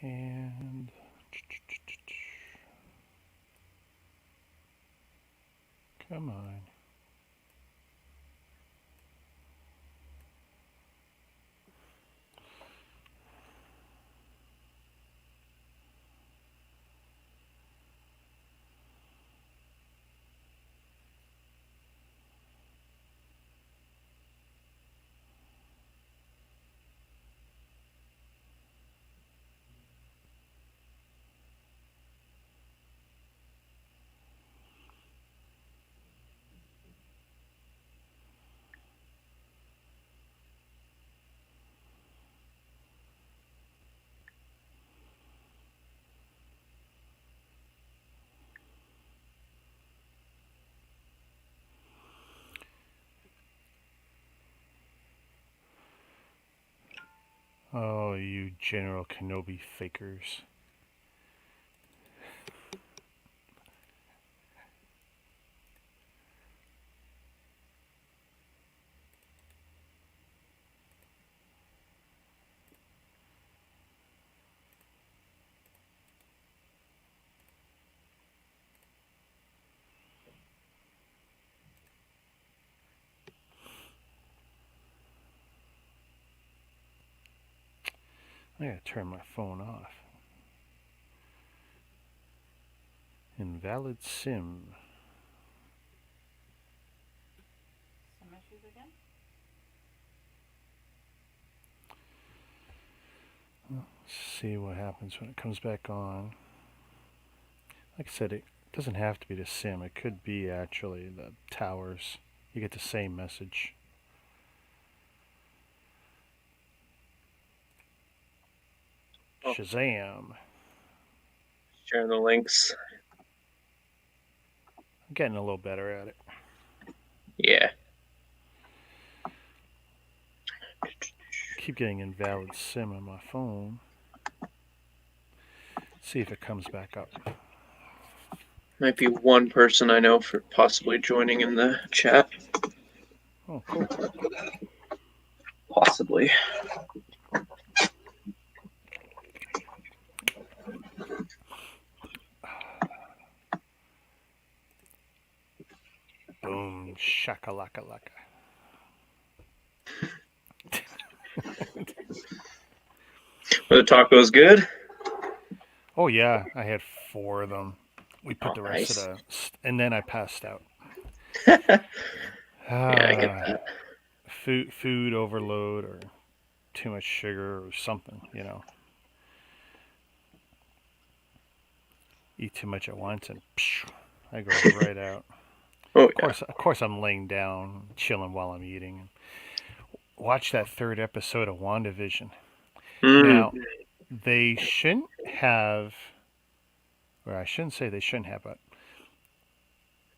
And come on. Oh, you General Kenobi fakers. I gotta turn my phone off. Invalid SIM. Some issues again? Let's see what happens when it comes back on. Like I said, it doesn't have to be the SIM. It could be actually the towers. You get the same message. Oh. Shazam. Sharing the links. I'm getting a little better at it. Yeah. Keep getting invalid SIM on my phone. See if it comes back up. Might be one person I know for possibly joining in the chat. Oh, cool. Possibly. Boom, shakalaka laka. Were the tacos good? Oh yeah, I had 4 of them. We put the rest nice. of the, and then I passed out. Yeah, I get that. Food overload or too much sugar or something, you know. Eat too much at once and psh, I go right out. Oh Of course, I'm laying down, chilling while I'm eating. Watch that 3rd episode of WandaVision. yeah. Now, they shouldn't have, or I shouldn't say they shouldn't have, but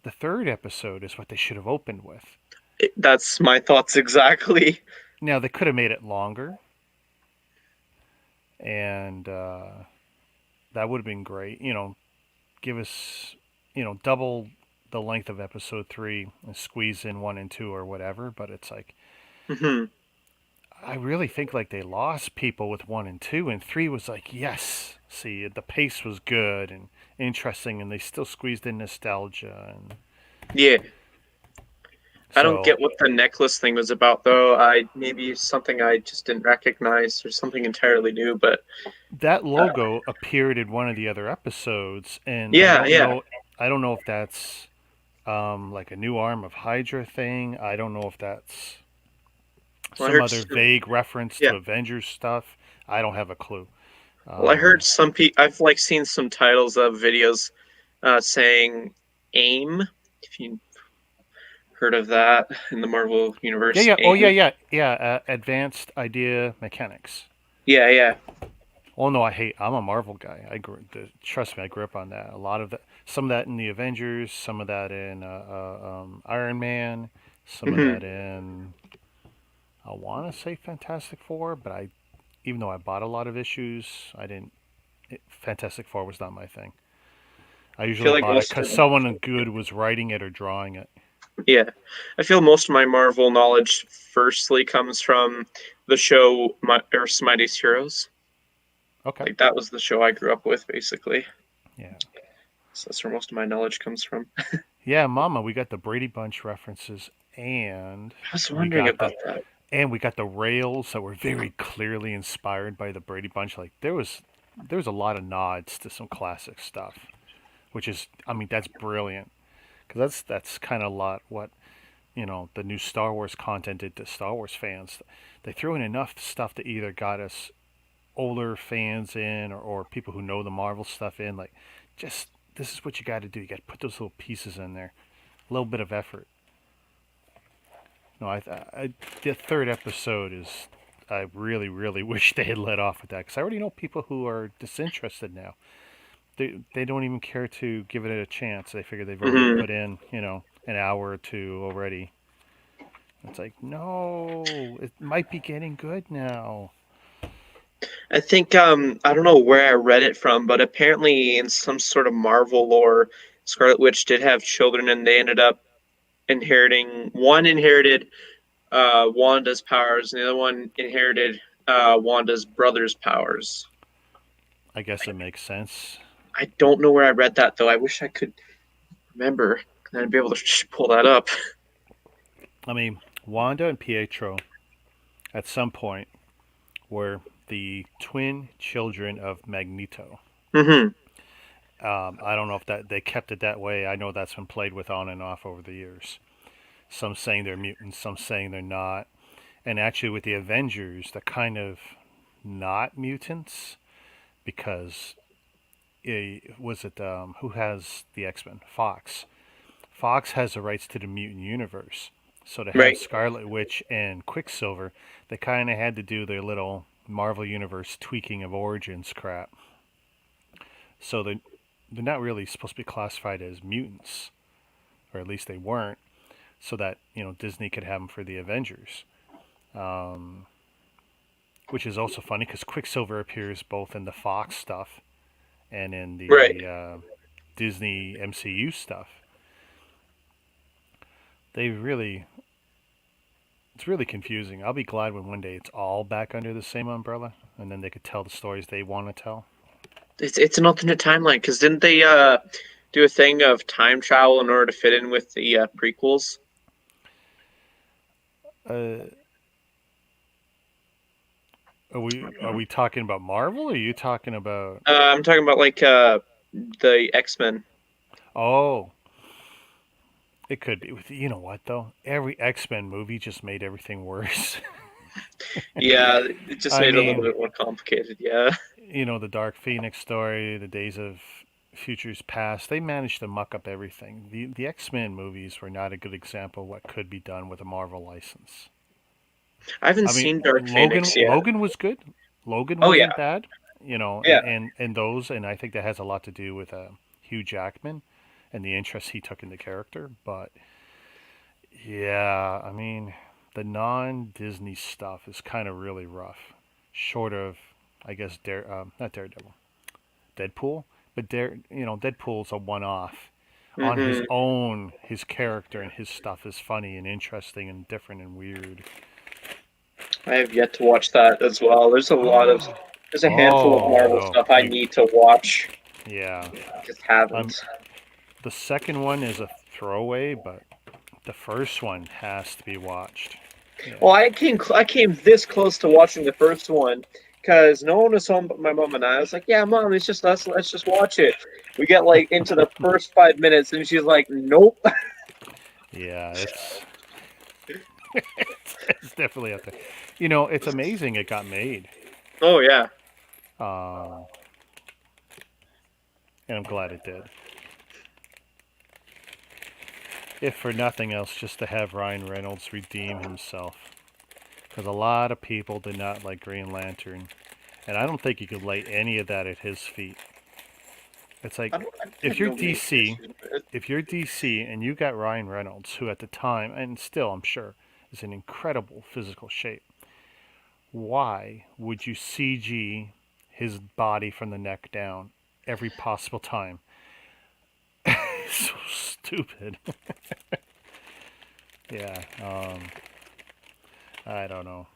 the 3rd episode is what they should have opened with. That's my thoughts exactly. Now, they could have made it longer, and that would have been great. You know, give us, double the length of episode 3 and squeeze in 1 and 2 or whatever, but it's like, Mm-hmm. I really think like they lost people with 1 and 2, and 3 was like, yes. See, the pace was good and interesting, and they still squeezed in nostalgia. And Yeah. I don't so get what the necklace thing was about, though. Maybe something I just didn't recognize or something entirely new, but that logo appeared in one of the other episodes, and yeah. I don't know if that's like a new arm of Hydra thing. I don't know if that's Well, some other vague reference yeah. to Avengers stuff. I don't have a clue. Well, I heard some people. I've seen some titles of videos saying AIM. If you heard of that in the Marvel universe. Yeah. Oh, AIM. yeah. Advanced Idea Mechanics. Yeah. Oh no, I'm a Marvel guy. Trust me, I grew up on that. A lot of that, some of that in the Avengers, some of that in Iron Man, some of that in I want to say Fantastic Four, but even though I bought a lot of issues, I didn't. Fantastic Four was not my thing. I usually like bought it because someone good was writing it or drawing it. Yeah, I feel most of my Marvel knowledge firstly comes from the show Earth's Mightiest Heroes. Okay. Like that was the show I grew up with, basically. Yeah. So that's where most of my knowledge comes from. Yeah, Mama, we got the Brady Bunch references, and I was we wondering got about the that. we got the rails that were very clearly inspired by the Brady Bunch. Like there was a lot of nods to some classic stuff, which is, I mean, that's brilliant because that's kind of a lot what the new Star Wars content did to Star Wars fans. They threw in enough stuff to either got us older fans in, or people who know the Marvel stuff in. Like, just this is what you got to do. You got to put those little pieces in there. A little bit of effort. No, the third episode is. I really, really wish they had let off with that because I already know people who are disinterested now. They don't even care to give it a chance. They figure they've already Hmm. put in an hour or two already. It's like, no, it might be getting good now. I think I don't know where I read it from, but apparently in some sort of Marvel lore, Scarlet Witch did have children, and they ended up inheriting. One inherited Wanda's powers, and the other one inherited Wanda's brother's powers. I guess it makes sense. I don't know where I read that though. I wish I could remember. I'd be able to pull that up. I mean, Wanda and Pietro at some point were the twin children of Magneto. Hmm. I don't know if that they kept it that way. I know that's been played with on and off over the years. Some saying they're mutants, some saying they're not. And actually, with the Avengers, they're kind of not mutants because was it who has the X Men? Fox. Fox has the rights to the mutant universe. So to have Right. Scarlet Witch and Quicksilver, they kind of had to do their little Marvel Universe tweaking of origins crap. So they're not really supposed to be classified as mutants, or at least they weren't, so that Disney could have them for the Avengers. Um, which is also funny because Quicksilver appears both in the Fox stuff and in Right. the Disney MCU stuff. They really, it's really confusing. I'll be glad when one day it's all back under the same umbrella, and then they could tell the stories they want to tell. It's an alternate timeline because didn't they do a thing of time travel in order to fit in with the prequels? Uh, are we talking about Marvel? Or are you talking about? I'm talking about like the X-Men. Oh, it could be. You know what though? Every X Men movie just made everything worse. Yeah, it just I made it a little mean, bit more complicated. Yeah. the Dark Phoenix story, the Days of Futures Past, they managed to muck up everything. The X Men movies were not a good example of what could be done with a Marvel license. I haven't I mean, seen Dark Logan Phoenix yet. Logan was good. Logan Oh yeah, wasn't bad. yeah. And those, and I think that has a lot to do with Hugh Jackman and the interest he took in the character. But yeah, I mean, the non-Disney stuff is kind of really rough. Short of, I guess, not Daredevil, Deadpool, but Deadpool's a one-off. On his Hmm. own, his character and his stuff is funny and interesting and different and weird. I have yet to watch that as well. There's a handful of Oh Marvel no, stuff I need to watch. yeah. Just haven't. Um, the second one is a throwaway, but the first one has to be watched. Well, Yeah. I came this close to watching the first one because no one was home but my mom and I. I was like, "Yeah, mom, it's just us. Let's just watch it." We get like into the first 5 minutes, and she's like, "Nope." Yeah, it's definitely up there. It's amazing it got made. Oh yeah. Um, and I'm glad it did. If for nothing else, just to have Ryan Reynolds redeem himself. Because a lot of people did not like Green Lantern. And I don't think you could lay any of that at his feet. It's like, I if have you're no major DC, issues with it. if you're DC and you got Ryan Reynolds, who at the time, and still I'm sure, is in incredible physical shape, why would you CG his body from the neck down every possible time? So stupid. Yeah. I don't know.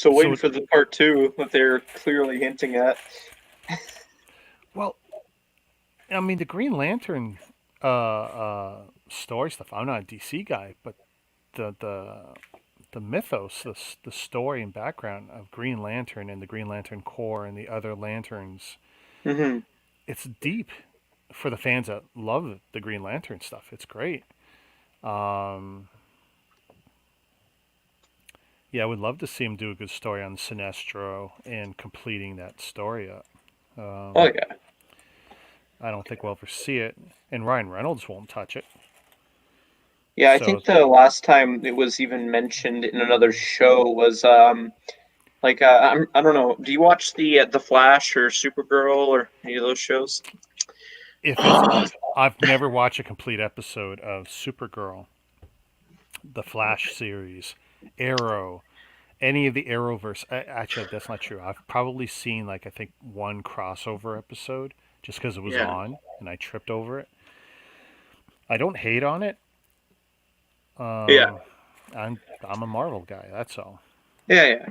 So waiting So, for the part 2 that they're clearly hinting at. well, I mean, the Green Lantern story stuff. I'm not a DC guy, but the mythos, the story and background of Green Lantern and the Green Lantern Corps and the other lanterns, Hmm. it's deep for the fans that love the Green Lantern stuff. It's great. Um, yeah, I would love to see him do a good story on Sinestro and completing that story up. Oh Um, yeah, I don't think we'll ever see it, and Ryan Reynolds won't touch it. yeah. I So think the last time it was even mentioned in another show was like I don't know. Do you watch the Flash or Supergirl or any of those shows? if it's, I've never watched a complete episode of Supergirl, the Flash series, Arrow, any of the Arrowverse. Actually, that's not true. I've probably seen like I think one crossover episode just because it was Yeah, on and I tripped over it. I don't hate on it. yeah, Um, I'm a Marvel guy. That's all. yeah.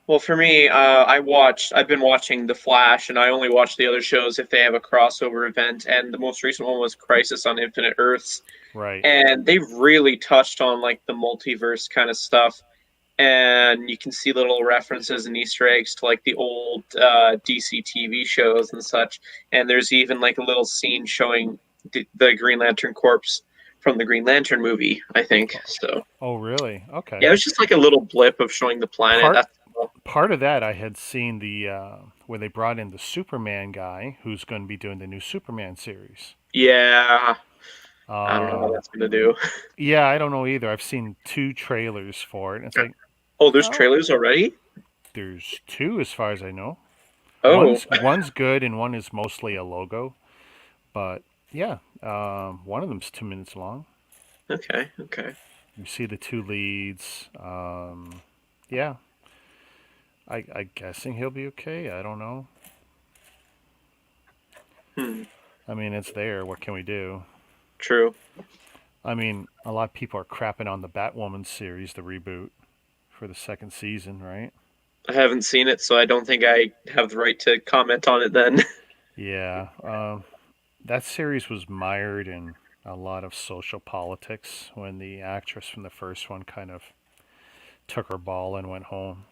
Well, for me, I've been watching The Flash, and I only watch the other shows if they have a crossover event. And the most recent one was Crisis on Infinite Earths, Right. and they've really touched on like the multiverse kind of stuff. And you can see little references and Easter eggs to like the old DC TV shows and such. And there's even like a little scene showing the Green Lantern Corps from the Green Lantern movie, I think. So Oh, really? yeah, Okay. it was just like a little blip of showing the planet. Part That's all. part of that I had seen the where they brought in the Superman guy who's going to be doing the new Superman series. Yeah, I don't know what Um, that's gonna do. yeah, I don't know either. I've seen two trailers for it. And it's like, Oh, there's oh, trailers already? there's two as far as I know. Oh, One's good and one is mostly a logo. But yeah, one of them's 2 minutes long. okay, okay. You see the two leads. Yeah, I guessing he'll be okay. I don't know. Hmm, I mean, it's there. What can we do? true. I mean, a lot of people are crapping on the Batwoman series, the reboot for the second season, right? I haven't seen it, so I don't think I have the right to comment on it then. Yeah, that series was mired in a lot of social politics when the actress from the first one kind of took her ball and went home.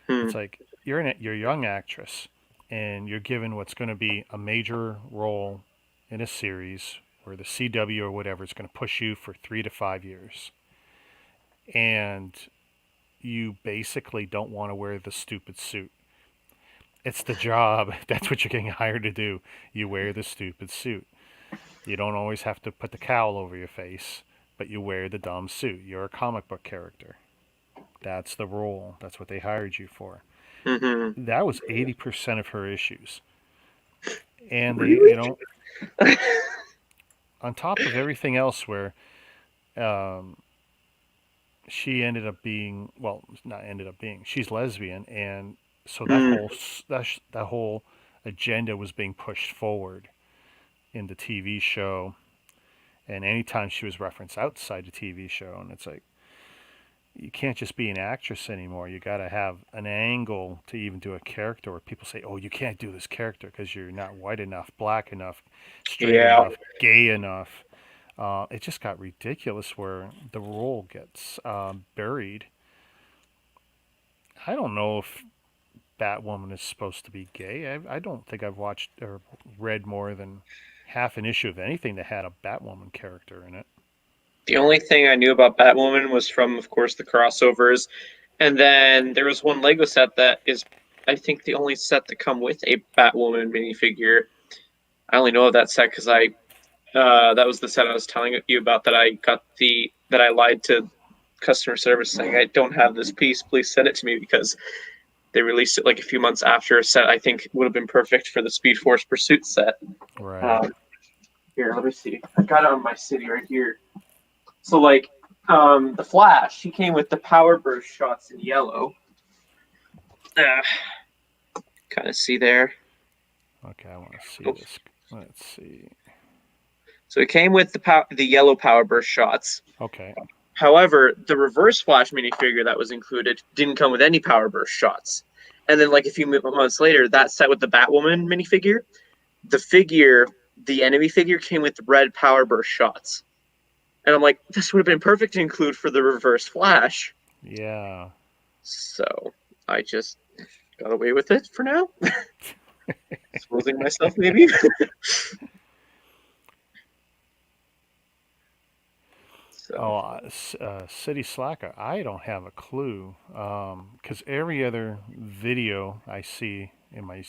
Hmm, It's like you're a young actress, and you're given what's going to be a major role in a series where the CW or whatever is going to push you for 3 to 5 years, and you basically don't want to wear the stupid suit. It's the job. That's what you're getting hired to do. You wear the stupid suit. You don't always have to put the cowl over your face, but you wear the dumb suit. You're a comic book character. That's the role. That's what they hired you for. hmm. That was 80% of her issues. And they, Really? on top of everything else, where um, she ended up being, well, not ended up being, she's lesbian, and so Hmm, that whole agenda was being pushed forward in the TV show. And anytime she was referenced outside the TV show, and it's like, you can't just be an actress anymore. You got to have an angle to even do a character where people say, "Oh, you can't do this character because you're not white enough, black enough, straight yeah. enough, gay enough." It just got ridiculous where the role gets buried. I don't know if Batwoman is supposed to be gay. I don't think I've watched or read more than half an issue of anything that had a Batwoman character in it. The only thing I knew about Batwoman was from, of course, the crossovers. And then there was one Lego set that is, I think, the only set to come with a Batwoman minifigure. I only know of that set because that was the set I was telling you about that I lied to customer service saying I don't have this piece. Please send it to me because they released it like a few months after a set I think would have been perfect for the Speed Force Pursuit set. Right. Um, Here, let me see. I got it on my city right here. So like the Flash, he came with the power burst shots in yellow. Kind of see there. Okay, I want to see Oh. this. Let's see. So it came with the yellow power burst shots. Okay. However, the Reverse Flash minifigure that was included didn't come with any Power Burst shots. And then, like a few months later, that set with the Batwoman minifigure, the figure, the enemy figure, came with red Power Burst shots. And I'm like, this would have been perfect to include for the Reverse Flash. Yeah. So I just got away with it for now. Exposing myself, maybe. So. City Slacker, I don't have a clue. Because every other video I see in my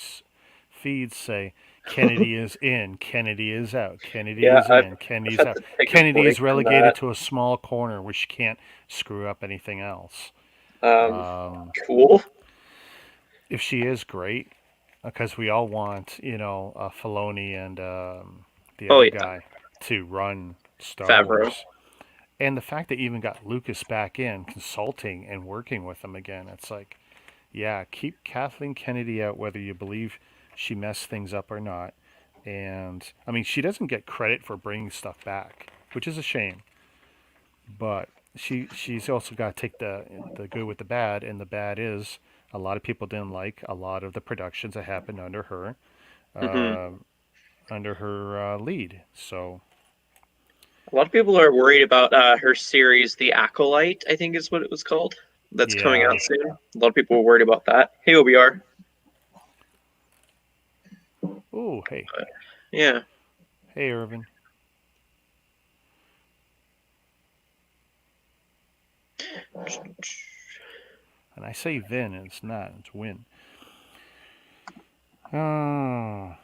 feeds say Kennedy is in, Kennedy is out, Kennedy Yeah, is I've in, Kennedy's had out. to take a Kennedy break is from relegated that. to a small corner where she can't screw up anything else. Um, Um, cool. if she is, great, because we all want, Filoni and the Oh other yeah, guy to run Star Favreau. Wars. And the fact that even got Lucas back in consulting and working with them again, it's like, yeah, keep Kathleen Kennedy out whether you believe she messed things up or not. And I mean, she doesn't get credit for bringing stuff back, which is a shame. But she's also got to take the good with the bad, and the bad is a lot of people didn't like a lot of the productions that happened Hmm. uh, under her lead. So A lot of people are worried about her series, The Acolyte, I think is what it was called. That's coming yeah. out soon. A lot of people were worried about that. Hey, OBR. Oh, hey, Yeah. hey, Irvin. And I say Vin, and it's not. It's Win. Oh,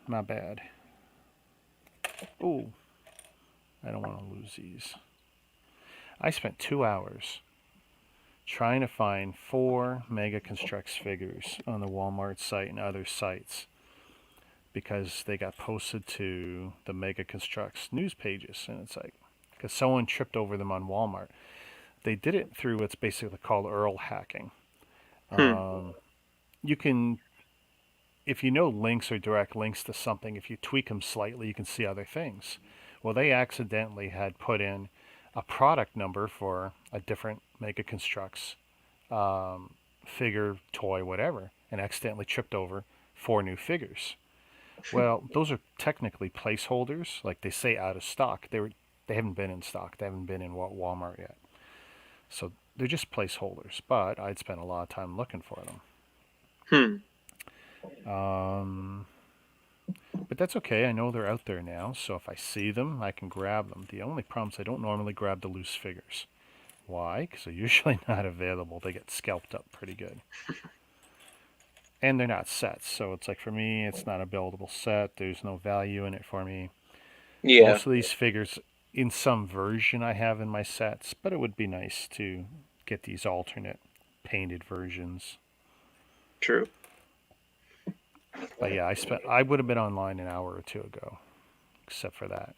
not bad. Oh, I don't want to lose these. I spent 2 hours trying to find 4 Mega Constructs figures on the Walmart site and other sites because they got posted to the Mega Constructs news pages. And it's like, because someone tripped over them on Walmart. They did it through what's basically called URL hacking. Hmm. You can, if you know links or direct links to something, if you tweak them slightly, you can see other things. Well, they accidentally had put in a product number for a different Mega Constructs figure, toy, whatever, and accidentally tripped over 4 new figures. Well, those are technically placeholders, like they say out of stock. They haven't been in stock. They haven't been in Walmart yet. So they're just placeholders. But I'd spent a lot of time looking for them. Hmm. Um, but that's okay. I know they're out there now. So if I see them, I can grab them. The only problem is I don't normally grab the loose figures. Why? Because they're usually not available. They get scalped up pretty good. And they're not sets. So it's like for me, it's not a buildable set. There's no value in it for me. Yeah. Most of these figures, in some version, I have in my sets, but it would be nice to get these alternate painted versions. True. But yeah, I would have been online an hour or two ago, except for that.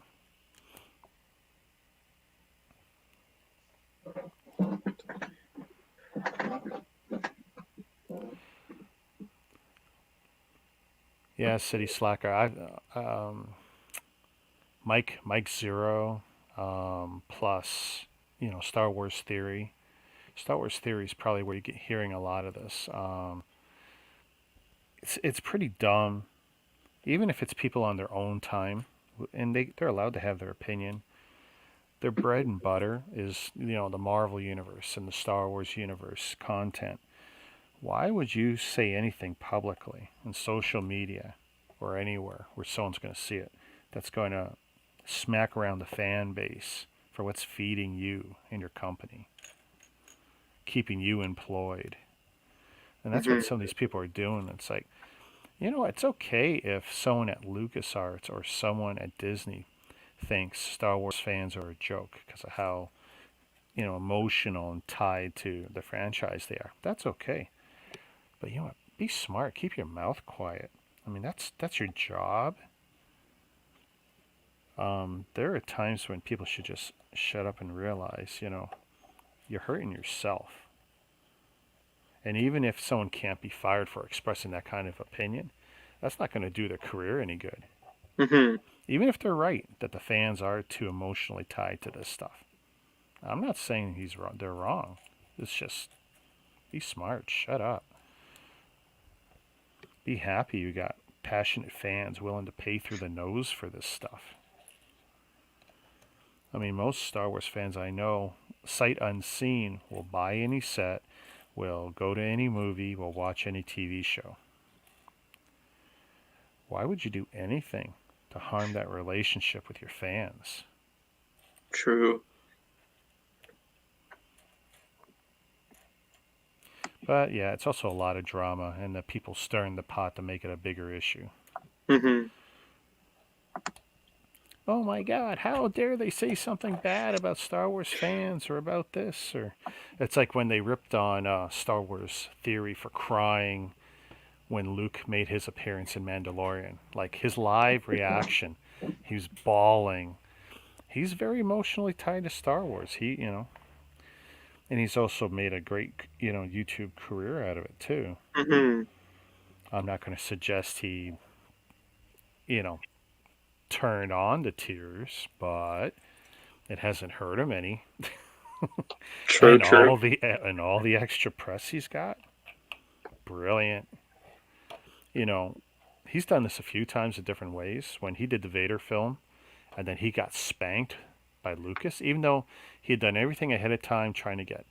Yeah, City Slacker. Mike Zero, plus Star Wars Theory. Star Wars Theory is probably where you get hearing a lot of this. It's pretty dumb, even if it's people on their own time, and they're allowed to have their opinion. Their bread and butter is the Marvel universe and the Star Wars universe content. Why would you say anything publicly in social media or anywhere where someone's going to see it that's going to smack around the fan base for what's feeding you and your company, keeping you employed? And that's Hmm. what some of these people are doing. It's like, it's okay if someone at LucasArts or someone at Disney thinks Star Wars fans are a joke because of how, emotional and tied to the franchise they are. That's okay. But you know what? Be smart. Keep your mouth quiet. I mean, that's your job. There are times when people should just shut up and realize, you're hurting yourself. And even if someone can't be fired for expressing that kind of opinion, that's not going to do their career any good. Hmm. Even if they're right that the fans are too emotionally tied to this stuff. I'm not saying he's wrong. They're wrong. It's just be smart. Shut up. Be happy you got passionate fans willing to pay through the nose for this stuff. I mean, most Star Wars fans I know, sight unseen, will buy any set, will go to any movie, will watch any TV show. Why would you do anything to harm that relationship with your fans? True. But yeah, it's also a lot of drama, and the people stirring the pot to make it a bigger issue. Hmm. Oh my God, how dare they say something bad about Star Wars fans or about this? Or it's like when they ripped on Star Wars Theory for crying when Luke made his appearance in Mandalorian. Like his live reaction, he was bawling. He's very emotionally tied to Star Wars. And he's also made a great, YouTube career out of it too. Hmm. I'm not going to suggest he, you know, turned on to tears, but it hasn't hurt him any. True, and true. all the extra press he's got, brilliant. You know, he's done this a few times in different ways. When he did the Vader film, and then he got spanked by Lucas, even though he had done everything ahead of time, trying to get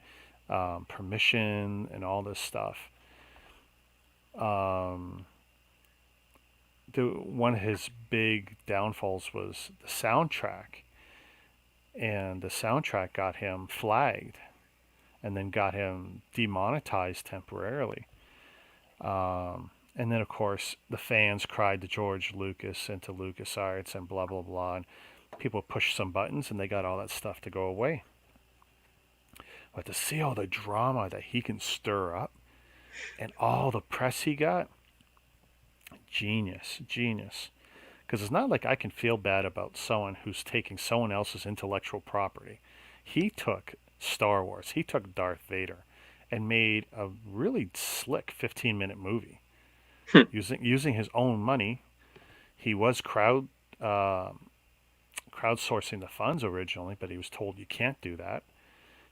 permission and all this stuff. Um, one of his big downfalls was the soundtrack, and the soundtrack got him flagged, and then got him demonetized temporarily. And then, of course, the fans cried to George Lucas and to LucasArts and blah, blah, blah. And people pushed some buttons and they got all that stuff to go away. But to see all the drama that he can stir up and all the press he got, genius, genius. Because it's not like I can feel bad about someone who's taking someone else's intellectual property. He took Star Wars, he took Darth Vader, and made a really slick 15-minute movie using his own money. He was crowdsourcing the funds originally, but he was told you can't do that.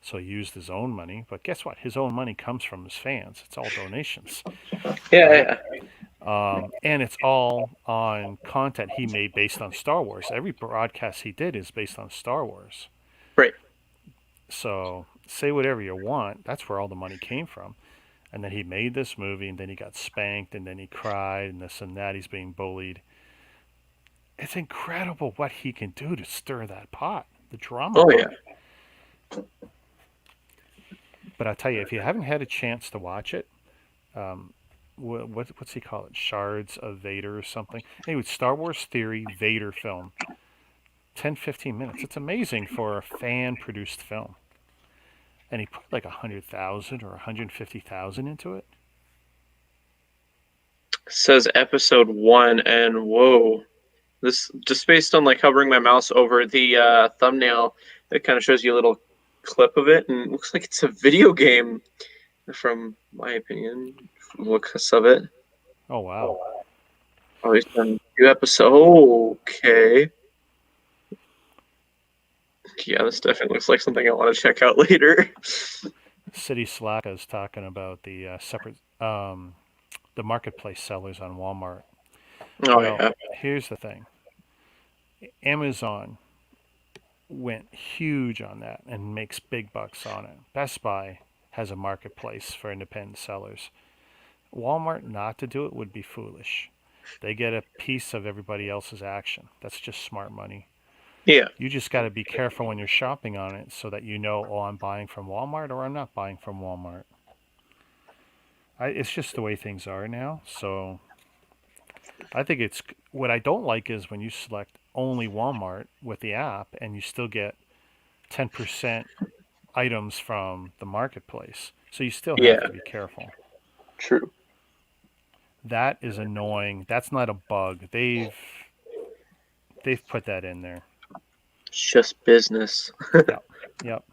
So he used his own money. But guess what? His own money comes from his fans. It's all donations, Yeah, right? yeah. And it's all on content he made based on Star Wars. Every broadcast he did is based on Star Wars. Right. So say whatever you want. That's where all the money came from. And then he made this movie, and then he got spanked, and then he cried, and this and that. He's being bullied. It's incredible what he can do to stir that pot, the drama Oh pot. yeah. But I tell you, if you haven't had a chance to watch it, what's he call it? Shards of Vader or something. Anyway, Star Wars Theory Vader film. 10, 15 minutes. It's amazing for a fan-produced film. And he put like 100,000 or 150,000 into it. It says episode 1, and whoa. This just based on like hovering my mouse over the thumbnail, it kind of shows you a little clip of it, and it looks like it's a video game, from my opinion. Looks of it. Oh wow! Oh, he's done 2 episodes. Okay. Yeah, this definitely looks like something I want to check out later. City Slack is talking about the separate the marketplace sellers on Walmart. Oh Well, yeah. here's the thing. Amazon went huge on that and makes big bucks on it. Best Buy has a marketplace for independent sellers. Walmart not to do it would be foolish. They get a piece of everybody else's action. That's just smart money. Yeah. You just got to be careful when you're shopping on it so that you know, oh, I'm buying from Walmart or I'm not buying from Walmart. It's just the way things are now. So I think it's what I don't like is when you select only Walmart with the app and you still get 10% items from the marketplace. So you still have Yeah. to be careful. True. That is annoying. That's not a bug. They've put that in there. It's just business. Yep. Yep.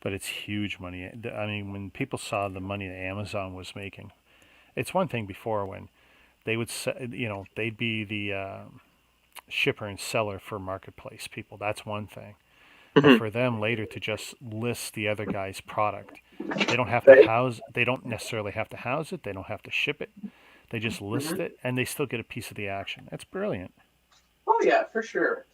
But it's huge money. I mean, when people saw the money that Amazon was making, it's one thing before when They would, they'd be the shipper and seller for marketplace people. That's one thing. But Mhm. for them later to just list the other guy's product, they don't have to Right. house. They don't necessarily have to house it. They don't have to ship it. They just list Mhm. it, and they still get a piece of the action. That's brilliant. Oh yeah, for sure.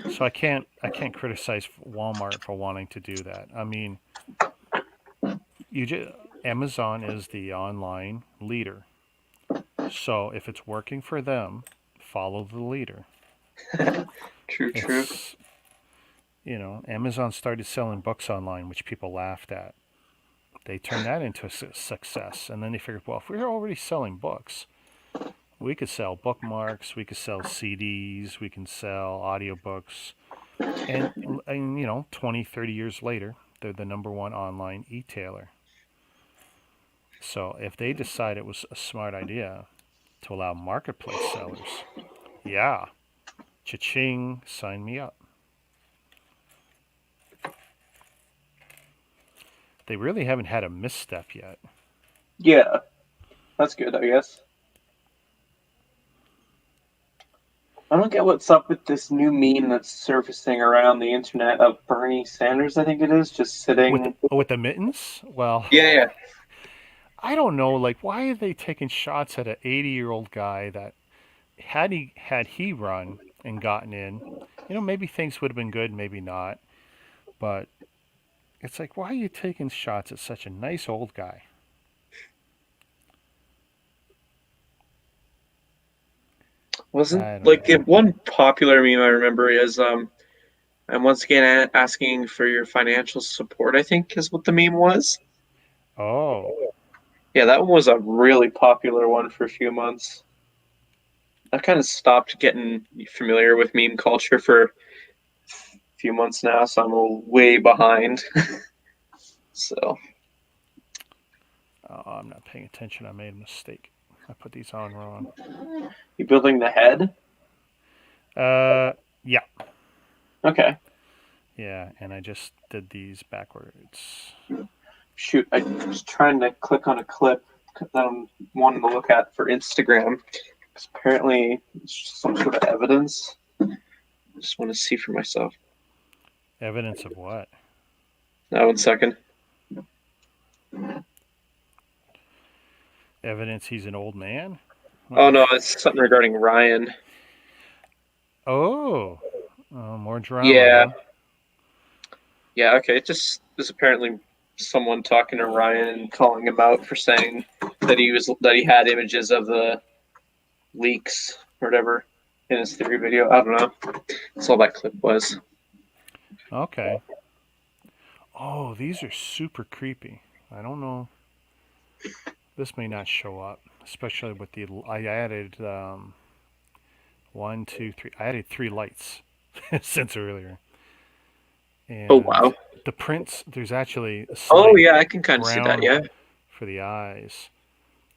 So I can't criticize Walmart for wanting to do that. I mean, you just, Amazon is the online leader. So if it's working for them, follow the leader. True, true. It's, Amazon started selling books online, which people laughed at. They turned that into a success, and then they figured, well, if we're already selling books, we could sell bookmarks, we could sell CDs, we can sell audiobooks, and 20, 30 years later, they're the number one online e-tailer. So if they decide it was a smart idea to allow marketplace sellers, yeah, cha-ching, sign me up. They really haven't had a misstep yet. Yeah, that's good, I guess. I don't get what's up with this new meme that's surfacing around the internet of Bernie Sanders, I think it is, just With sitting. with the mittens, well, Yeah, yeah. I don't know. Like, why are they taking shots at an 80-year-old guy that had he run and gotten in, maybe things would have been good, maybe not. But it's like, why are you taking shots at such a nice old guy? Wasn't I don't like know. one popular meme I remember is I'm once again asking for your financial support, I think is what the meme was. Oh, Yeah, that one was a really popular one for a few months. I kind of stopped getting familiar with meme culture for a few months now, so I'm way behind. So, oh, I'm not paying attention. I made a mistake. I put these on wrong. you building the head? Uh, yeah, Okay. yeah, and I just did these backwards. Shoot, I was trying to click on a clip that I'm wanting to look at for Instagram. 'Cause apparently, it's just some sort of evidence. I just want to see for myself. Evidence of what? Now, 1 second. Evidence he's an old man? Oh Well, no, it's something regarding Ryan. oh, more drama, Yeah, huh? yeah, okay. It just is apparently someone talking to Ryan and calling him out for saying that he had images of the leaks or whatever in his theory video. I don't know. That's all that clip was. Okay. Oh, these are super creepy. I don't know. This may not show up, especially with the. I added one, two, three. I added three lights since earlier, Oh and wow. the prints. There's actually a Oh slight yeah, I can kind of see that. brown Yeah, for the eyes,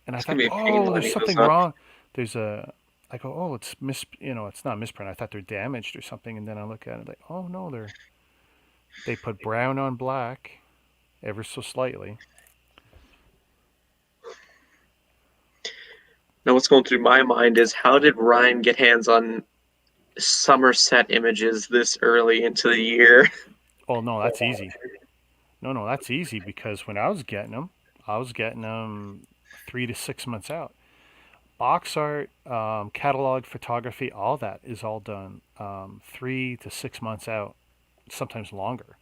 and I it's gonna thought, be a pain oh, there's lining those something up. wrong. There's a. I go, oh, it's not misprint. I thought they're damaged or something, and then I look at it like, oh no, they put brown on black, ever so slightly. Now, what's going through my mind is how did Ryan get hands on Somerset images this early into the year? Oh no, that's easy. No, that's easy because when I was getting them 3 to 6 months out. Box art, catalog photography, all that is all done 3 to 6 months out, sometimes longer.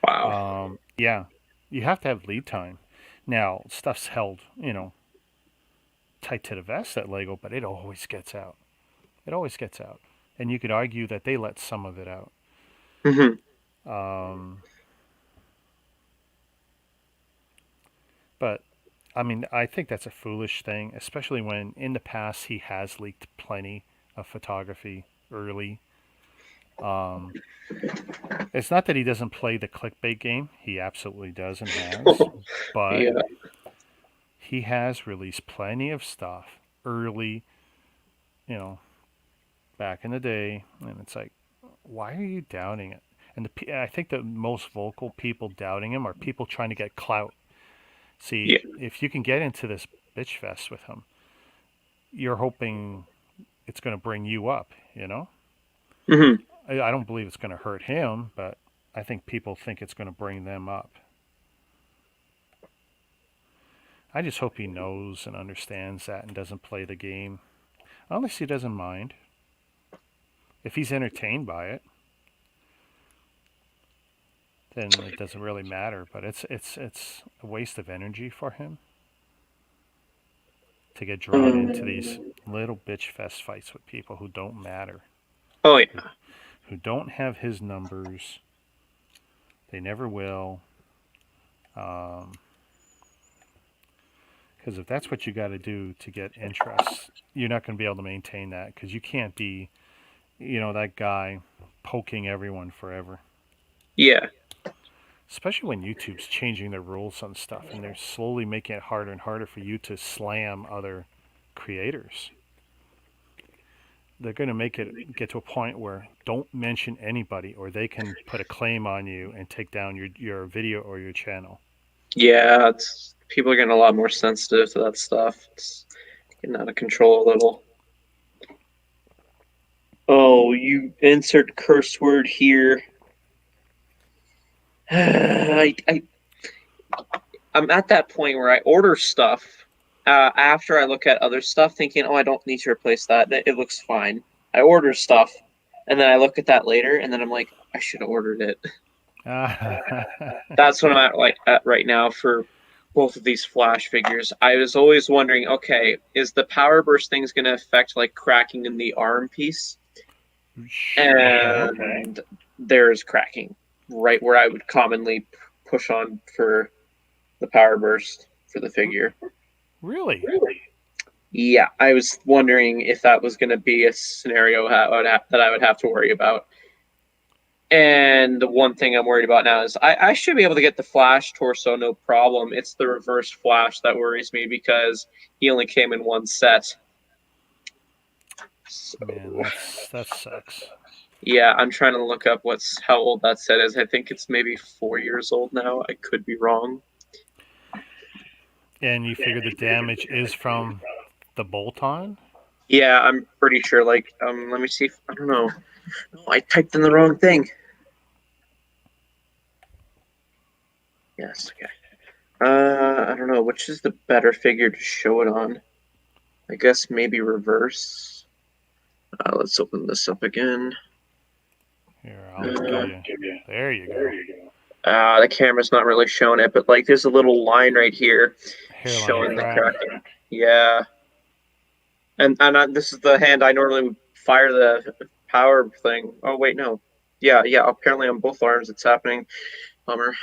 Wow. Yeah, you have to have lead time. Now, stuff's held, tight to the vest at Lego, but it always gets out. It always gets out. And you could argue that they let some of it out. Hmm. Um, but I mean, I think that's a foolish thing, especially when in the past he has leaked plenty of photography early. Um, it's not that he doesn't play the clickbait game, he absolutely does and has, but Yeah. he has released plenty of stuff early, you know, back in the day, and it's like, why are you doubting it? And I think the most vocal people doubting him are people trying to get clout. See, Yeah. if you can get into this bitch fest with him, you're hoping it's going to bring you up, you know? Hmm. I don't believe it's going to hurt him, but I think people think it's going to bring them up. I just hope he knows and understands that and doesn't play the game. Unless he doesn't mind. If he's entertained by it, then it doesn't really matter. But it's a waste of energy for him to get drawn into these little bitch fest fights with people who don't matter, Oh yeah. who don't have his numbers. They never will. Because if that's what you got to do to get interest, you're not going to be able to maintain that because you can't be, that guy poking everyone forever. Yeah. Especially when YouTube's changing their rules on stuff and they're slowly making it harder and harder for you to slam other creators. They're going to make it get to a point where don't mention anybody or they can put a claim on you and take down your video or your channel. Yeah, people are getting a lot more sensitive to that stuff. It's getting out of control a little. Oh, you insert curse word here. I'm at that point where I order stuff after I look at other stuff, thinking, "Oh, I don't need to replace that. It looks fine." I order stuff, and then I look at that later, and then I'm like, "I should have ordered it." That's what I'm at right now for both of these Flash figures. I was always wondering, okay, is the power burst thing's going to affect like cracking in the arm piece? And there's cracking right where I would commonly push on for the power burst for the figure. Really? Yeah, I was wondering if that was going to be a scenario that I would have to worry about. And the one thing I'm worried about now is I should be able to get the Flash torso, no problem. It's the reverse Flash that worries me because he only came in one set. So, man, that sucks. Yeah, I'm trying to look up how old that set is. I think it's maybe 4 years old now. I could be wrong. And you figure the damage is from the bolt-on? Yeah, I'm pretty sure. Let me see. I don't know. Oh, I typed in the wrong thing. Yes. Okay. I don't know which is the better figure to show it on. I guess maybe reverse. Let's open this up again. Here, I'll give you. There you go. The camera's not really showing it, but like there's a little line right here Hairline showing the crack. cracking. Yeah. And this is the hand I normally would fire the power thing. Oh wait, no. Yeah. Apparently on both arms it's happening. Bummer.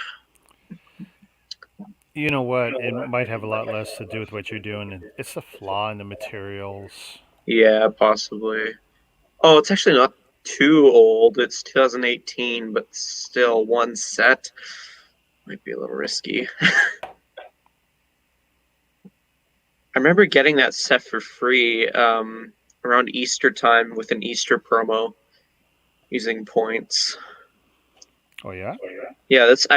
You know what? It might have a lot less to do with what you're doing. It's the flaw in the materials. Yeah, possibly. Oh, it's actually not too old. It's 2018, but still one set. Might be a little risky. I remember getting that set for free around Easter time with an Easter promo using points. Oh yeah? Yeah, that's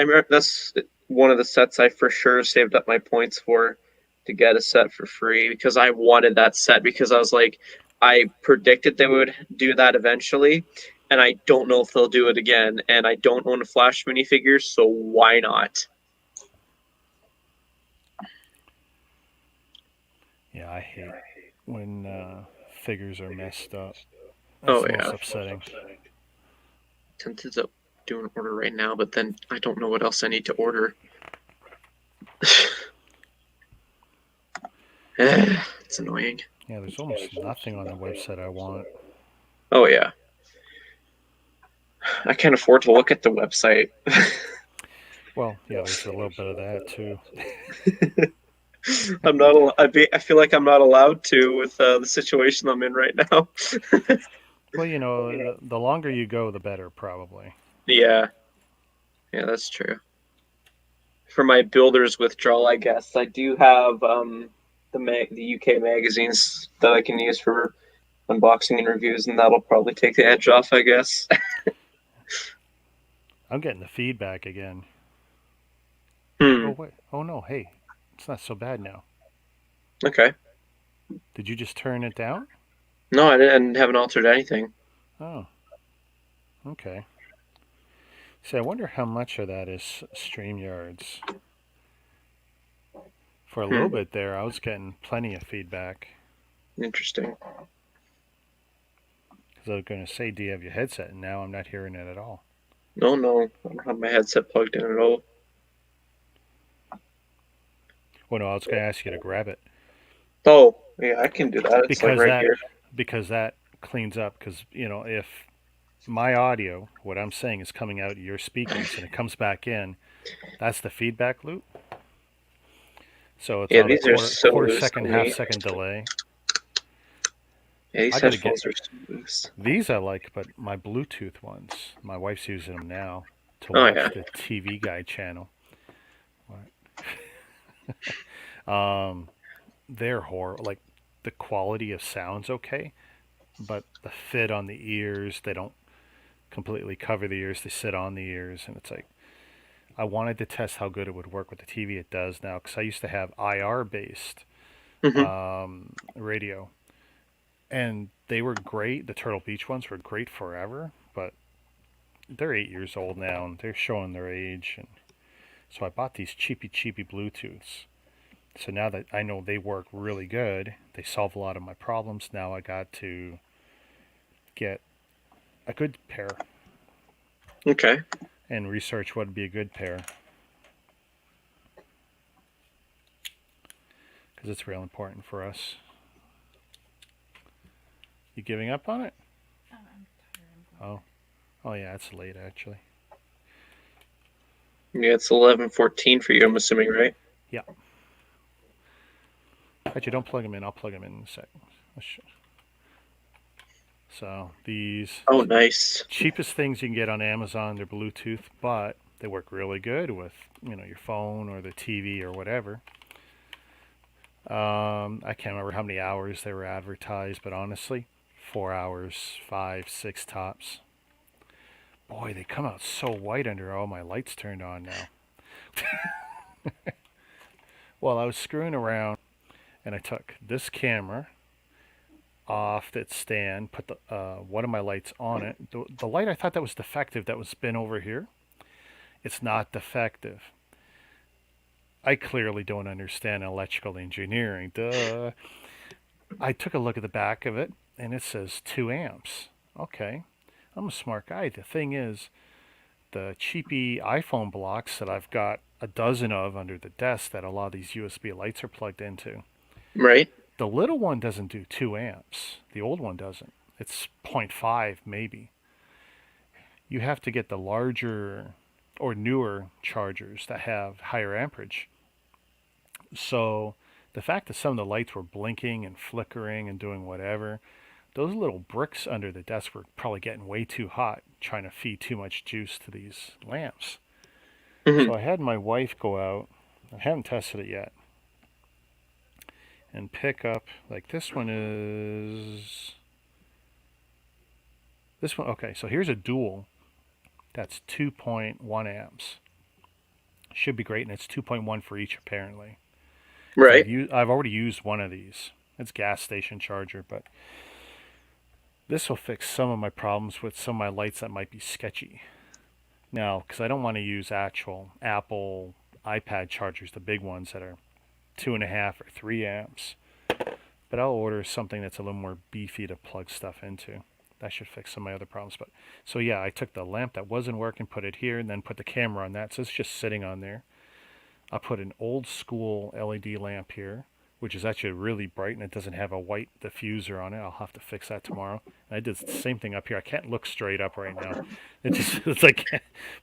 one of the sets I for sure saved up my points for to get a set for free because I wanted that set because I was like, I predicted they would do that eventually, and I don't know if they'll do it again, and I don't own a Flash minifigure, so why not? Yeah, I hate when figures are messed up. Oh, That's the yeah. most upsetting. Tempted to do an order right now, but then I don't know what else I need to order. It's annoying. Yeah, there's almost nothing on the website I want. Oh yeah. I can't afford to look at the website. Well, yeah, there's a little bit of that too. I'm not. I feel like I'm not allowed to with the situation I'm in right now. Well, the longer you go, the better, probably. Yeah, that's true. For my builder's withdrawal, I guess I do have the UK magazines that I can use for unboxing and reviews, and that'll probably take the edge off, I guess. I'm getting the feedback again. Oh Hmm. wait. Oh no. Hey, it's not so bad now. Okay. Did you just turn it down? No, I haven't altered anything. Oh, okay. See, I wonder how much of that is StreamYards. For a little Hmm. bit there, I was getting plenty of feedback. Interesting. Because I was going to say, do you have your headset? And now I'm not hearing it at all. No, no, I don't have my headset plugged in at all. Well, no, I was going to ask you to grab it Oh, yeah, I can do that. It's like because right that here. because that cleans up. Because if my audio, what I'm saying, is coming out of your speakers and it comes back in, that's the feedback loop. So it's Yeah, on a these are quarter so quarter loose second, on half me. second delay. Yeah, these I got to get headphones are so loose. these. I like, but my Bluetooth ones. My wife's using them now to Oh watch yeah. the TV Guide channel. Um, they're horrible. Like the quality of sound's okay, but the fit on the ears, they don't completely cover the ears. They sit on the ears, and it's like I wanted to test how good it would work with the TV. It does now because I used to have IR based Hmm. radio, and they were great. The Turtle Beach ones were great forever, but they're 8 years old now, and they're showing their age. And so I bought these cheapy Bluetooths. So now that I know they work really good, they solve a lot of my problems. Now I got to get a good pair Okay. and research what would be a good pair because it's real important for us. You giving up on it? Oh, I'm tired. I'm going Oh, to oh yeah, it's late actually. Yeah, it's 11:14 for you, I'm assuming, right? Yeah, actually, don't plug them in. I'll plug them in a second. So these Oh, nice. cheapest things you can get on Amazon, they're Bluetooth, but they work really good with your phone or the TV or whatever. I can't remember how many hours they were advertised, but honestly, 4 hours, five, six tops. Boy, they come out so white under all my lights turned on now. Well, I was screwing around and I took this camera off its stand, put one of my lights on it. The light I thought that was defective that was been over here, it's not defective. I clearly don't understand electrical engineering. Duh. I took a look at the back of it and it says 2 amps. Okay, I'm a smart guy. The thing is, the cheapy iPhone blocks that I've got a dozen of under the desk that a lot of these USB lights are plugged into. Right? The little one doesn't do 2 amps. The old one doesn't. It's zero point 0.5 maybe. You have to get the larger or newer chargers that have higher amperage. So the fact that some of the lights were blinking and flickering and doing whatever, those little bricks under the desk were probably getting way too hot, trying to feed too much juice to these lamps. Hmm. So I had my wife go out, I haven't tested it yet, and pick up, like this one, okay, so here's a dual that's 2.1 amps. Should be great, and it's 2.1 for each apparently. Because Right. I've already used one of these. It's gas station charger, but this will fix some of my problems with some of my lights that might be sketchy. Now, because I don't want to use actual Apple iPad chargers, the big ones that are 2.5 or 3 amps. But I'll order something that's a little more beefy to plug stuff into. That should fix some of my other problems. But so yeah, I took the lamp that wasn't working, put it here, and then put the camera on that. So it's just sitting on there. I put an old school LED lamp here, which is actually really bright and it doesn't have a white diffuser on it. I'll have to fix that tomorrow. And I did the same thing up here. I can't look straight up right now. It's like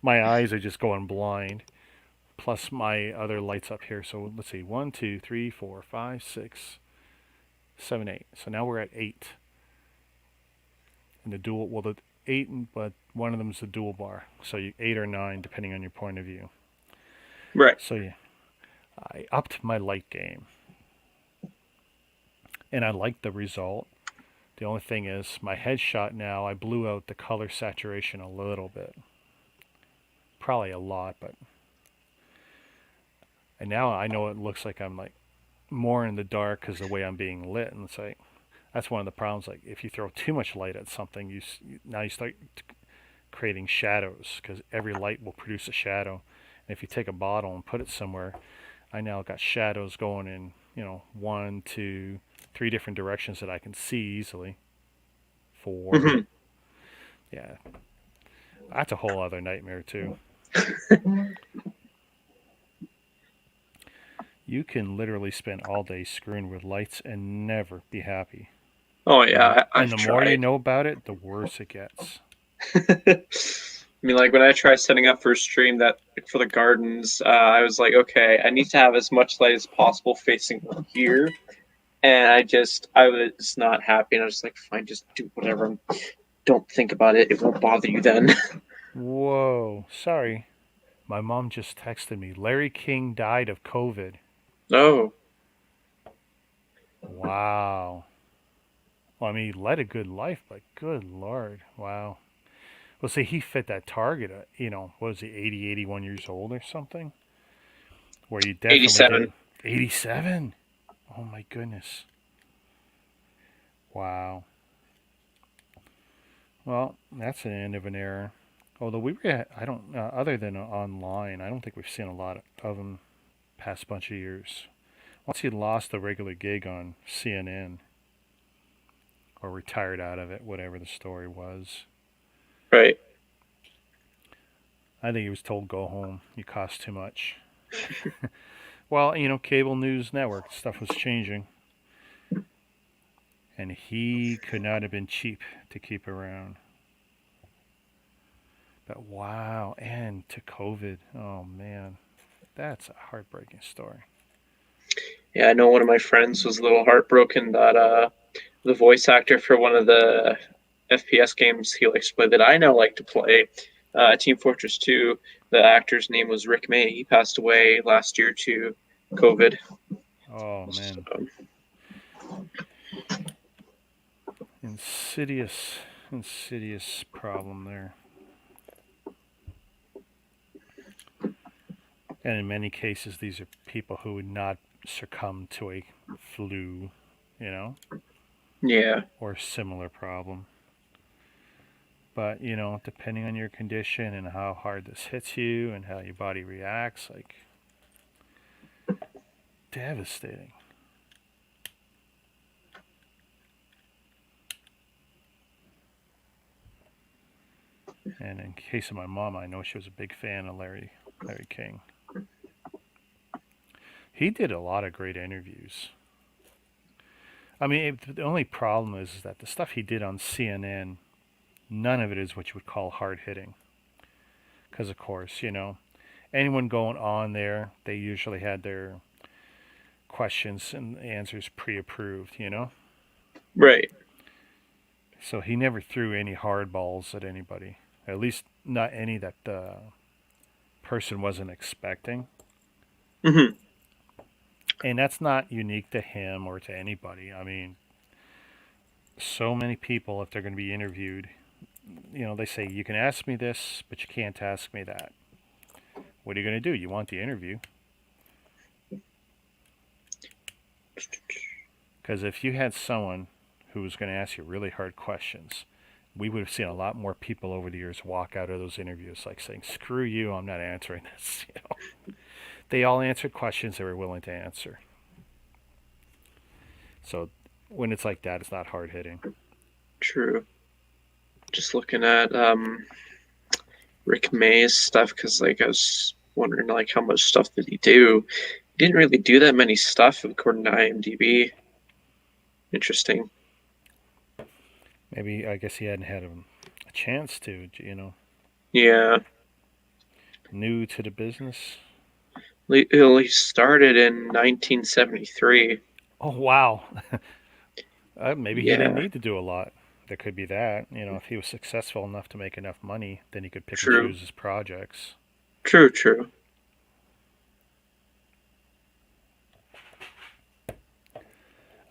my eyes are just going blind. Plus my other lights up here. So let's see, 1, 2, 3, 4, 5, 6, 7, 8. So now we're at 8. And the dual, well, the 8, but one of them is the dual bar. So 8 or 9, depending on your point of view. Right. So yeah, I upped my light game, and I like the result. The only thing is, my headshot now, I blew out the color saturation a little bit. probably a lot, but and now I know it looks like I'm like more in the dark because the way I'm being lit, and it's like that's one of the problems. Like if you throw too much light at something, now you start creating shadows because every light will produce a shadow. And if you take a bottle and put it somewhere, I now got shadows going in, one, two, three different directions that I can see easily. Four, Mhm. yeah, that's a whole other nightmare too. You can literally spend all day screwing with lights and never be happy. Oh And yeah, I've the more you tried. know about it, the worse it gets. I mean, like when I try setting up for a stream that for the gardens, I was like, okay, I need to have as much light as possible facing here, and I was not happy, and I was like, fine, just do whatever. Don't think about it; it won't bother you then. Whoa, sorry. My mom just texted me. Larry King died of COVID. Oh, Wow. Well, I mean, he led a good life, but good lord. Wow. Well, see, he fit that target. What was he, 80, 81 years old or something? Where you definitely 87. didn't. 87? Oh my goodness. Wow. Well, that's the end of an era. Although I don't, other than online, I don't think we've seen a lot of them past bunch of years. Once he lost the regular gig on CNN or retired out of it, whatever the story was, Right. I think he was told go home. You cost too much. Well, cable news network stuff was changing, and he could not have been cheap to keep around. But wow, and to COVID. Oh man, that's a heartbreaking story. Yeah, I know one of my friends was a little heartbroken that the voice actor for one of the FPS games he likes to play that I now like to play, Team Fortress 2, the actor's name was Rick May. He passed away last year to COVID. Oh man, So, insidious, insidious problem there. And in many cases, these are people who would not succumb to a flu, yeah, or similar problem. But, depending on your condition and how hard this hits you and how your body reacts, like, devastating. And in case of my mom, I know she was a big fan of Larry King. He did a lot of great interviews. I mean, the only problem is that the stuff he did on CNN, none of it is what you would call hard hitting. Because, of course, anyone going on there, they usually had their questions and answers pre approved. right. So he never threw any hard balls at anybody. At least not any that the person wasn't expecting. Hmm. And that's not unique to him or to anybody. I mean, so many people, if they're going to be interviewed, they say, you can ask me this, but you can't ask me that. What are you going to do? You want the interview. Because if you had someone who was going to ask you really hard questions, we would have seen a lot more people over the years walk out of those interviews like saying, screw you, I'm not answering this. They all answered questions they were willing to answer. So when it's like that, it's not hard hitting. True. Just looking at Rick May's stuff because, like, I was wondering, like, how much stuff did he do? He didn't really do that many stuff according to IMDb. Interesting. Maybe, I guess he hadn't had a chance to. Yeah. New to the business. He started in 1973. Oh, wow. Maybe he didn't Yeah. need to do a lot. There could be that. If he was successful enough to make enough money, then he could pick and True. choose his projects. True. True.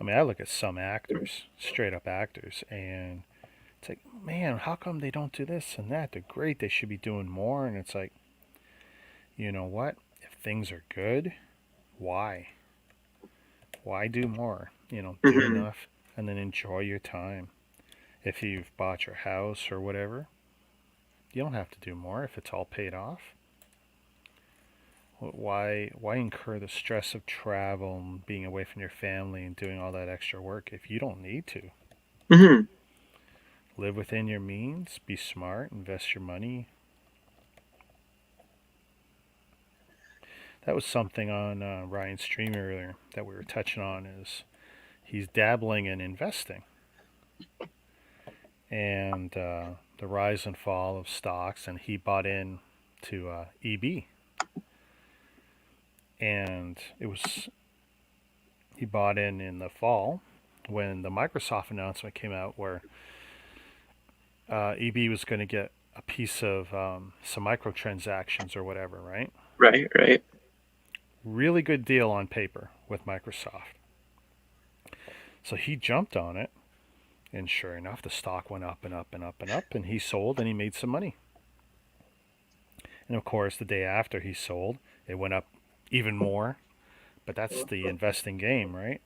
I mean, I look at some actors, straight up actors, and it's like, man, how come they don't do this and that? They're great. They should be doing more. And it's like, you know what? If things are good, why? Why do more? Do Hmm. enough and then enjoy your time. If you've bought your house or whatever, you don't have to do more if it's all paid off. Why incur the stress of travel and being away from your family and doing all that extra work if you don't need to? Hmm. Live within your means, be smart, invest your money. That was something on Ryan's stream earlier that we were touching on is he's dabbling in investing and the rise and fall of stocks, and he bought in to EB, and it was he bought in the fall when the Microsoft announcement came out where EB was going to get a piece of some microtransactions or whatever, right? Right, right. Really good deal on paper with Microsoft. So he jumped on it, and sure enough, the stock went up and up and up and up, and he sold and he made some money. And of course, the day after he sold, it went up even more. But that's the investing game, right?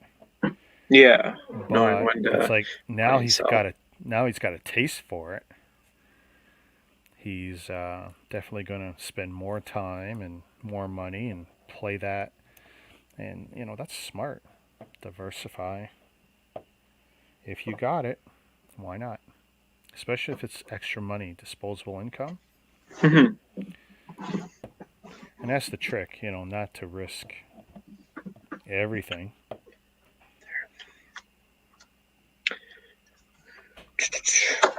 Yeah, knowing But when it's to like buy and sell. now he's got a taste for it. He's definitely going to spend more time and more money and play that. And that's smart. Diversify. If you got it, why not? Especially if it's extra money, disposable income. Hmm. And that's the trick, not to risk everything.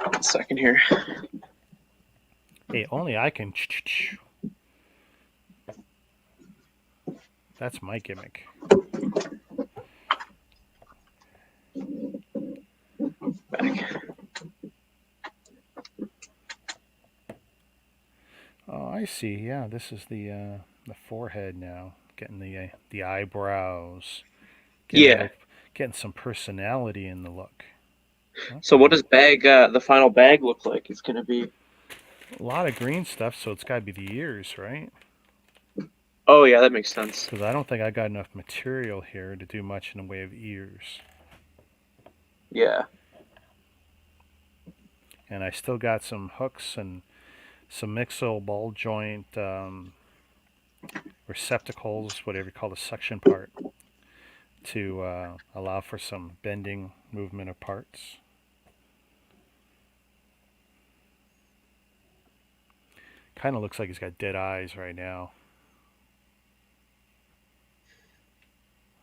1 second here. Hey, only I can. That's my gimmick. Back. Oh, I see. Yeah, this is the forehead now. Getting the eyebrows, getting a Yeah. little, getting some personality in the look. So what Okay, does the final bag look like? It's gonna be. a lot of green stuff, so it's got to be the ears, right? Oh yeah, that makes sense. Because I don't think I got enough material here to do much in the way of ears, Yeah. and I still got some hooks and some mixel ball joint receptacles, whatever you call the suction part, to allow for some bending movement of parts. Kind of looks like he's got dead eyes right now.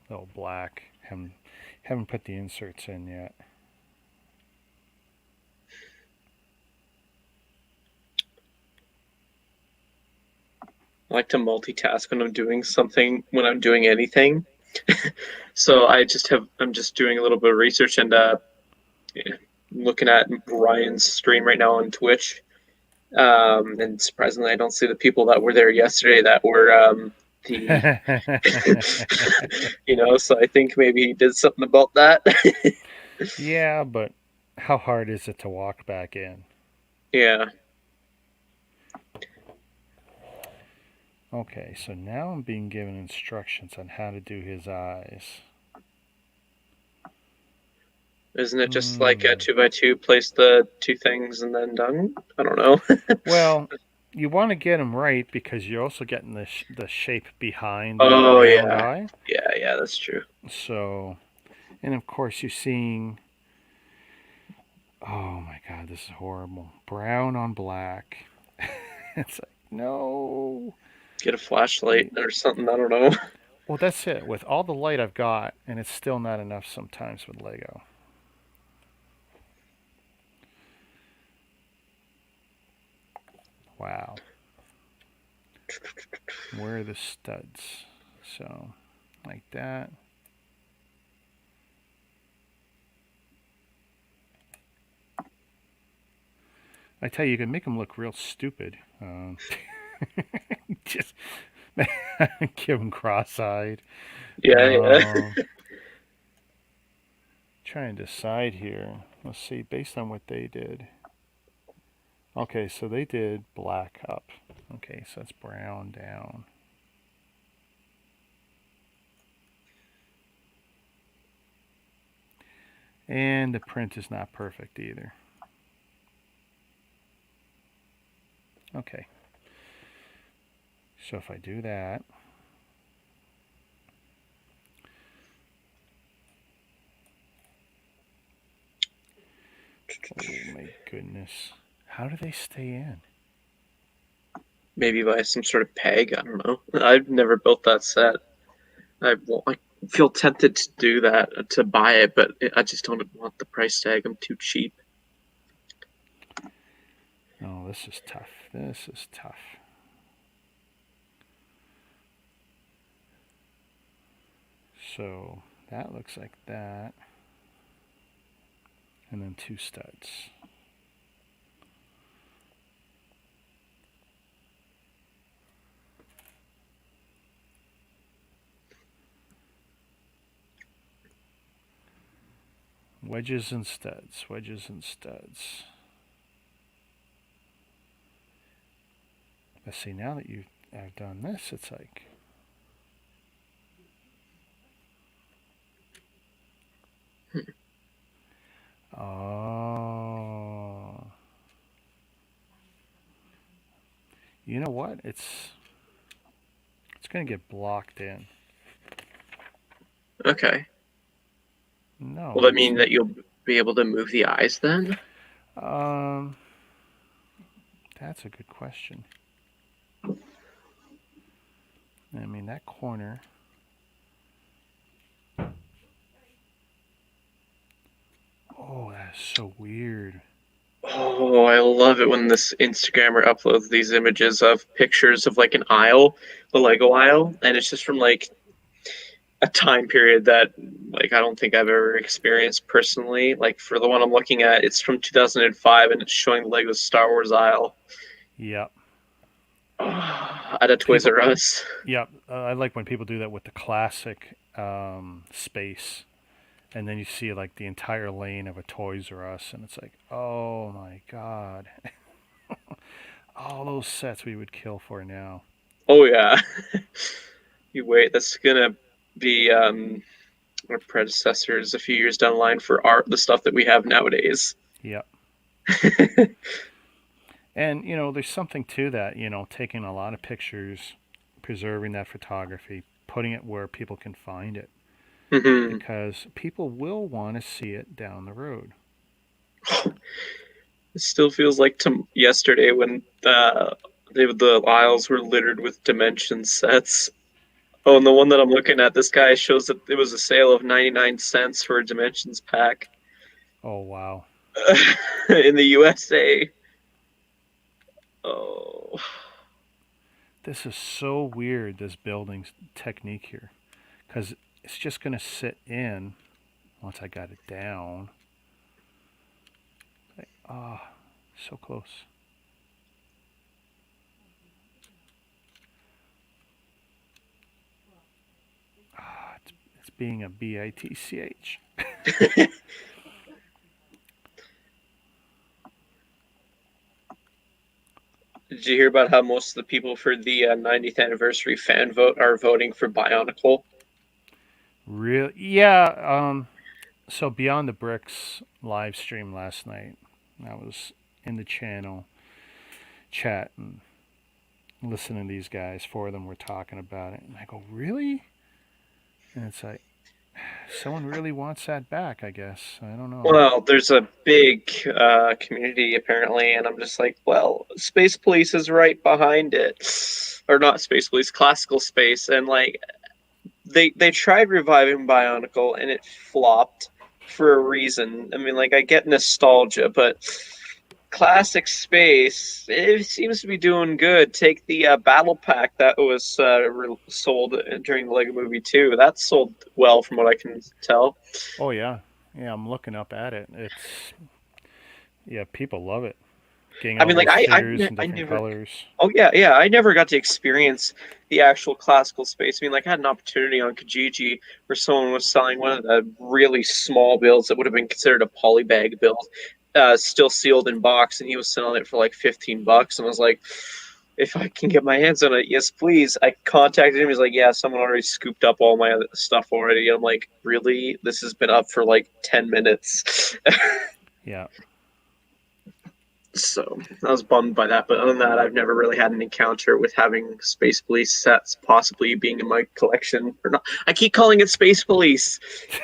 A little black. Haven't put the inserts in yet. I like to multitask when I'm doing something, when I'm doing anything. So I'm just doing a little bit of research and yeah, looking at Ryan's stream right now on Twitch. And surprisingly, I don't see the people that were there yesterday that were the, so I think maybe he did something about that. Yeah, but how hard is it to walk back in? Yeah. Okay, so now I'm being given instructions on how to do his eyes. Isn't it just like a Hmm. 2x2, place the two things and then done? I don't know. Well, you want to get them right because you're also getting the shape behind the Oh round yeah. eye. Yeah, that's true. So, and of course you're seeing. Oh my God, this is horrible. Brown on black. It's like no. Get a flashlight or something, I don't know. Well, that's it. With all the light I've got, and it's still not enough sometimes with Lego. Wow. Where are the studs? So, like that. I tell you, you can make them look real stupid. Just give them cross-eyed. Yeah. Trying to decide here. Let's see, based on what they did. Okay, so they did black up. Okay, so that's brown down. And the print is not perfect either. Okay. So if I do that, oh my goodness. How do they stay in? Maybe by some sort of peg. I don't know. I've never built that set. I feel tempted to do that, to buy it, but I just don't want the price tag. I'm too cheap. Oh, this is tough. This is tough. So that looks like that. And then 2 studs. Wedges and studs, wedges and studs. But see, now that I've done this, it's like, oh, you know what? It's gonna get blocked in. Okay. No. Will that mean that you'll be able to move the eyes then? That's a good question. I mean, that corner. Oh, that's so weird. Oh, I love it when this Instagrammer uploads these images of pictures of like an aisle, the Lego aisle, and it's just from like a time period that like I don't think I've ever experienced personally. Like for the one I'm looking at, it's from 2005 and it's showing the Lego Star Wars aisle. Yep. At a Toys People. R Us. Yep. I like when people do that with the classic space, and then you see like the entire lane of a Toys R Us, and it's like, oh my god, all those sets we would kill for now. Oh yeah. You wait, that's gonna be our predecessors a few years down the line for art, the stuff that we have nowadays. Yep. And there's something to that. Taking a lot of pictures, preserving that photography, putting it where people can find it, Mm-hmm. because people will want to see it down the road. It still feels like yesterday when the aisles were littered with dimension sets. Oh, and the one that I'm looking at, this guy shows that it was a sale of 99 cents for a dimensions pack Oh wow. in the USA. Oh, This is so weird, this building's technique here, because it's just going to sit in once I got it down. Ah, so close. Ah, it's being a bitch. did you hear about how most of the people for the 90th anniversary fan vote are voting for Bionicle? Real, yeah. So Beyond the Bricks live stream last night. I was in the channel chat and listening to these guys. 4 of them were talking about it, and I go, really? And it's like, someone really wants that back. I guess I don't know. Well, there's a big community apparently, and I'm just like, well, Space Police is right behind it, or not Space Police, Classical Space, and like they tried reviving Bionicle and it flopped for a reason. I mean, like I get nostalgia, but Classic Space it seems to be doing good. Take the battle pack that was sold during the Lego Movie 2. That sold well, from what I can tell. Oh yeah, yeah. I'm looking up at it. It's yeah, people love it. Getting I all mean, like those figures in I different never. colors. Oh yeah, yeah. I never got to experience the actual Classical Space. I mean, like I had an opportunity on Kijiji where someone was selling one of the really small builds that would have been considered a polybag build, still sealed in box, and he was selling it for like $15, and I was like, if I can get my hands on it, yes, please. I contacted him. He's like, yeah, someone already scooped up all my other stuff already. I'm like, really? This has been up for like 10 minutes. Yeah. So I was bummed by that. But other than that, I've never really had an encounter with having Space Police sets possibly being in my collection or not. I keep calling it Space Police.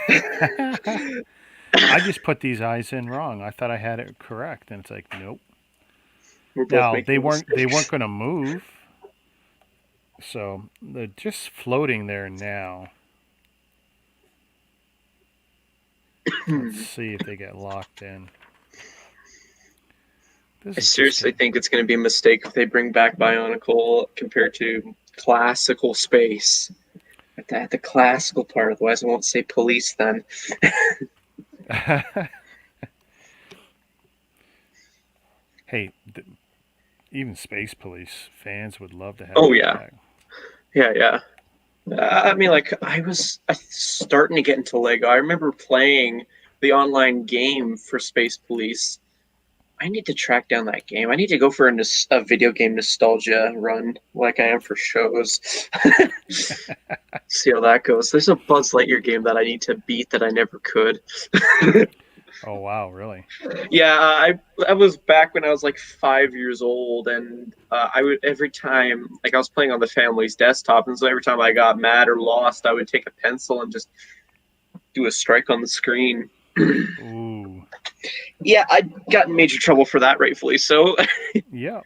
I just put these eyes in wrong. I thought I had it correct, and it's like, nope. We're both Now making they weren't mistakes. going to move, so they're just floating there now. Let's see if they get locked in. This I is just seriously think it's going to be a mistake if they bring back Bionicle compared to classical space. At the classical part, otherwise I won't say police then. Hey, even Space Police fans would love to have Oh that yeah, back. yeah. I mean, like I starting to get into Lego. I remember playing the online game for Space Police. I need to track down that game. I need to go for a video game nostalgia run, like I am for shows. See how that goes. There's a Buzz Lightyear game that I need to beat that I never could. Oh wow, really? Yeah, I was back when I was like 5 years old, and I would every time like I was playing on the family's desktop, and so every time I got mad or lost, I would take a pencil and just do a strike on the screen. Ooh, Yeah, I got in major trouble for that, rightfully so. yeah.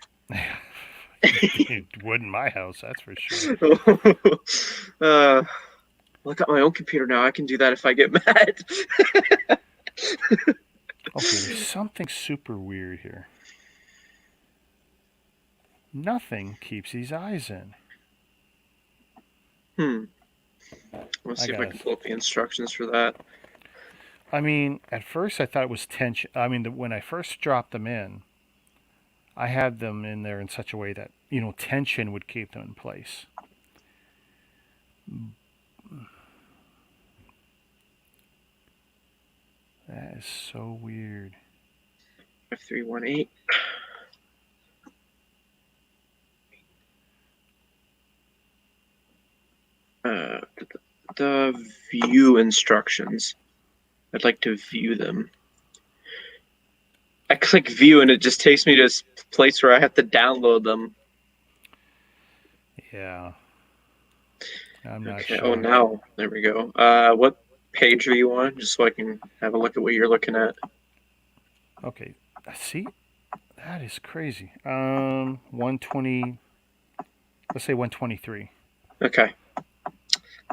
It would in my house, that's for sure. uh, well, I got my own computer now. I can do that if I get mad. Okay, there's something super weird here. Nothing keeps these eyes in. Let's I see if I gotta. can pull up the instructions for that. I mean, at first I thought it was tension. I mean, when I first dropped them in, I had them in there in such a way that tension would keep them in place. That is so weird. 5318. Uh, the view instructions. I'd like to view them. I click view and it just takes me to a place where I have to download them. Yeah, I'm not Okay. sure. Oh, now there we go. What page are you on? Just so I can have a look at what you're looking at. Okay, see, that is crazy. 120. Let's say 123. Okay.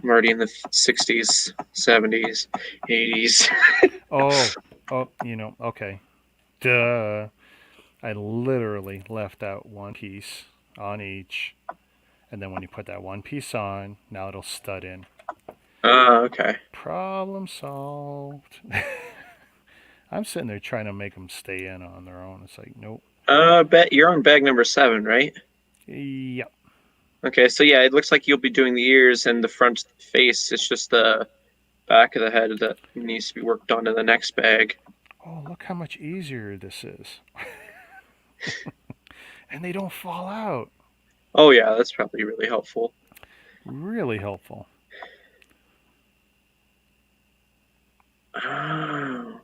I'm already in the 60s, 70s, 80s. Oh, okay. Duh. I literally left out one piece on each, and then when you put that one piece on, now it'll stud in. Okay. Problem solved. I'm sitting there trying to make them stay in on their own. It's like, nope. Bet you're on bag number 7, right? Yep. Okay, so yeah, it looks like you'll be doing the ears and the front face. It's just the back of the head that needs to be worked on in the next bag. Oh, look how much easier this is. And they don't fall out. Oh yeah, that's probably really helpful. Really helpful. Oh,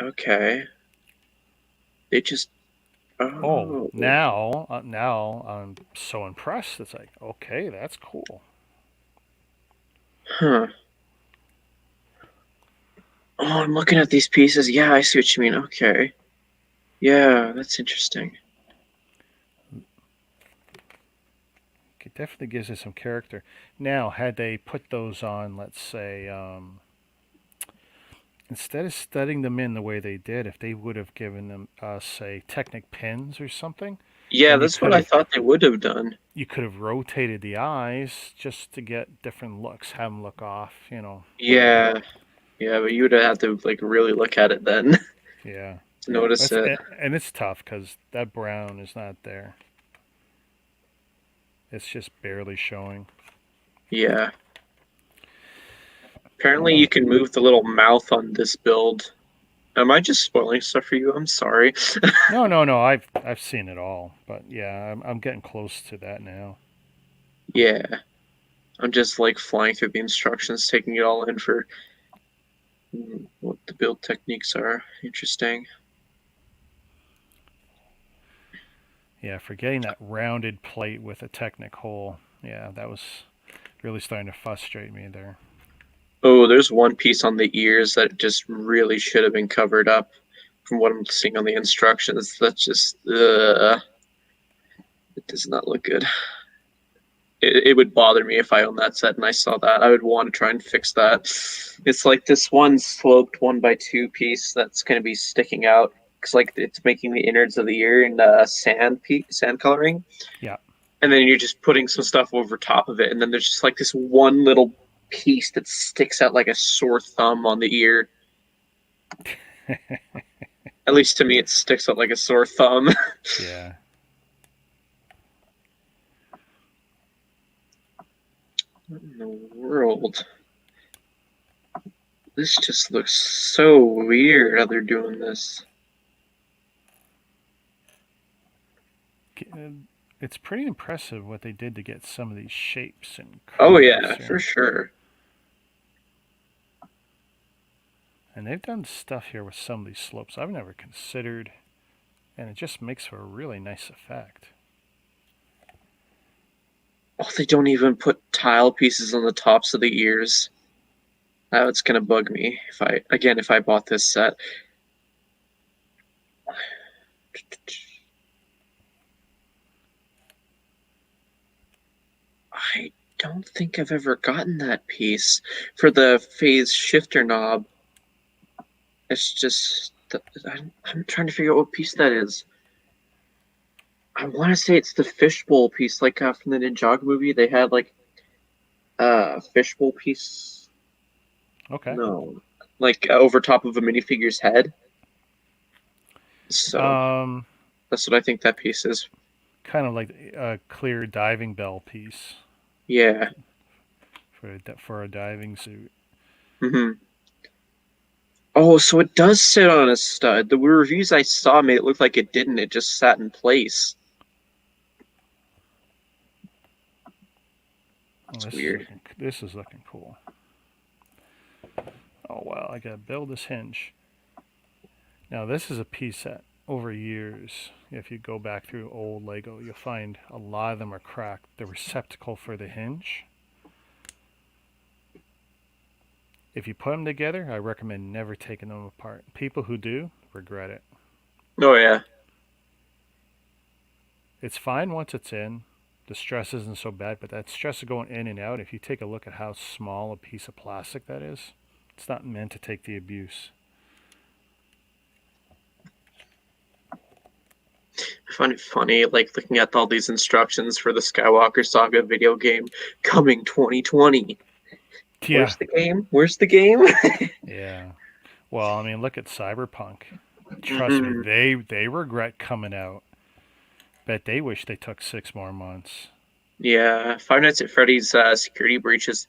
okay. They just. Oh, Oh. now I'm so impressed. It's like, okay, that's cool. Huh. Oh, I'm looking at these pieces. Yeah, I see what you mean. Okay. Yeah, that's interesting. It definitely gives it some character. Now, had they put those on, let's say, instead of studying them in the way they did, if they would have given them, say, Technic pins or something, Yeah, then that's what I thought they would have done. you could have rotated the eyes just to get different looks, have them look off, whatever. Yeah, yeah, but you would have had to like really look at it then Yeah. to notice it. And it's tough because that brown is not there. It's just barely showing. Yeah. Apparently, you can move the little mouth on this build. Am I just spoiling stuff for you? I'm sorry. No, no, no. I've seen it all, but yeah, I'm getting close to that now. Yeah, I'm just like flying through the instructions, taking it all in for what the build techniques are. Interesting. Yeah, for getting that rounded plate with a Technic hole. Yeah, that was really starting to frustrate me there. Oh, there's one piece on the ears that just really should have been covered up from what I'm seeing on the instructions. That's just, it does not look good. It would bother me if I owned that set and I saw that. I would want to try and fix that. It's like this one sloped 1x2 piece that's going to be sticking out because like it's making the innards of the ear in sand coloring, Yeah. and then you're just putting some stuff over top of it, and then there's just like this one little piece that sticks out like a sore thumb on the ear. At least to me, it sticks out like a sore thumb. Yeah. What in the world? This just looks so weird how they're doing this. It's pretty impressive what they did to get some of these shapes and Oh curves yeah, for here. sure. And they've done stuff here with some of these slopes I've never considered, and it just makes for a really nice effect. Oh, they don't even put tile pieces on the tops of the ears. That's gonna bug me if I bought this set. I don't think I've ever gotten that piece for the phase shifter knob. It's just I'm trying to figure out what piece that is. I want to say it's the fishbowl piece, like from the Ninjago movie. They had like a fishbowl piece. Okay. No, like over top of a minifigure's head. So Um, that's what I think that piece is. kind of like a clear diving bell piece Yeah. for a diving suit. Hmm. Oh, so it does sit on a stud. The reviews I saw made it look like it didn't. It just sat in place. Oh, That's weird. this is looking cool. Oh wow, I gotta build this hinge. Now this is a piece that over years, if you go back through old Lego, you'll find a lot of them are cracked. The receptacle for the hinge. If you put them together, I recommend never taking them apart. People who do regret it. Oh yeah. It's fine once it's in. The stress isn't so bad, but that stress of going in and out, if you take a look at how small a piece of plastic that is, it's not meant to take the abuse. I find it funny, like looking at all these instructions for the Skywalker Saga video game coming 2020. Yeah, Where's the game? Where's the game? yeah. Well, I mean, look at Cyberpunk. Trust me, Hmm. they regret coming out. Bet they wish they took 6 more months. Yeah, Five Nights at Freddy's security breach is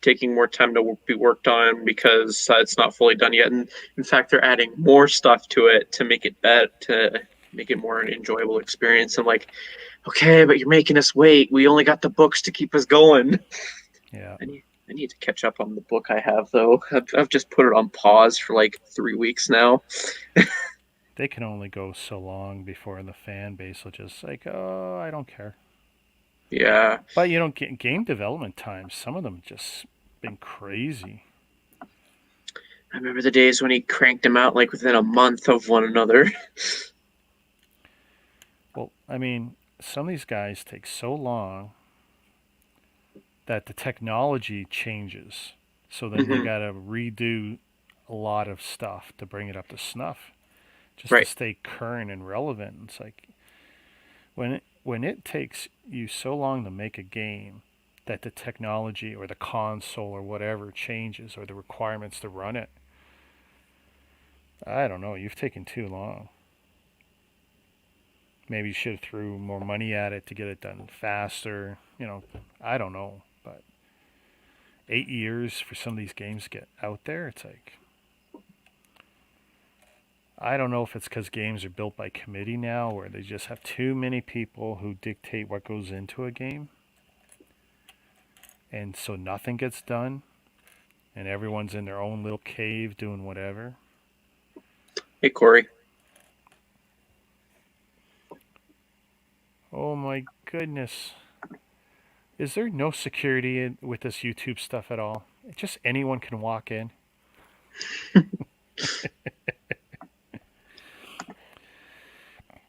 taking more time to be worked on because it's not fully done yet. And in fact, they're adding more stuff to it to make it better, to make it more an enjoyable experience. I'm like, okay, but you're making us wait. We only got the books to keep us going. Yeah, I need to catch up on the book I have though. I've just put it on pause for like 3 weeks now. they can only go so long before the fan base will just like, oh, I don't care. Yeah, But you know, game development times, some of them just been crazy. I remember the days when he cranked them out like within a month of one another. Well, I mean, some of these guys take so long that the technology changes. So then they Hmm. got to redo a lot of stuff to bring it up to snuff, just to Right. stay current and relevant. It's like when it takes you so long to make a game that the technology or the console or whatever changes or the requirements to run it, I don't know. You've taken too long. Maybe you should have threw more money at it to get it done faster. I don't know, but 8 years for some of these games to get out there, it's like I don't know if it's because games are built by committee now, where they just have too many people who dictate what goes into a game, and so nothing gets done, and everyone's in their own little cave doing whatever. Hey, Corey. Oh my goodness. Is there no security with this YouTube stuff at all? Just anyone can walk in.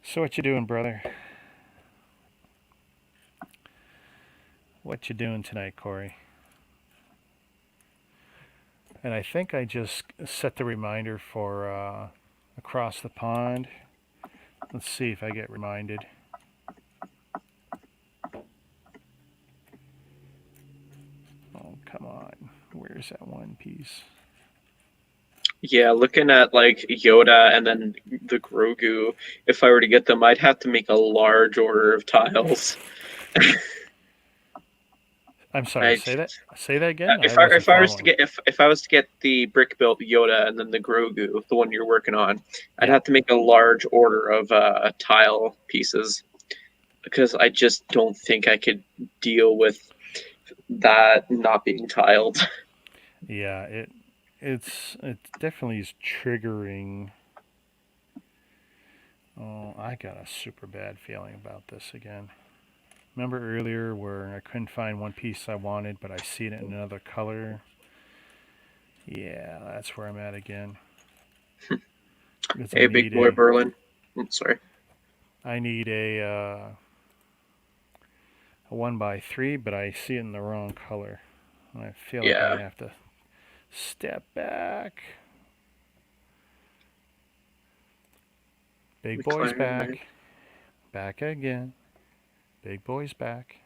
So what you doing, brother? What you doing tonight, Corey? And I think I just set the reminder for across the pond. Let's see if I get reminded. Oh, come on. Where's that one piece? Yeah, looking at like Yoda and then the Grogu, if I were to get them, I'd have to make a large order of tiles. I'm sorry. I Say that. Say that again. I if wasn't I was to following. get if I was to get the brick built Yoda and then the Grogu, the one you're working on, I'd Yeah. have to make a large order of tile pieces because I just don't think I could deal with that not being tiled. Yeah. It definitely is triggering. Oh, I got a super bad feeling about this again. Remember earlier where I couldn't find one piece I wanted, but I see it in another color? Yeah, that's where I'm at again. Because Hey, big boy Berlin. Sorry. I need a 1x3, but I see it in the wrong color. And I feel like I'm Yeah. going to have to step back. Big boy's back. Back again. Big boy's back.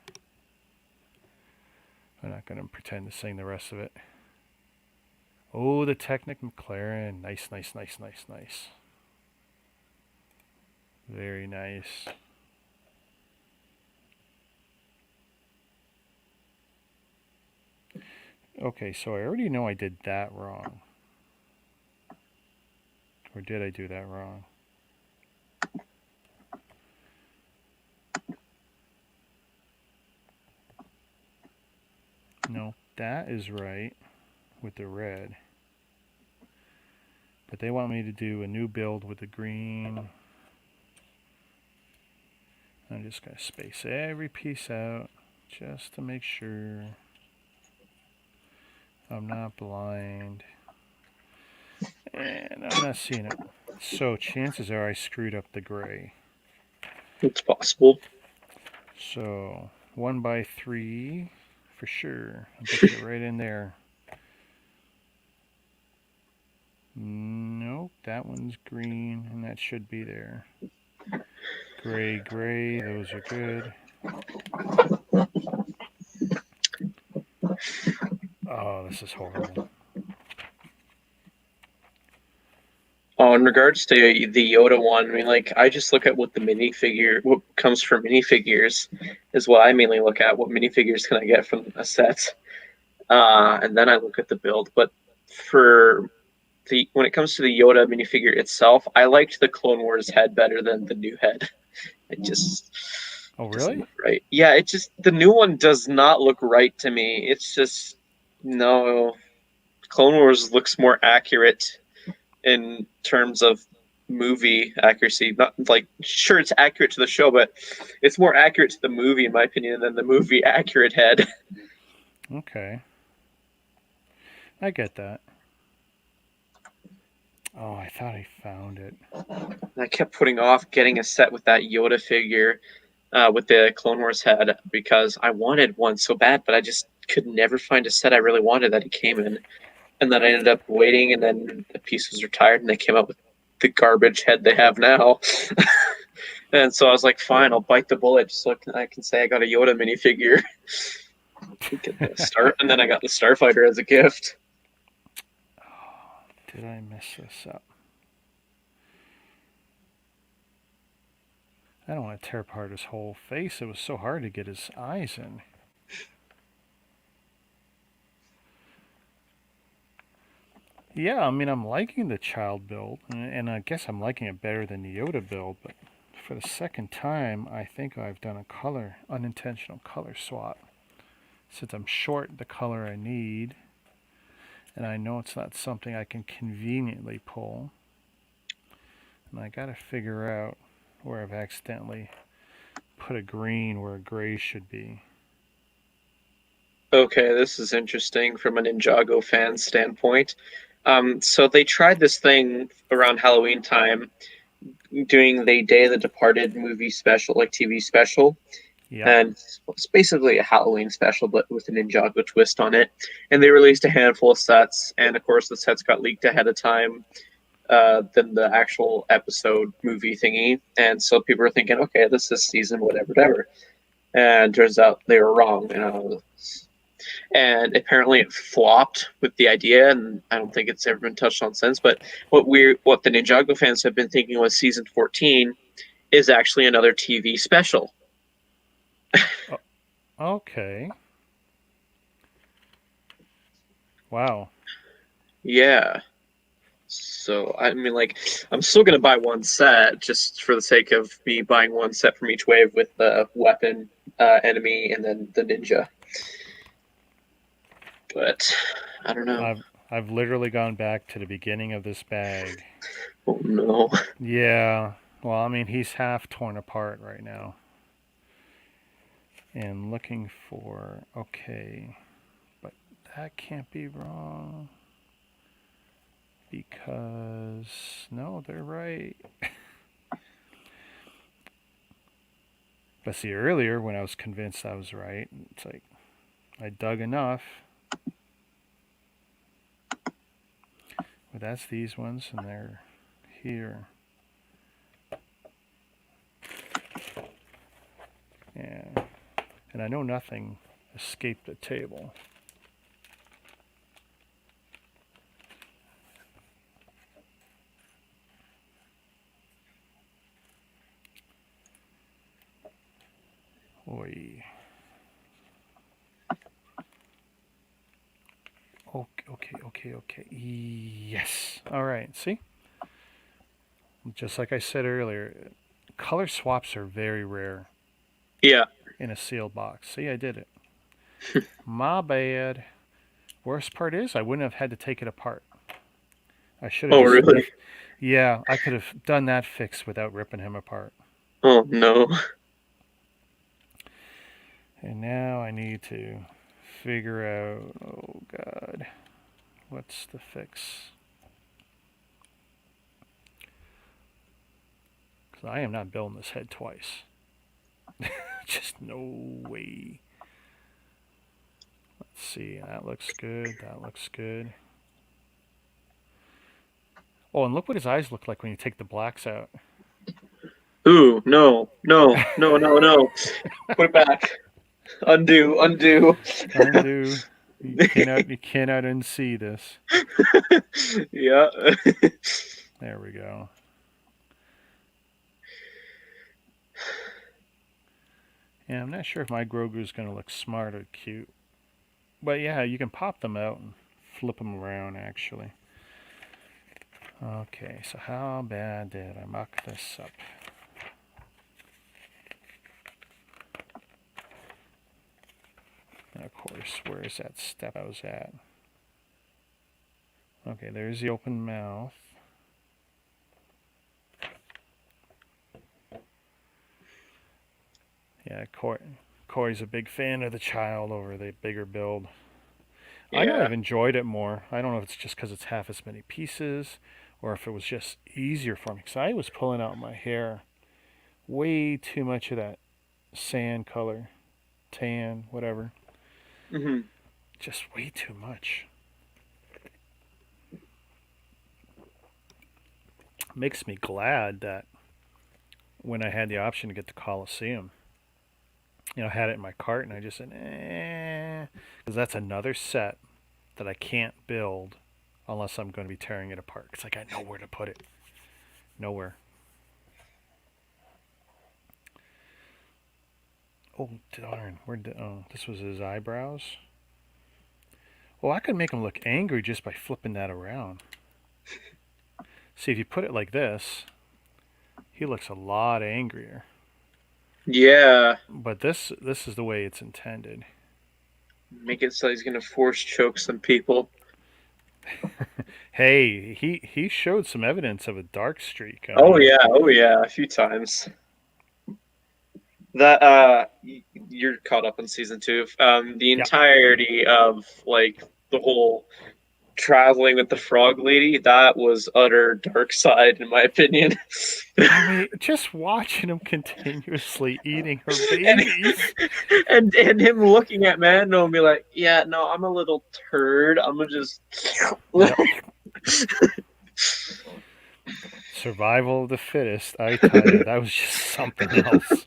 I'm not going to pretend to sing the rest of it. Oh, the Technic McLaren. Nice, nice, nice, nice, nice. Very nice. Okay, so I already know I did that wrong. Or did I do that wrong? No, that is right with the red. But they want me to do a new build with the green. I'm just going to space every piece out just to make sure I'm not blind. And I'm not seeing it. So chances are I screwed up the gray. It's possible. So 1x3 for sure. I'll put it right in there. Nope, that one's green and that should be there. Gray, gray, those are good. Oh, this is horrible. Oh, in regards to the Yoda one, I mean, like, I just look at what what comes from minifigures is what I mainly look at. What minifigures can I get from a set? And then I look at the build. But for when it comes to the Yoda minifigure itself, I liked the Clone Wars head better than the new head. It just Oh, doesn't really? look right. Yeah, it just the new one does not look right to me. It's just no. Clone Wars looks more accurate in terms of movie accuracy. Not like sure it's accurate to the show, but it's more accurate to the movie in my opinion than the movie accurate head. Okay. I get that. Oh, I thought I found it. I kept putting off getting a set with that Yoda figure with the Clone Wars head because I wanted one so bad, but I just could never find a set I really wanted that it came in. And then I ended up waiting, and then the piece was retired, and they came out with the garbage head they have now. And so I was like, fine, I'll bite the bullet just so I can say I got a Yoda minifigure. Get the start, and then I got the Starfighter as a gift. Oh, did I mess this up? I don't want to tear apart his whole face. It was so hard to get his eyes in. Yeah, I mean, I'm liking the child build, and I guess I'm liking it better than the Yoda build, but for the second time, I think I've done a unintentional color swap. Since I'm short the color I need, and I know it's not something I can conveniently pull, and I gotta figure out where I've accidentally put a green where a gray should be. Okay, this is interesting from a Ninjago fan standpoint. So they tried this thing around Halloween time, doing the Day of the Departed movie special, like TV special, Yep. and it's basically a Halloween special, but with a Ninjago twist on it. And they released a handful of sets, and of course the sets got leaked ahead of time than the actual episode movie thingy. And so people were thinking, okay, this is season whatever, whatever. And turns out they were wrong. And apparently it flopped with the idea, and I don't think it's ever been touched on since. But what the Ninjago fans have been thinking was season 14 is actually another TV special. Okay. Wow. Yeah. So I mean, like, I'm still gonna buy one set just for the sake of me buying one set from each wave with the weapon, enemy, and then the ninja. But I don't know. I've literally gone back to the beginning of this bag. Oh no. Yeah. Well, I mean, he's half torn apart right now. And looking for, okay, but that can't be wrong because, no, they're right. But see, earlier when I was convinced I was right, it's like I dug enough. But that's these ones, and they're here. Yeah. And I know nothing escaped the table. Oi. Okay. Yes. All right. See? Just like I said earlier, color swaps are very rare Yeah. in a sealed box. See, I did it. My bad. Worst part is I wouldn't have had to take it apart. I should have Oh just really? left. Yeah, I could have done that fix without ripping him apart. Oh no. And now I need to figure out, oh God, what's the fix? Because I am not building this head twice. Just no way. Let's see, that looks good, that looks good. Oh, and look what his eyes look like when you take the blacks out. Ooh, no. Put it back. Undo, undo. Undo. You cannot unsee this. Yeah. There we go. Yeah, I'm not sure if my Grogu's gonna look smart or cute. But yeah, you can pop them out and flip them around actually. Okay, so how bad did I muck this up? And of course, where's that step I was at? Okay, there's the open mouth. Yeah, Corey's a big fan of the child over the bigger build. I know Yeah. I've enjoyed it more. I don't know if it's just because it's half as many pieces or if it was just easier for me. Because I was pulling out my hair way too much of that sand color, tan, whatever. Hmm. Just way too much. Makes me glad that when I had the option to get the Coliseum, I had it in my cart and I just said, because that's another set that I can't build unless I'm going to be tearing it apart. Because I got nowhere to put it. Nowhere. Oh, darn. Oh, this was his eyebrows. Well, I could make him look angry just by flipping that around. See, if you put it like this, he looks a lot angrier. Yeah. But this is the way it's intended. Make it so he's gonna force choke some people. Hey, he showed some evidence of a dark streak. I Oh mean, yeah, oh yeah, a few times. That you're caught up in season two. The yeah. entirety of like the whole traveling with the frog lady, that was utter dark side in my opinion. I mean, just watching him continuously eating her and, babies. and him looking at Mando and be like, yeah, no, I'm a little turd. I'm gonna just Yep. Survival of the fittest. I tell you, that was just something else.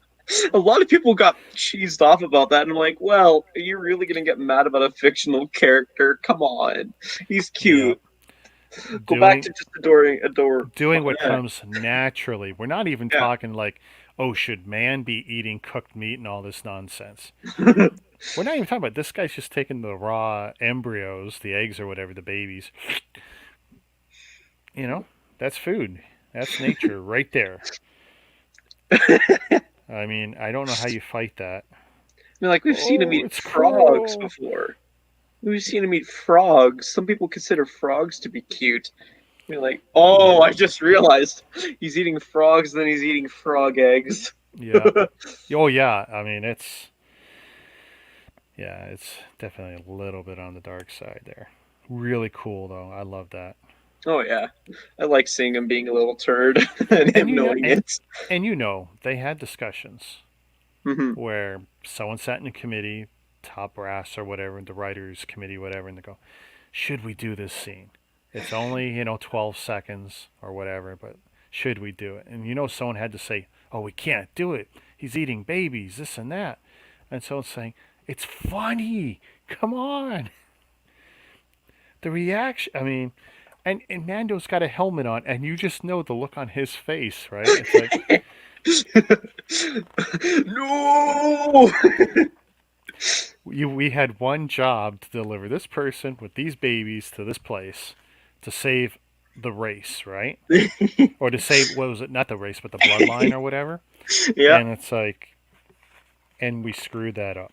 a lot of people got cheesed off about that, and I'm like, well, are you really gonna get mad about a fictional character? Come on, he's Yeah. cute. Go back Doing to just adore. doing what Yeah, comes naturally. We're not even yeah. talking like, oh, should man be eating cooked meat and all this nonsense. We're not even talking about this guy's just taking the raw embryos, the eggs or whatever, the babies. You know, that's food. That's nature right there. I mean, I don't know how you fight that. I mean, like we've seen him Oh, eat it's frogs cruel. before. We've seen him eat frogs. Some people consider frogs to be cute. I mean, like, oh, I just realized he's eating frogs, then he's eating frog eggs. Yeah. Oh, yeah. I mean, it's definitely a little bit on the dark side there. Really cool though. I love that. Oh yeah, I like seeing him being a little turd and And him you know, knowing it. they had discussions Hmm. where someone sat in a committee, top brass or whatever, the writers committee, whatever, and they go, "Should we do this scene? It's only 12 seconds or whatever, but should we do it?" And someone had to say, "Oh, we can't do it. He's eating babies, this and that," and someone's saying, "It's funny. Come on." The reaction. I mean, and Mando's got a helmet on, and you just know the look on his face, right? It's like No. we had one job to deliver this person with these babies to this place to save the race, right? Or to save what was it? Not the race, but the bloodline or whatever. Yeah. And it's like, and we screwed that up.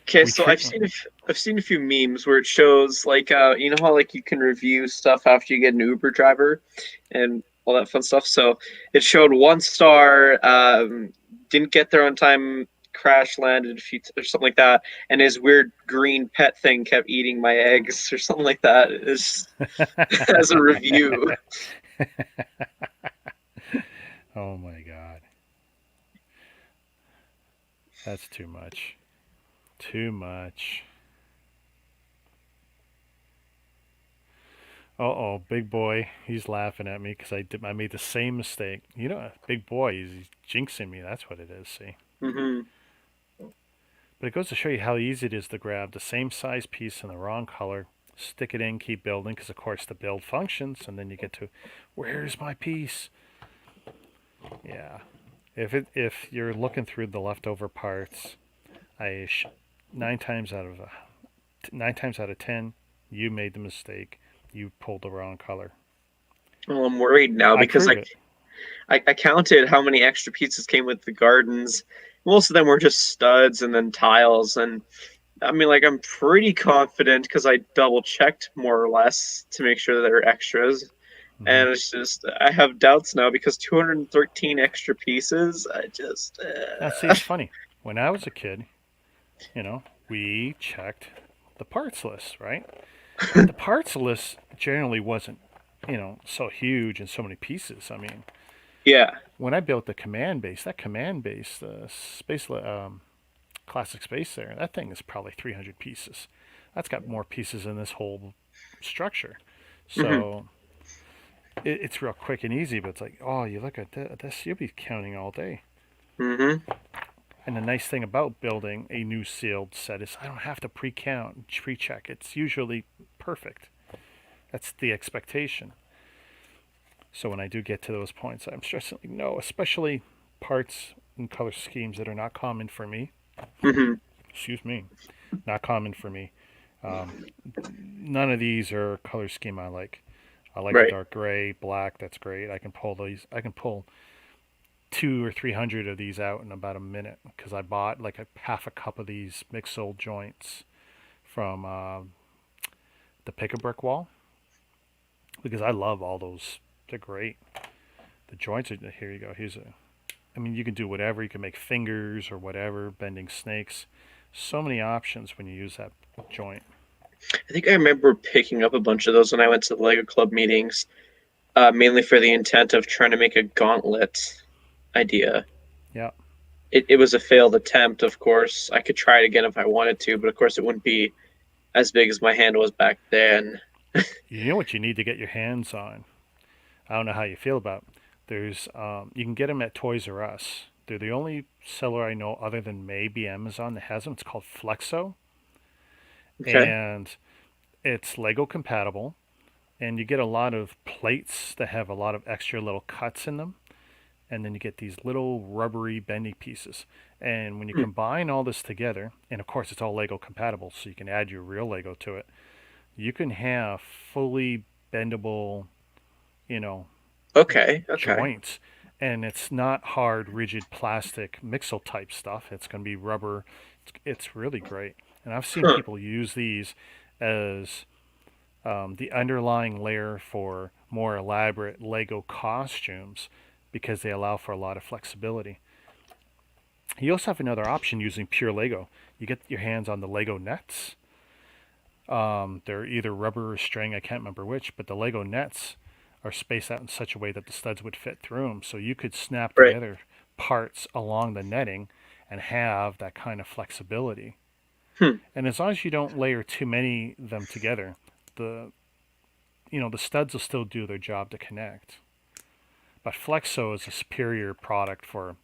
Okay, We so treat. I've seen a few memes where it shows like you know how like you can review stuff after you get an Uber driver and all that fun stuff. So it showed 1 star, didn't get there on time, crash landed a few or something like that, and his weird green pet thing kept eating my eggs or something like that. It's as a review. Oh my god, that's too much. Too much. Oh, big boy, he's laughing at me because I made the same mistake. Big boy, he's jinxing me. That's what it is. See, Hmm. but it goes to show you how easy it is to grab the same size piece in the wrong color, stick it in, keep building, because of course the build functions, and then you get to, where's my piece? Yeah, if you're looking through the leftover parts, I sh- nine times out of 10, you made the mistake. You pulled the wrong color. Well, I'm worried now I because prove it. I counted how many extra pieces came with the gardens. Most of them were just studs and then tiles. And I mean, like, I'm pretty confident because I double checked more or less to make sure that they're extras. Hmm. And it's just, I have doubts now because 213 extra pieces, I just. Now, see, it's funny. When I was a kid, we checked the parts list, right? But the parts list generally wasn't, so huge and so many pieces. I mean, Yeah. when I built the command base, that command base, the classic space there, that thing is probably 300 pieces. That's got more pieces in this whole structure. Hmm. So it's real quick and easy, but it's like, oh, you look at this, you'll be counting all day. Hmm. And the nice thing about building a new sealed set is I don't have to pre-count, pre-check. It's usually perfect. That's the expectation. So when I do get to those points, I'm stressing like, no, especially parts and color schemes that are not common for me. Hmm. Excuse me, not common for me. Um, None of these are color scheme I like. I like the Right. dark gray, black. That's great. I can pull these. I can pull 200 or 300 of these out in about a minute because I bought like a half a cup of these mixed soul joints from the Pick a Brick Wall because I love all those. They're great. The joints are here. You go. Here's a. I mean, you can do whatever. You can make fingers or whatever, bending snakes. So many options when you use that joint. I think I remember picking up a bunch of those when I went to the Lego Club meetings, mainly for the intent of trying to make a gauntlet idea. Yeah. It was a failed attempt, of course. I could try it again if I wanted to, but of course it wouldn't be as big as my hand was back then. You know what you need to get your hands on. I don't know how you feel about. There's you can get them at Toys R Us. They're the only seller I know other than maybe Amazon that has them. It's called Flexo, Okay. and it's Lego compatible. And you get a lot of plates that have a lot of extra little cuts in them, and then you get these little rubbery bendy pieces. And when you Hmm. combine all this together, and of course it's all Lego compatible, so you can add your real Lego to it. You can have fully bendable, you know, Okay. Okay. joints, and it's not hard, rigid plastic mixel type stuff. It's going to be rubber. It's really great, and I've seen Huh. people use these as the underlying layer for more elaborate Lego costumes because they allow for a lot of flexibility. You also have another option using pure Lego. You get your hands on the Lego nets. They're either rubber or string, I can't remember which, but the Lego nets are spaced out in such a way that the studs would fit through them. So you could snap Right. together parts along the netting and have that kind of flexibility. Hmm. And as long as you don't layer too many of them together, the the studs will still do their job to connect. But Flexo is a superior product for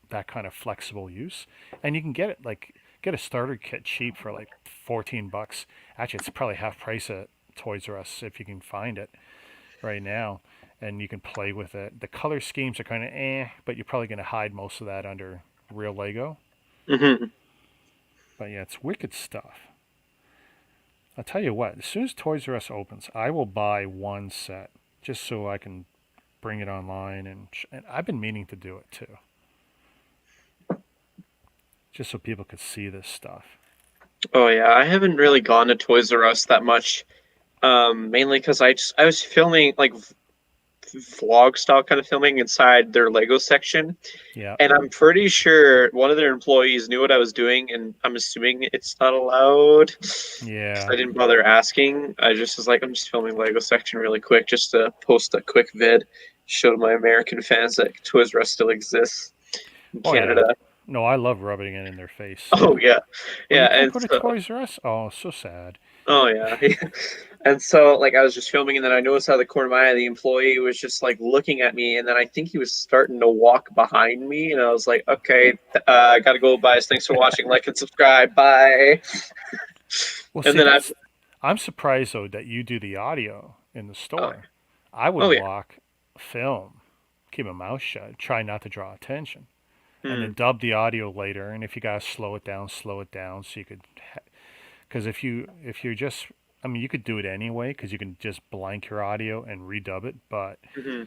that kind of flexible use, and you can get it like get a starter kit cheap for like $14. Actually, it's probably half price at Toys R Us if you can find it right now, and you can play with it. The color schemes are kind of but you're probably going to hide most of that under real Lego. Hmm. But yeah, it's wicked stuff. I'll tell you what, as soon as Toys R Us opens, I will buy one set just so I can bring it online, and I've been meaning to do it too, just so people could see this stuff. Oh yeah, I haven't really gone to Toys R Us that much. Mainly because I was filming like vlog style kind of filming inside their Lego section, Yeah, and I'm pretty sure one of their employees knew what I was doing, and I'm assuming it's not allowed. 'Cause yeah. I didn't bother asking. I just was like, I'm just filming Lego section really quick, just to post a quick vid, show my American fans that Toys R Us still exists in Oh yeah. Canada. No, I love rubbing it in their face. Oh yeah, Oh, yeah, you can't and go to so Toys R Us? Oh, so sad. oh yeah, and so like I was just filming, and then I noticed out of the corner of my eye the employee was just like looking at me, and then I think he was starting to walk behind me, and I was like, okay, I gotta go, guys. Thanks for watching. Like and subscribe. Bye. Well, And see, then I I'm surprised though that you do the audio in the oh, store. I would oh yeah. walk, film, keep my mouth shut, try not to draw attention, and then Hmm. dub the audio later. And if you gotta slow it down so you could, because if you're just, I mean, you could do it anyway because you can just blank your audio and redub it. But Hmm.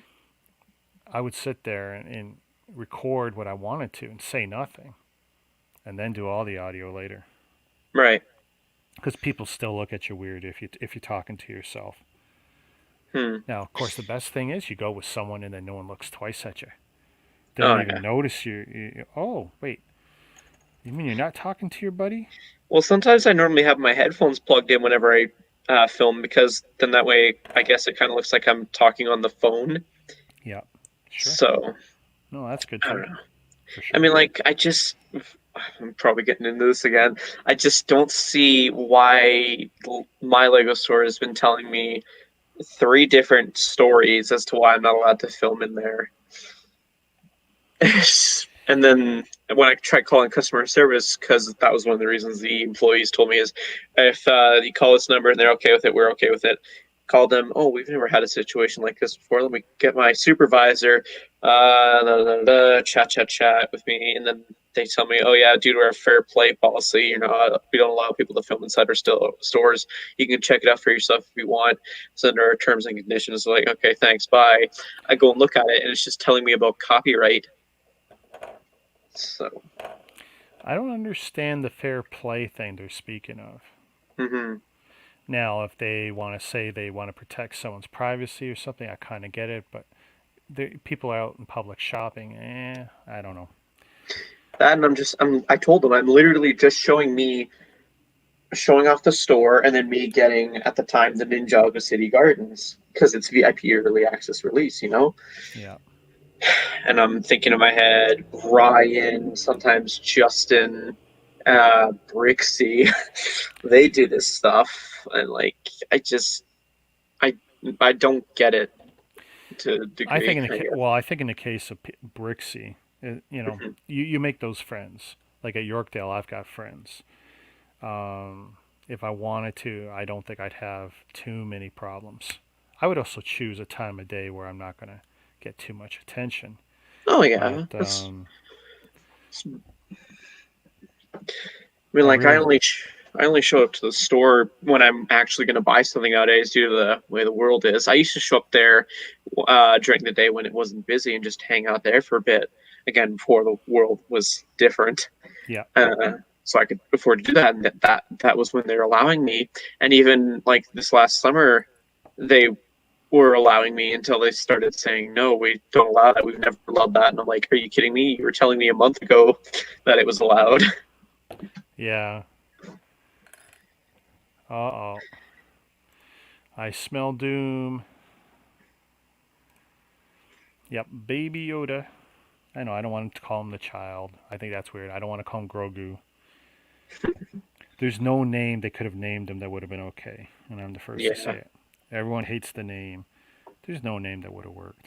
I would sit there and record what I wanted to and say nothing, and then do all the audio later. Right. Because people still look at you weird if you're talking to yourself. Hmm. Now, of course, the best thing is you go with someone and then no one looks twice at you. They Oh don't yeah. even notice you. Oh, wait. You mean you're not talking to your buddy? Well, sometimes I normally have my headphones plugged in whenever I film because then that way I guess it kind of looks like I'm talking on the phone. Yeah, sure. So No, that's good I don't too, know. for I mean, sure. like I'm probably getting into this again. I just don't see why my Lego store has been telling me three different stories as to why I'm not allowed to film in there. And then when I tried calling customer service, because that was one of the reasons the employees told me is if you call this number and they're okay with it, we're okay with it. Call them. Oh, we've never had a situation like this before. Let me get my supervisor. Chat with me, and then they tell me, oh yeah, due to our fair play policy, we don't allow people to film inside our stores. You can check it out for yourself if you want. It's under our terms and conditions. Like, okay, thanks, bye. I go and look at it, and it's just telling me about copyright. So. I don't understand the fair play thing they're speaking of. Mm-hmm. Now, if they want to say they want to protect someone's privacy or something, I kind of get it. But people are out in public shopping. I don't know. That, and I told them I'm literally just showing off the store, and then me getting at the time the Ninjago City Gardens because it's VIP early access release, Yeah. And I'm thinking in my head, Ryan, sometimes Justin, Brixie, they do this stuff, and like I don't get it to a degree. I think in the case of Brixie, you make those friends. Like at Yorkdale, I've got friends. If I wanted to, I don't think I'd have too many problems. I would also choose a time of day where I'm not going to get too much attention. Oh yeah. But, I only show up to the store when I'm actually going to buy something nowadays due to the way the world is. I used to show up there during the day when it wasn't busy and just hang out there for a bit. Again, before the world was different. Yeah. So I could afford to do that, and that was when they were allowing me. And even like this last summer, they were allowing me until they started saying, no, we don't allow that. We've never allowed that. And I'm like, are you kidding me? You were telling me a month ago that it was allowed. Yeah. Uh-oh. I smell doom. Yep, Baby Yoda. I know, I don't want to call him the child. I think that's weird. I don't want to call him Grogu. There's no name they could have named him that would have been okay. And I'm the first to say it. Everyone hates the name. There's no name that would have worked.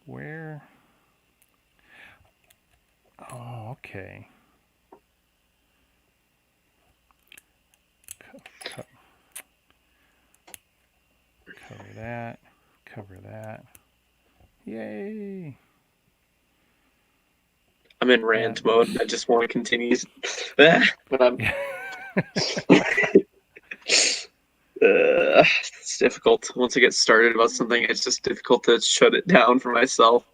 Where? Oh, okay. Cover that. Cover that. Yay! I'm in rant mode. I just want to continue. But I'm. It's difficult. Once I get started about something, it's just difficult to shut it down for myself.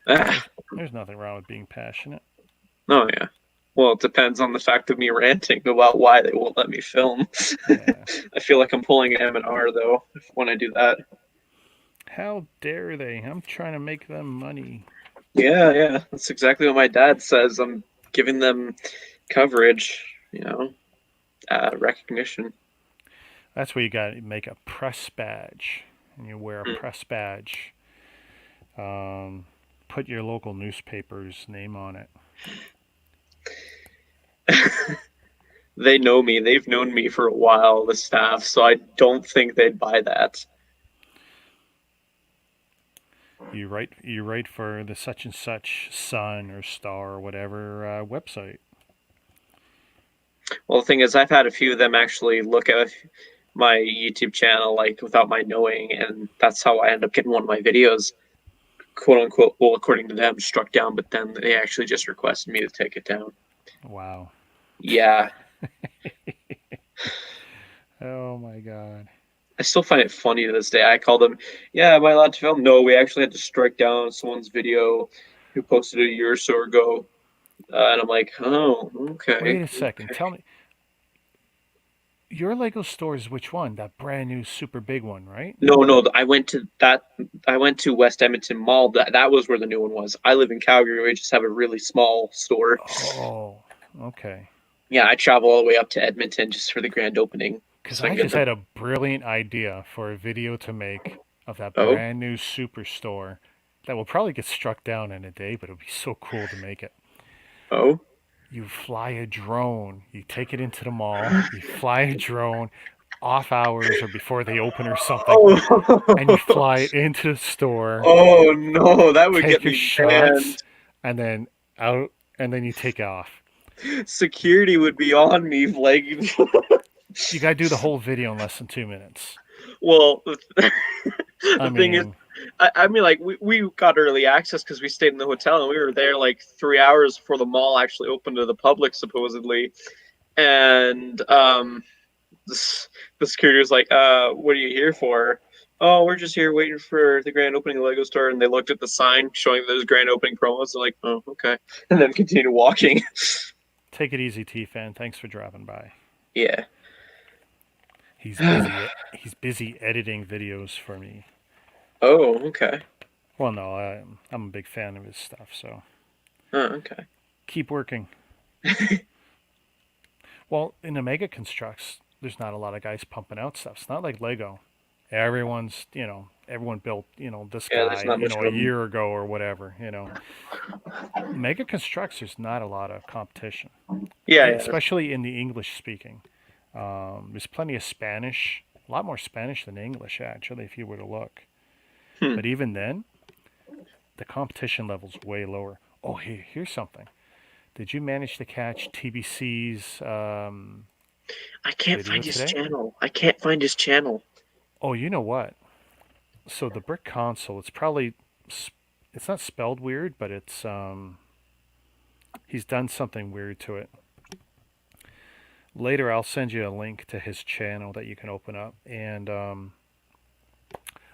There's nothing wrong with being passionate. Oh, yeah. Well, it depends on the fact of me ranting about why they won't let me film. Yeah. I feel like I'm pulling an M&R, though, when I do that. How dare they? I'm trying to make them money. Yeah. That's exactly what my dad says. I'm giving them coverage, recognition. That's where you got to make a press badge. And you wear a press badge. Put your local newspaper's name on it. They know me. They've known me for a while, the staff, so I don't think they'd buy that. You write for the such and such Sun or Star or whatever website. Well, the thing is, I've had a few of them actually look at my YouTube channel, like, without my knowing, and that's how I end up getting one of my videos, quote unquote, well, according to them, struck down, but then they actually just requested me to take it down. Wow. Yeah. Oh my God. I still find it funny to this day. I call them, yeah, am I allowed to film? No, we actually had to strike down someone's video who posted it a year or so ago. And I'm like, oh, okay. Wait a second. Okay. Tell me, your Lego store is which one? That brand new super big one, right? No. I went to West Edmonton Mall. That was where the new one was. I live in Calgary. We just have a really small store. Oh, okay. Yeah, I travel all the way up to Edmonton just for the grand opening. Because I just had a brilliant idea for a video to make of that brand new superstore that will probably get struck down in a day, but it would be so cool to make it. Oh? You fly a drone. You take it into the mall. You fly a drone off hours or before they open or something, and you fly it into the store. Oh no, that would get me shots, and then out, and then you take off. Security would be on me, like. You gotta do the whole video in less than 2 minutes. Well, the thing is, I mean, like we got early access because we stayed in the hotel and we were there like 3 hours before the mall actually opened to the public, supposedly. And this, the security was like, what are you here for? Oh, we're just here waiting for the grand opening of the Lego store. And they looked at the sign showing those grand opening promos. They're like, oh, okay. And then continued walking. Take it easy, T-Fan. Thanks for dropping by. Yeah. He's busy. He's busy editing videos for me. Oh, okay. Well, no, I'm a big fan of his stuff. So Oh, okay. keep working. Well, in Omega Constructs, there's not a lot of guys pumping out stuff. It's not like Lego. Everyone built, this Yeah, there's guy, not much a room. year ago or whatever. Mega Constructs, there's not a lot of competition, Yeah, yeah. especially in the English speaking. There's plenty of Spanish, a lot more Spanish than English, actually, if you were to look. Hmm. But even then, the competition level's way lower. Oh, here's something. Did you manage to catch TBC's I can't video find his today? channel. I can't find his channel. Oh, you know what? So the brick console, it's not spelled weird, but he's done something weird to it. Later, I'll send you a link to his channel that you can open up, and a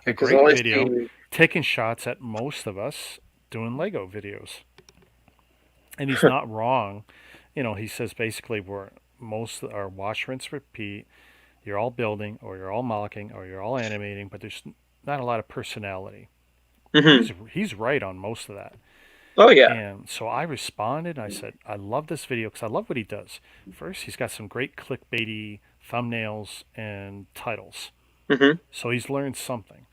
Because great all I video see. taking shots at most of us doing Lego videos. And he's not wrong. He says basically most are wash, rinse, repeat. You're all building, or you're all mocking, or you're all animating, but there's not a lot of personality. Mhm. He's right on most of that. Oh yeah. And so I responded and I said, I love this video because I love what he does. First, he's got some great clickbaity thumbnails and titles. Mhm. So he's learned something.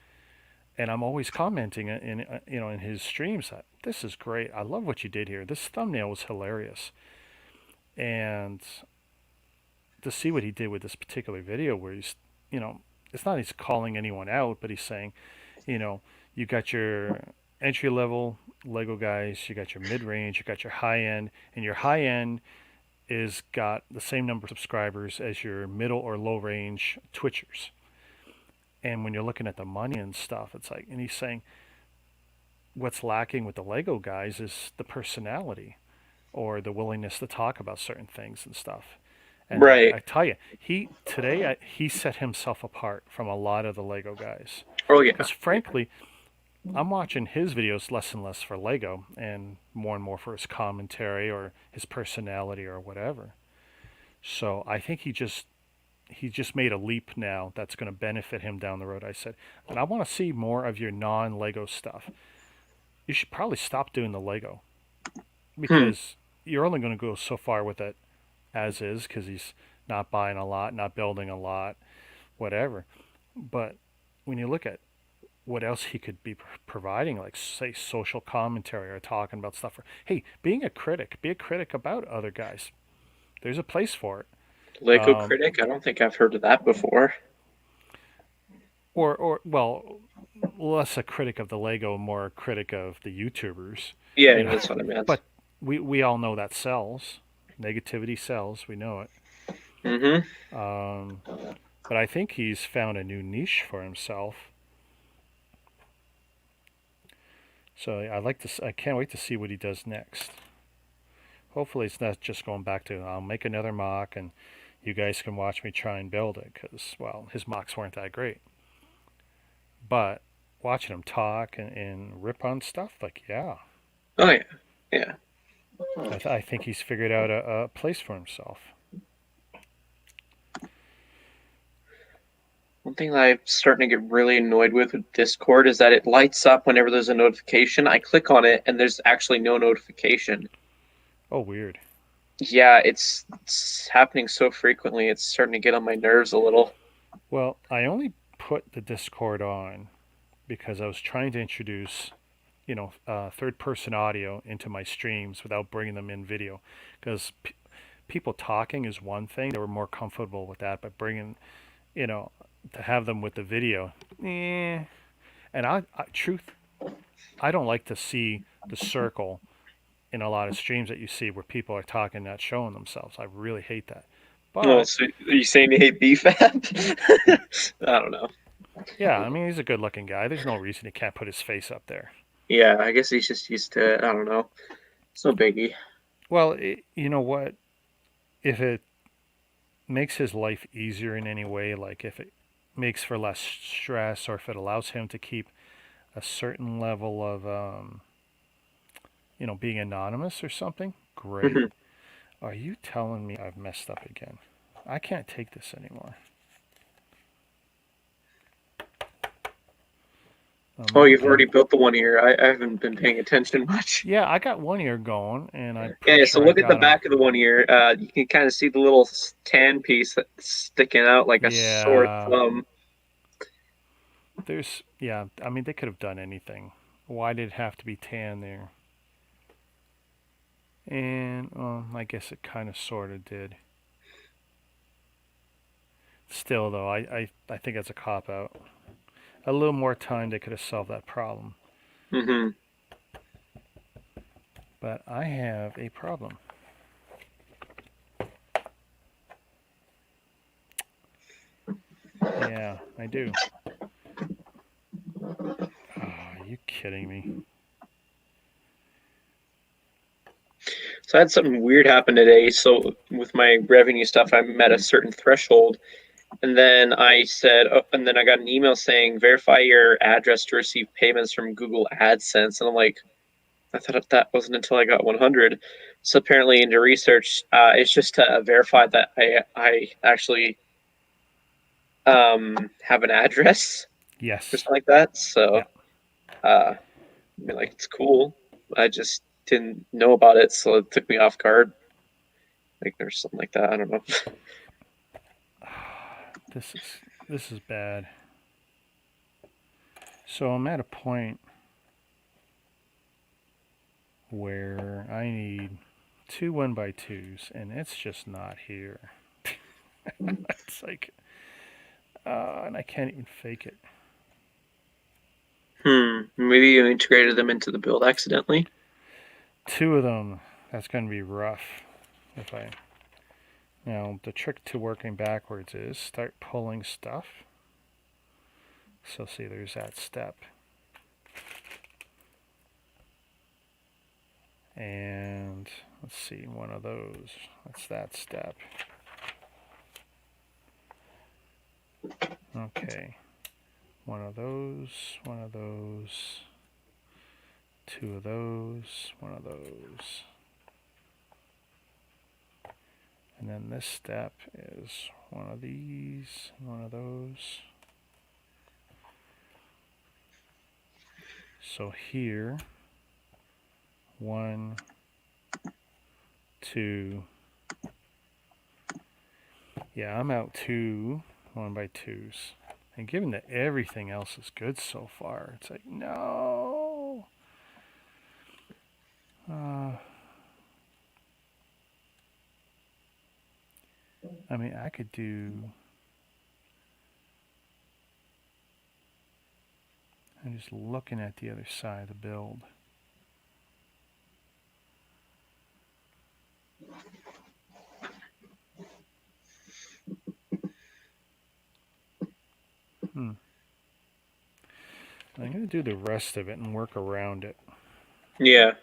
And I'm always commenting in his streams that this is great. I love what you did here. This thumbnail was hilarious. And to see what he did with this particular video where it's not he's calling anyone out, but he's saying, you got your entry level Lego guys, you got your mid range, you got your high end, and your high end is got the same number of subscribers as your middle or low range Twitchers. And when you're looking at the money and stuff, it's like, and he's saying what's lacking with the Lego guys is the personality or the willingness to talk about certain things and stuff. And Right. I tell you, he set himself apart from a lot of the Lego guys. Oh yeah. Because frankly, I'm watching his videos less and less for Lego and more for his commentary or his personality or whatever. So I think he just made a leap now that's going to benefit him down the road. I said, and I want to see more of your non-Lego stuff. You should probably stop doing the Lego Hmm. because you're only going to go so far with it as is because he's not buying a lot, not building a lot, whatever. But when you look at what else he could be providing, like say social commentary or talking about stuff, or hey, be a critic about other guys. There's a place for it. Lego Um, critic. I don't think I've heard of that before. or well, less a critic of the Lego, more a critic of the YouTubers, Yeah, you yeah, know. that's what I meant. But we all know that sells. Negativity sells. We know it. Mhm. Um, but I think he's found a new niche for himself. So I can't wait to see what he does next. Hopefully, it's not just going back to I'll make another mock and you guys can watch me try and build it because well, his mocks weren't that great. But watching him talk and rip on stuff, like yeah, Oh yeah. Yeah. I think he's figured out a place for himself. One thing that I'm starting to get really annoyed with Discord is that it lights up whenever there's a notification. I click on it and there's actually no notification. Oh, weird. Yeah, it's happening so frequently. It's starting to get on my nerves a little. Well, I only put the Discord on because I was trying to introduce, third-person audio into my streams without bringing them in video. Because people talking is one thing; they were more comfortable with that, but bringing, you know, to have them with the video, eh. And truth, I don't like to see the circle in a lot of streams that you see where people are talking, not showing themselves. I really hate that. Oh, But so are you saying you hate BFAT? I don't know. Yeah, I mean, he's a good-looking guy. There's no reason he can't put his face up there. Yeah, I guess he's just used to it. I don't know. It's no biggie. Well, you know what? If it makes his life easier in any way, like if it makes for less stress or if it allows him to keep a certain level of, being anonymous or something, great. Mhm. Are you telling me I've messed up again? I can't take this anymore. Oh, Amount you've of already built the one ear. I haven't been paying attention much. Yeah, I got one ear going, and I'm pretty Yeah, so sure I look at the got him. back of the one ear. You can kind of see the little tan piece that's sticking out like a sore Yeah, thumb. yeah. I mean, they could have done anything. Why did it have to be tan there? And I guess it kind of sort of did. Still, though, I think that's a cop out. A little more time, they could have solved that problem. Hmm. But I have a problem. Yeah, I do. Oh, are you kidding me? So I had something weird happen today. So with my revenue stuff, I'm at a certain threshold, and then I said, oh, and then I got an email saying verify your address to receive payments from Google AdSense, and I'm like, I thought that wasn't until I got 100. So apparently, into research, it's just to verify that I actually have an address or Yes. something like that. So Yeah. I mean, like it's cool. I just didn't know about it, so it took me off guard. Like there's something like that. I don't know. This is this is bad. So I'm at a point where I need two 1x2s, and it's just not here. It's like, and I can't even fake it. Maybe you integrated them into the build accidentally. Two of them, that's going to be rough. If I Now the trick to working backwards is start pulling stuff. So see, there's that step, and let's see, one of those. That's that step. Okay, one of those, two of those, one of those. And then this step is one of these, one of those. So here, 1, 2. Yeah, I'm out two 1x2s. And given that everything else is good so far, it's like, no. I mean, I could do. I'm just looking at the other side of the build. I'm going to do the rest of it and work around it, Yeah.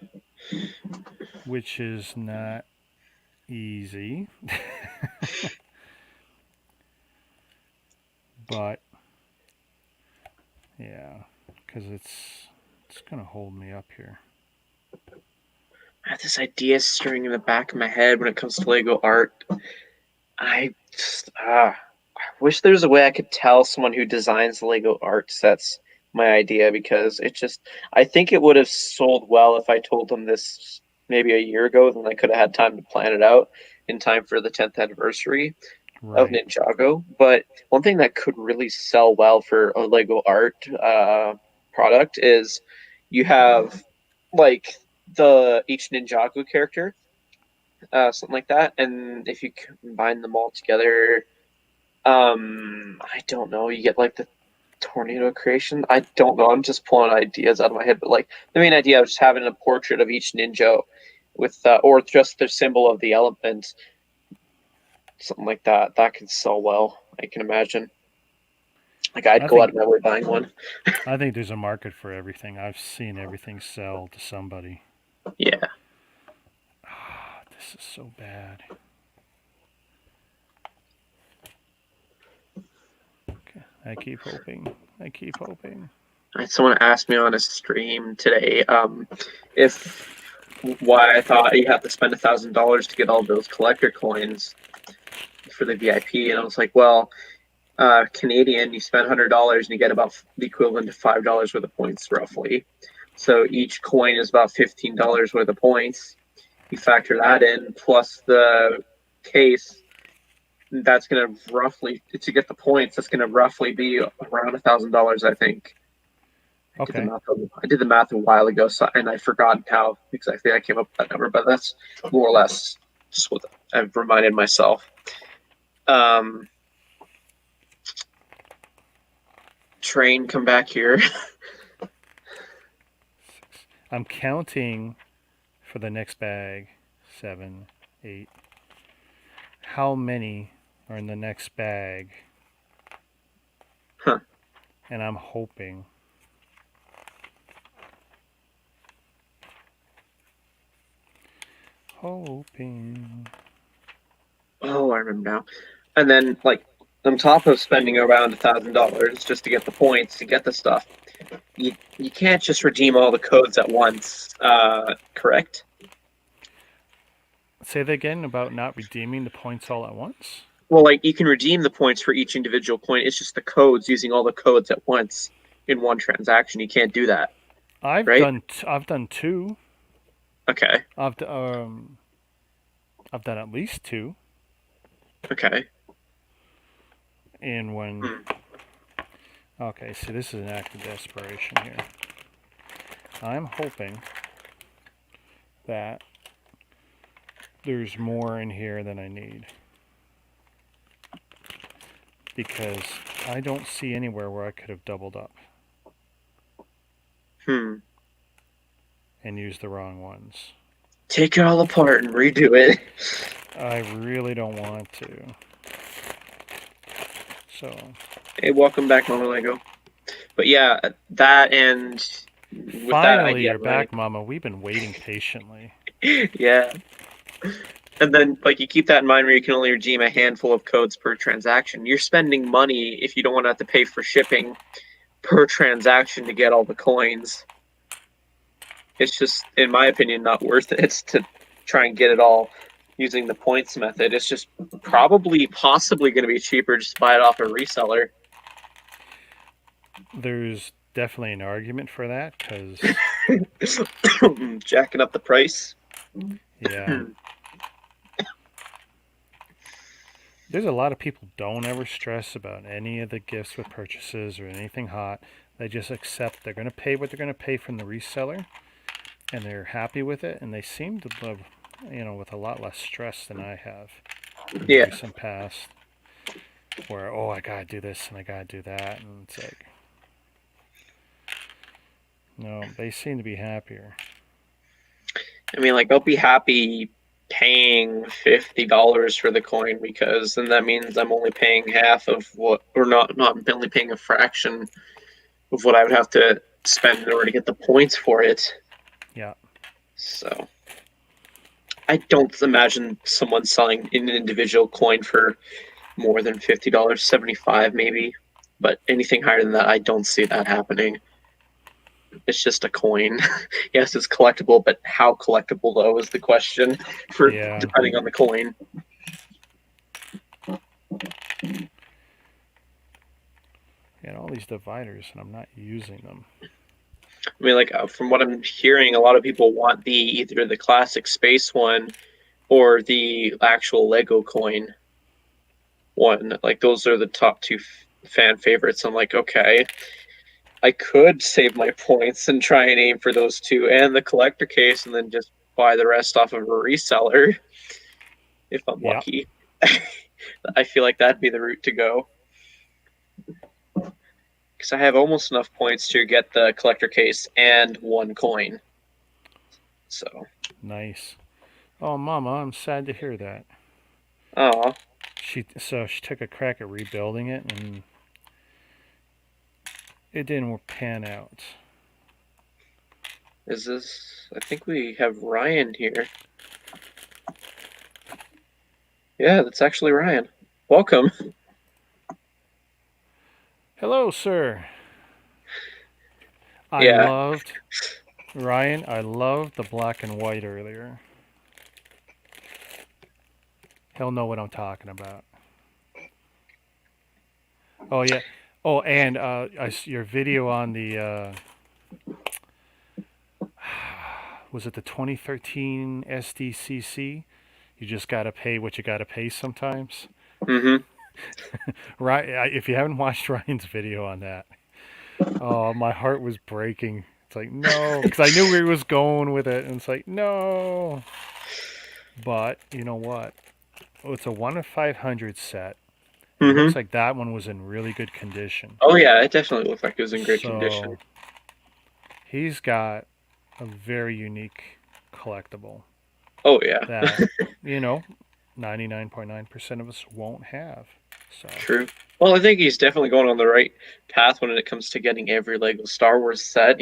which is not easy. But yeah, because it's gonna hold me up here. I have this idea stirring in the back of my head when it comes to Lego art. I just, I wish there was a way I could tell someone who designs Lego art sets my idea because I think it would have sold well if I told them this maybe a year ago. Then I could have had time to plan it out in time for the 10th anniversary of Right. Ninjago. But one thing that could really sell well for a Lego art product is you have like the each Ninjago character, something like that, and if you combine them all together, I don't know, you get like the tornado creation. I don't know. I'm just pulling ideas out of my head, but like the main idea of just having a portrait of each ninja with, or just the symbol of the element, something like that. That could sell well. I can imagine. Like I'd I go out think of my way buying one. I think there's a market for everything. I've seen everything sell to somebody. Yeah. This is so bad. Okay. I keep hoping. I keep hoping. Someone asked me on a stream today, if why I thought you have to spend $1,000 to get all those collector coins for the VIP, and I was like, well, Canadian, you spend $100 and you get about the equivalent to $5 worth of points, roughly. So each coin is about $15 worth of points. You factor that in, plus the case. That's going to roughly, to get the points, that's going to roughly be around $1,000, I think. Okay. I did the math a while ago, and I forgot how exactly I came up with that number, but that's more or less just what I've reminded myself. Train, come back here. I'm counting for the next bag. 7, 8. How many are in the next bag? Huh. And I'm hoping. Hoping. Oh, I remember now. And then, like, on top of spending around $1,000 just to get the points to get the stuff, you can't just redeem all the codes at once, correct? Say that again about not redeeming the points all at once? Well, like you can redeem the points for each individual coin. It's just the codes, using all the codes at once in one transaction. You can't do that, I've right? done 2. Okay. I've done at least 2. Okay. And when Hmm. okay, see, this is an act of desperation here. I'm hoping that there's more in here than I need, because I don't see anywhere where I could have doubled up Hmm. and used the wrong ones. Take it all apart and redo it. I really don't want to. So Hey, welcome back, Mama Lego. But yeah, that and with that finally, idea, you're back, Mama. We've been waiting patiently. yeah. And then, like, you keep that in mind where you can only redeem a handful of codes per transaction. You're spending money if you don't want to have to pay for shipping per transaction to get all the coins. It's just, in my opinion, not worth it. It's to try and get it all using the points method. It's just possibly going to be cheaper just to buy it off a reseller. There's definitely an argument for that, because Jacking up the price. yeah, there's a lot of people don't ever stress about any of the gifts with purchases or anything hot. They just accept they're going to pay what they're going to pay from the reseller, and they're happy with it, and they seem to live, with a lot less stress than I have in the Yeah. recent past, where, oh, I gotta do this and I gotta do that, and it's like, no, they seem to be happier. I mean, like, I'll be happy paying $50 for the coin, because then that means I'm only paying half of what, or not only paying a fraction of what I would have to spend in order to get the points for it. Yeah. So I don't imagine someone selling an individual coin for more than $50, 75 maybe, but anything higher than that, I don't see that happening. It's just a coin. Yes, it's collectible, but how collectible though is the question, for Yeah. depending on the coin. And all these dividers, and I'm not using them. I mean, like, from what I'm hearing, a lot of people want either the classic space one or the actual Lego coin one. Like, those are the top two fan favorites. I'm like, okay, I could save my points and try and aim for those two and the collector case, and then just buy the rest off of a reseller if I'm Yeah. lucky. I feel like that'd be the route to go, because I have almost enough points to get the collector case and one coin. So, Nice. Oh, Mama, I'm sad to hear that. oh, She took a crack at rebuilding it, and It didn't pan out. Is this? I think we have Ryan here. Yeah, that's actually Ryan. Welcome. Hello, sir. I Yeah. loved Ryan. I loved the black and white earlier. He'll know what I'm talking about. Oh yeah. Oh, and your video on the was it the 2013 SDCC? You just gotta pay what you gotta pay sometimes. Mm-hmm. Right. If you haven't watched Ryan's video on that, oh, my heart was breaking. It's like no, because I knew where he was going with it, and it's like no. But you know what? Oh, it's a 1 of 500 set. It Mm-hmm. looks like that one was in really good condition. Oh yeah, it definitely looked like it was in great So condition. he's got a very unique collectible Oh yeah. that, you know, 99.9% of us won't have. So, True. Well, I think he's definitely going on the right path when it comes to getting every Lego Star Wars set,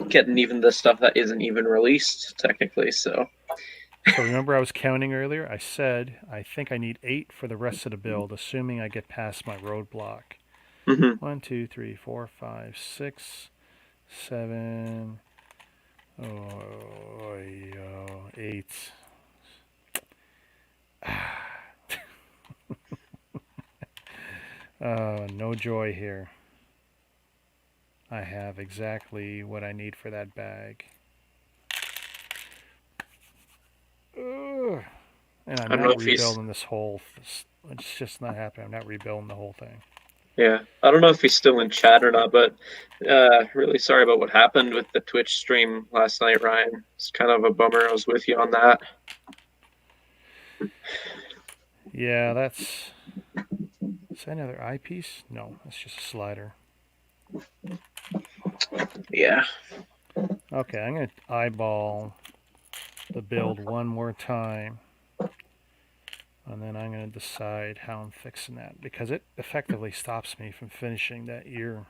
getting even the stuff that isn't even released technically. So, so remember I was counting earlier? I said I think I need 8 for the rest of the build, assuming I get past my roadblock. hmm 1, 2, 3, 4, 5, 6, 7, 8. No joy here. I have exactly what I need for that bag. Ugh. And I'm I don't know not if he's rebuilding this whole. It's just not happening. I'm not rebuilding the whole thing. yeah, I don't know if he's still in chat or not, but really sorry about what happened with the Twitch stream last night, Ryan. It's kind of a bummer. I was with you on that. Yeah, that's. Is that another eyepiece? No, that's just a slider. Yeah. Okay, I'm going to eyeball the build one more time. And then I'm going to decide how I'm fixing that because it effectively stops me from finishing that ear.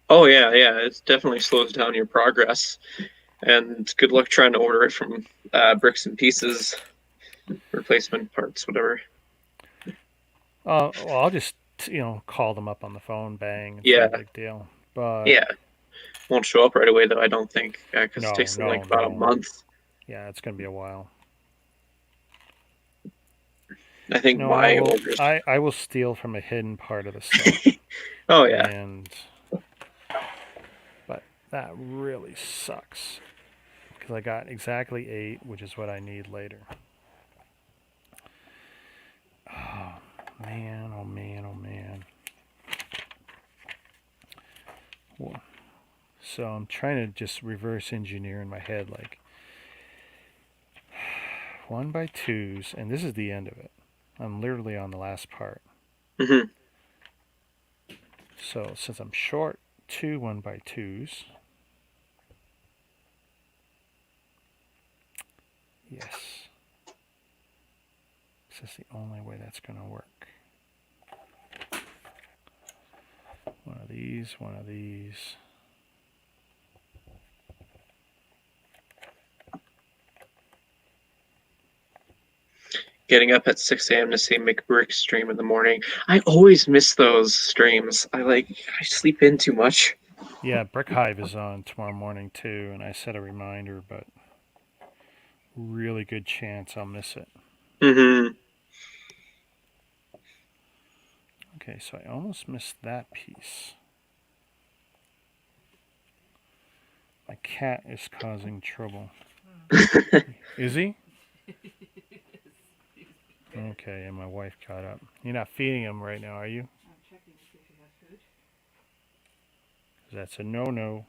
Oh yeah, yeah. It definitely slows down your progress. And good luck trying to order it from Bricks and Pieces, replacement parts, whatever. Well, I'll just call them up on the phone, bang, it's no Yeah, big deal. But yeah. Won't show up right away though. I don't think because it no, takes them like no, about a no. month. Yeah, it's going to be a while. I think No, my orders. I will steal from a hidden part of the set, Oh yeah. and but that really sucks because I got exactly 8, which is what I need later. Oh man! Oh man! Oh man! Well, so I'm trying to just reverse engineer in my head, like 1 by 2s, and this is the end of it. I'm literally on the last part. hmm So since I'm short 2 1 by 2s, yes, this is the only way that's going to work. One of these, one of these. Getting up at 6 a.m. to see McBrick stream in the morning. I always miss those streams. I sleep in too much. Yeah, Brick Hive is on tomorrow morning too, and I set a reminder, but really good chance I'll miss it. hmm Okay, so I almost missed that piece. My cat is causing trouble. Is he? Okay, and my wife got up. You're not feeding him right now, are you? I'm checking to see if he has food. That's a no-no.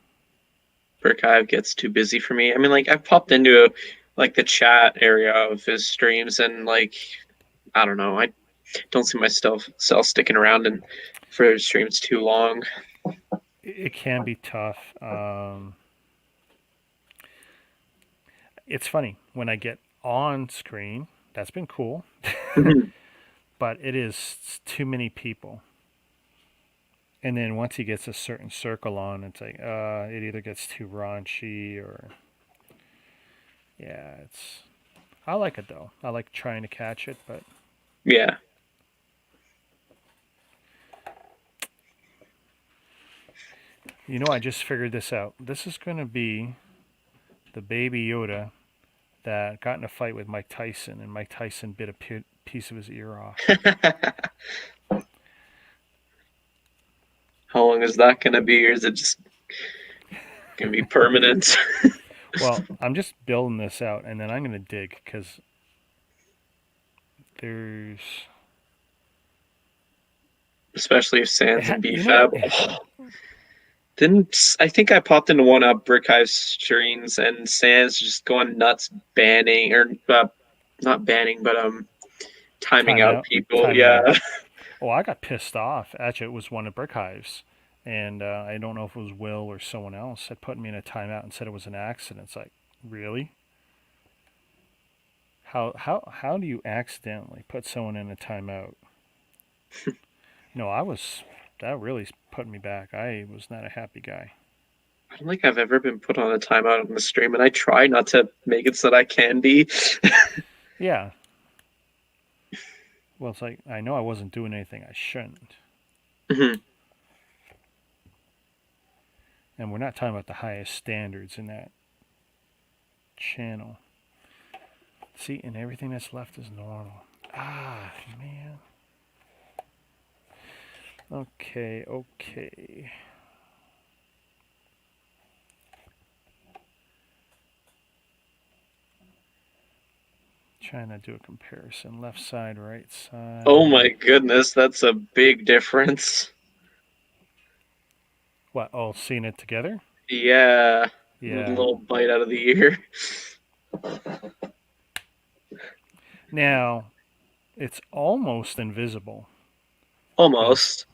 Brick Hive gets too busy for me. I mean, I've popped into the chat area of his streams, and I don't know. I don't see myself sticking around and for his streams too long. It can be tough. It's funny when I get on screen. That's been cool, Mhm. but it is too many people, And then once he gets a certain circle on, it's like, it either gets too raunchy or, yeah, it's. I like it though. I like trying to catch it, but Yeah. I just figured this out. This is going to be the baby Yoda that got in a fight with Mike Tyson, and Mike Tyson bit a piece of his ear off. How long is that gonna be, or is it just gonna be permanent? Well, I'm just building this out, and then I'm going to dig because there's. Especially if Sans and You know BFAB. what? Didn't I think I popped into one of Brickhive streams and Sans just going nuts banning or not banning but timing out people. Timing Yeah. out. Oh, I got pissed off. Actually, it was one of Brick Hives, and I don't know if it was Will or someone else that put me in a timeout and said it was an accident. It's like, really? How do you accidentally put someone in a timeout? No, that really put me back. I was not a happy guy. I don't think I've ever been put on a timeout on the stream, and I try not to make it so that I can be. Yeah. Well, it's like I know I wasn't doing anything I shouldn't. Mhm. And we're not talking about the highest standards in that channel. See, and everything that's left is normal. Ah, man. Okay. Trying to do a comparison. Left side, right side. Oh my goodness, that's a big difference. What, all seeing it together? Yeah. A Yeah. little bite out of the ear. Now, it's almost invisible. Almost.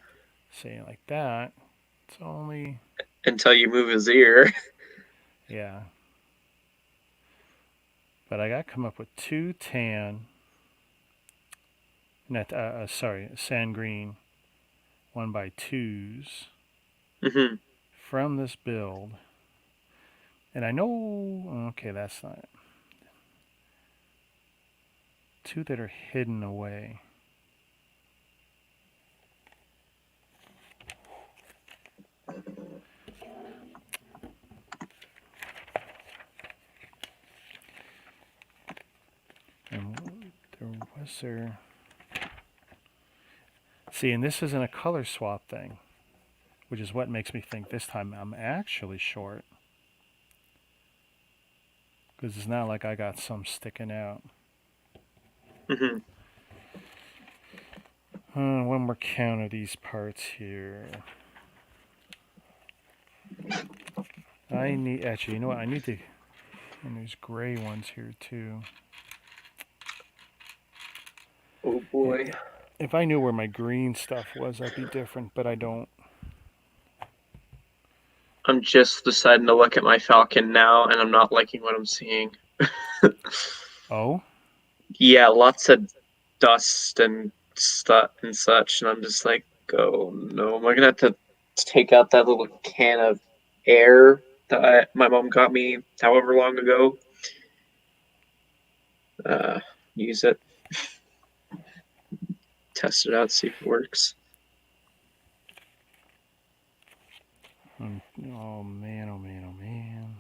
Saying like that, it's only. Until you move his ear. Yeah. But I got to come up with 2 tan. Sand green 1x2s Mhm. from this build. And I know, okay, that's not it. 2 that are hidden away. And there. See, and this isn't a color swap thing, which is what makes me think this time I'm actually short. Because it's not like I got some sticking out. Mhm. One more count of these parts here. Actually, you know what? I need to, and there's gray ones here too. Oh boy. If I knew where my green stuff was, I'd be different, but I don't. I'm just deciding to look at my Falcon now, and I'm not liking what I'm seeing. Oh? Yeah, lots of dust and stuff and such, and I'm just like, oh no, am I gonna have to take out that little can of air that my mom got me however long ago? Use it, test it out, see if it works. Oh man.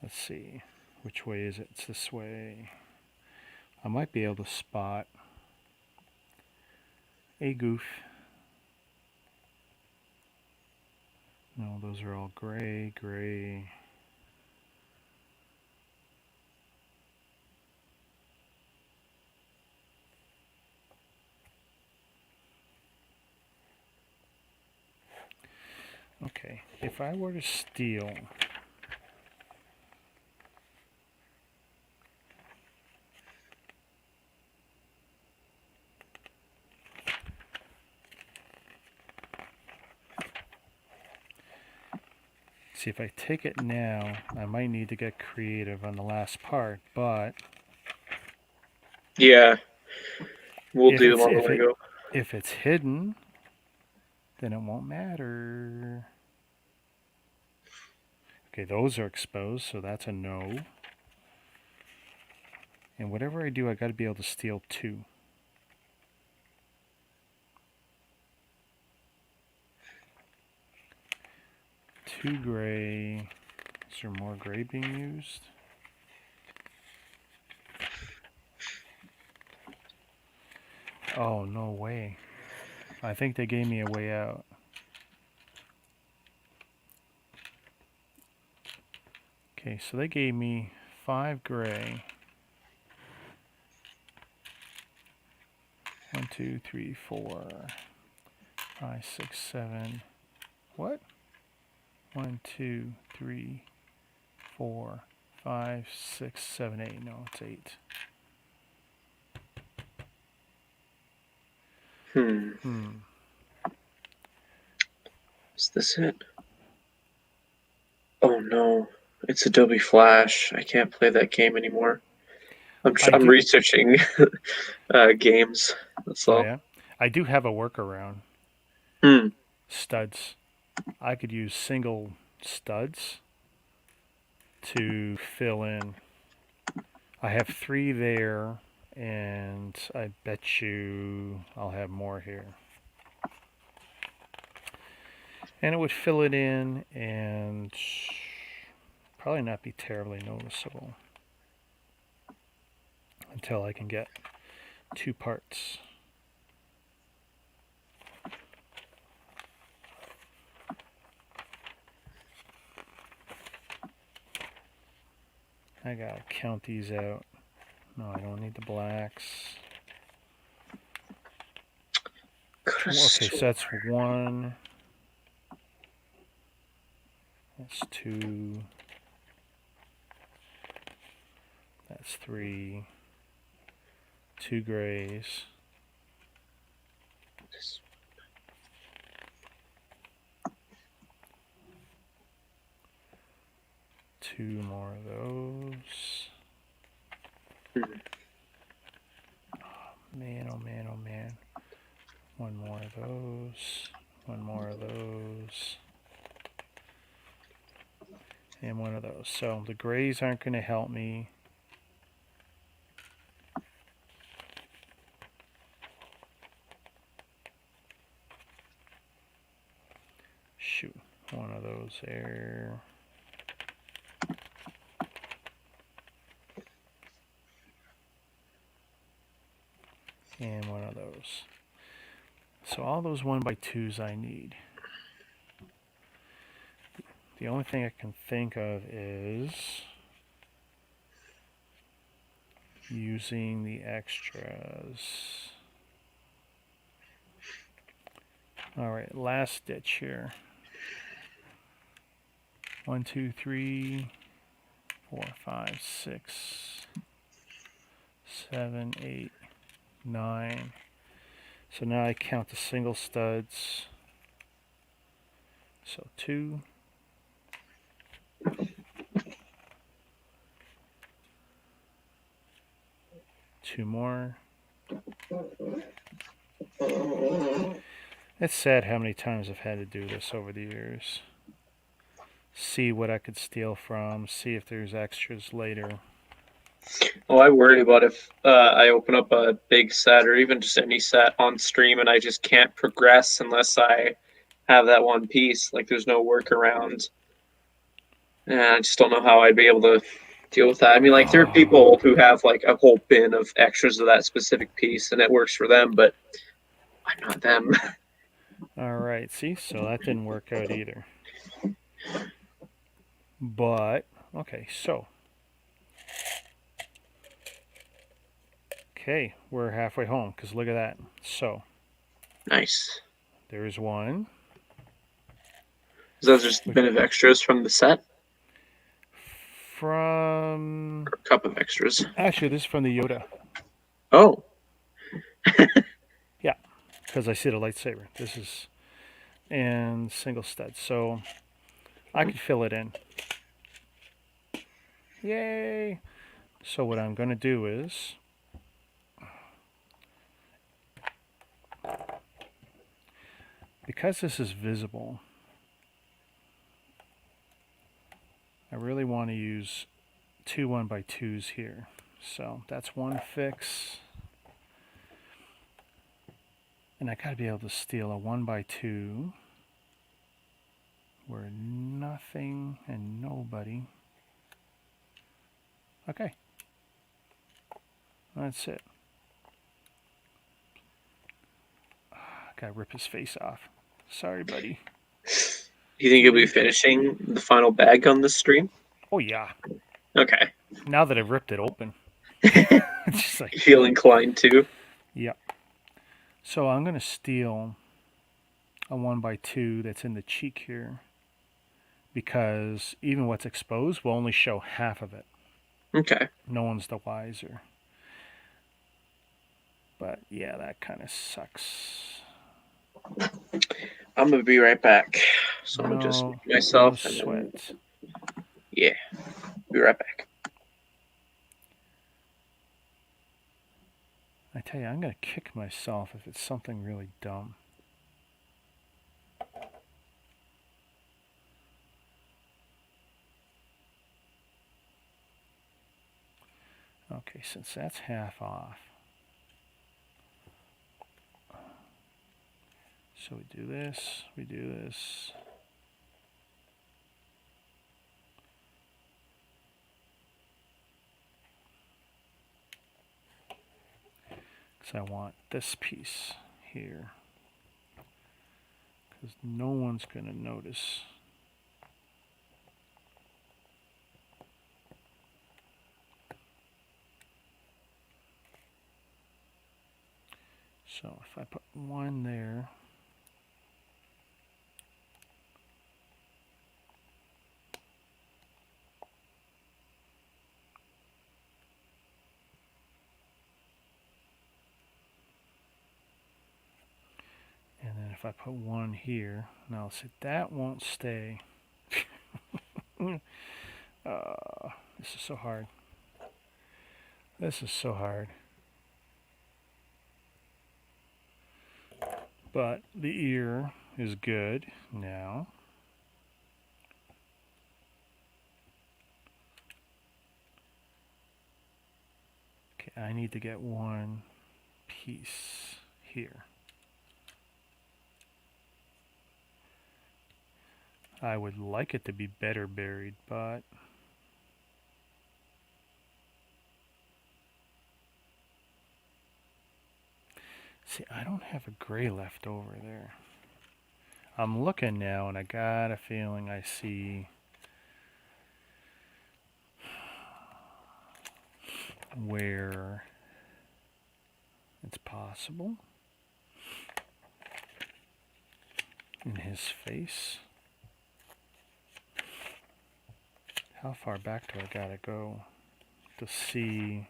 Let's see. Which way is it? It's this way. I might be able to spot a goof. No, those are all gray. Okay, if I were to steal see if I take it now, I might need to get creative on the last part, but Yeah, we'll if do them on the if way go. it's hidden, then it won't matter. Okay, those are exposed, so that's a no. And whatever I do, I got to be able to steal 2. Two gray. Is there more gray being used? Oh, no way. I think they gave me a way out. Okay, so they gave me 5 gray. 1, 2, 3, 4, 5, 6, 7. What? 1, 2, 3, 4, 5, 6, 7, 8. No, it's 8. Is this it? Oh no, it's Adobe Flash. I can't play that game anymore. I'm do. researching games. That's Oh all. yeah, I do have a workaround. Hmm. Studs. I could use single studs to fill in. I have 3 there, and I bet you I'll have more here. And it would fill it in and probably not be terribly noticeable until I can get 2 parts. I gotta count these out. No, I don't need the blacks. Okay, so that's 1. That's 2. That's 3. 2 grays. 2 more of those. Oh man, oh man, oh man. 1 more of those. 1 more of those. And 1 of those. So the grays aren't going to help me. Shoot. 1 of those there. And 1 of those. So all those 1x2s I need. The only thing I can think of is using the extras. Alright, last ditch here. 1, 2, 3, 4, 5, 6, 7, 8, 9. So now I count the single studs. So 2. 2 more. It's sad how many times I've had to do this over the years. See what I could steal from, see if there's extras later. Oh, I worry about if I open up a big set or even just any set on stream and I just can't progress unless I have that one piece. Like there's no workaround. And I just don't know how I'd be able to deal with that. I mean, like there are people who have like a whole bin of extras of that specific piece and it works for them, but I'm not them. Alright, see? So that didn't work out either. But, okay, so. Okay, we're halfway home, because look at that. So. Nice. There's 1. So those are just a bin of extras from the set? From... Or a cup of extras. Actually, this is from the Yoda. Oh. Yeah, because I see the lightsaber. This is... And single stud. So, I could fill it in. Yay! So what I'm going to do is... Because this is visible, I really want to use two 1x2s here. So that's one fix. And I got to be able to steal a 1x2 where nothing and nobody. Okay. That's it. Gotta rip his face off. Sorry, buddy. Do you think you'll be finishing the final bag on this stream? Oh, yeah. Okay. Now that I've ripped it open. It's just like, You feel inclined to? yep. So I'm going to steal a 1x2 that's in the cheek here, because even what's exposed will only show half of it. Okay. No one's the wiser. But yeah, that kind of sucks. I'm gonna be right back. So I'm just No myself and then, sweat. yeah, be right back. I tell you, I'm going to kick myself if it's something really dumb. Okay, since that's half off. So we do this, we do this. Because I want this piece here. Because no one's going to notice. So if I put one there, and then if I put one here, now see, that won't stay. This is so hard. This is so hard. But the ear is good now. Okay, I need to get one piece here. I would like it to be better buried, but see, I don't have a gray left over there. I'm looking now and I got a feeling I see where it's possible in his face. How far back do I gotta go to see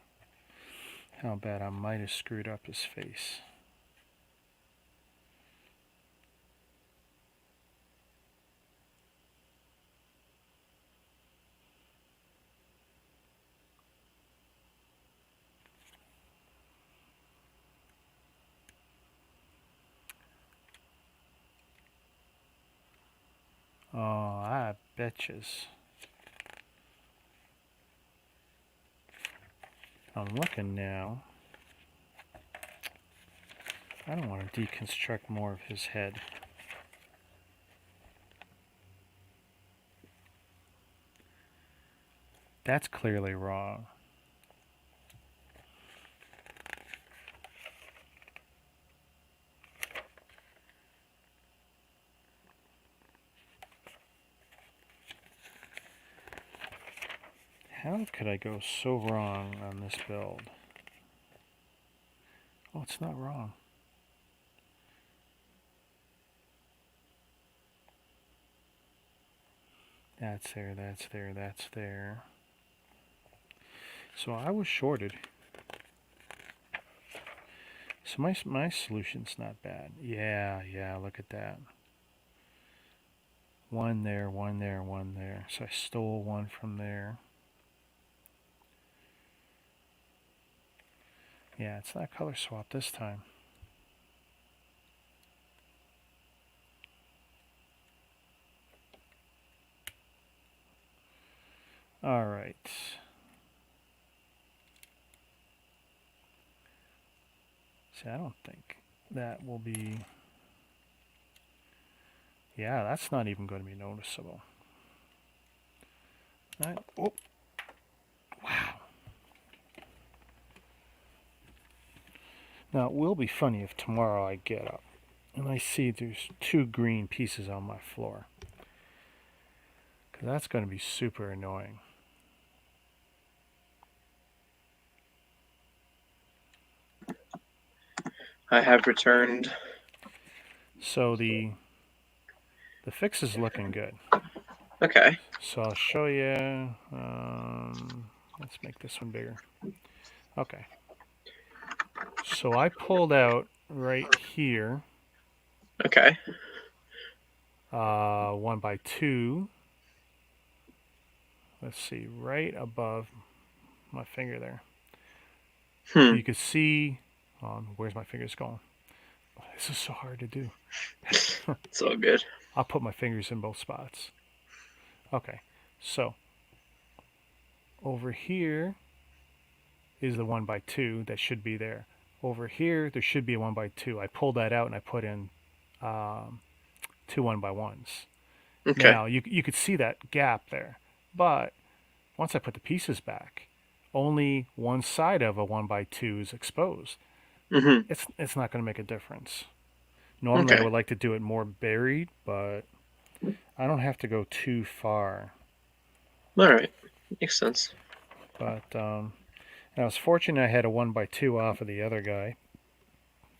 how bad I might have screwed up his face? Oh, I betches. I'm looking now. I don't want to deconstruct more of his head. That's clearly wrong. How could I go so wrong on this build? Oh, it's not wrong. That's there, that's there, that's there. So I was shorted. So my solution's not bad. Yeah, look at that. One there, one there, one there. So I stole one from there. Yeah, it's not color swap this time. All right. See, I don't think that will be... Yeah, that's not even going to be noticeable. Right. Oh, wow. Now, it will be funny if tomorrow I get up and I see there's 2 green pieces on my floor. Because that's going to be super annoying. I have returned. So the fix is looking good. Okay. So I'll show you. Let's make this one bigger. Okay. So I pulled out right here Okay. 1x2. Let's see, right above my finger there. So you could see. Where's my fingers going? Oh, this is so hard to do. It's all good. I'll put my fingers in both spots. Okay, so over here is the 1x2 that should be there. Over here, there should be a 1x2. I pulled that out and I put in 2 1x1s. Okay. Now, you could see that gap there. But once I put the pieces back, only one side of a 1x2 is exposed. Mm-hmm. It's not going to make a difference. Normally, Okay. I would like to do it more buried, but I don't have to go too far. All right. Makes sense. But I was fortunate I had a 1x2 off of the other guy.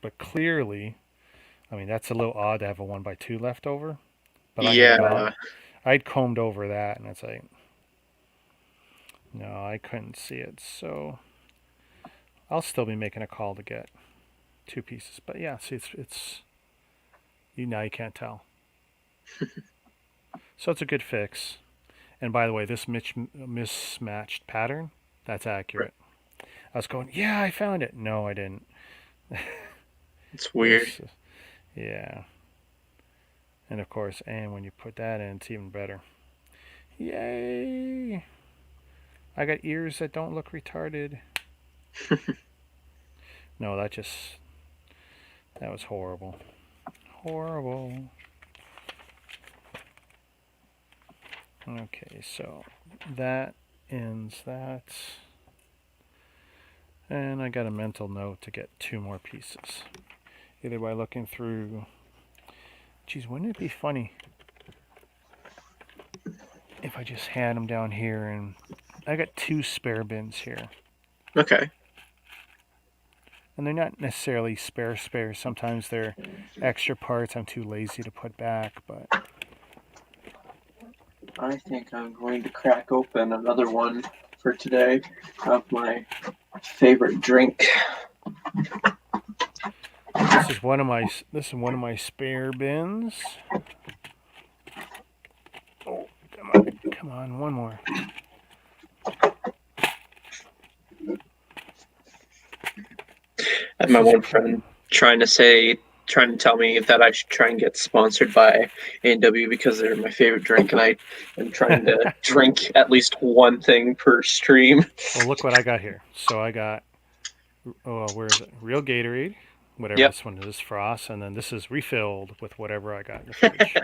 But clearly, I mean, that's a little odd to have a 1x2 left over. But Yeah. I'd combed over that, and it's like, no, I couldn't see it. So I'll still be making a call to get 2 pieces. But yeah, see, it's now you can't tell. So it's a good fix. And by the way, this mismatched pattern, that's accurate. I was going, yeah, I found it. No, I didn't. It's weird. Yeah. And of course, and when you put that in, it's even better. Yay! I got ears that don't look retarded. No, that was horrible. Horrible. Okay, so that ends that. And I got a mental note to get 2 more pieces. Either by looking through... Geez, wouldn't it be funny if I just had them down here and... I got 2 spare bins here. Okay. And they're not necessarily spare. Sometimes they're extra parts I'm too lazy to put back, but... I think I'm going to crack open another one for today of my favorite drink. This is one of my spare bins. Oh, come on, one more. I had my one friend trying to tell me that I should try and get sponsored by A&W because they're my favorite drink, and I am trying to drink at least one thing per stream. Well, look what I got here. So I got, where is it? Real Gatorade, whatever Yep. this one is, Frost, and then this is refilled with whatever I got in the fridge.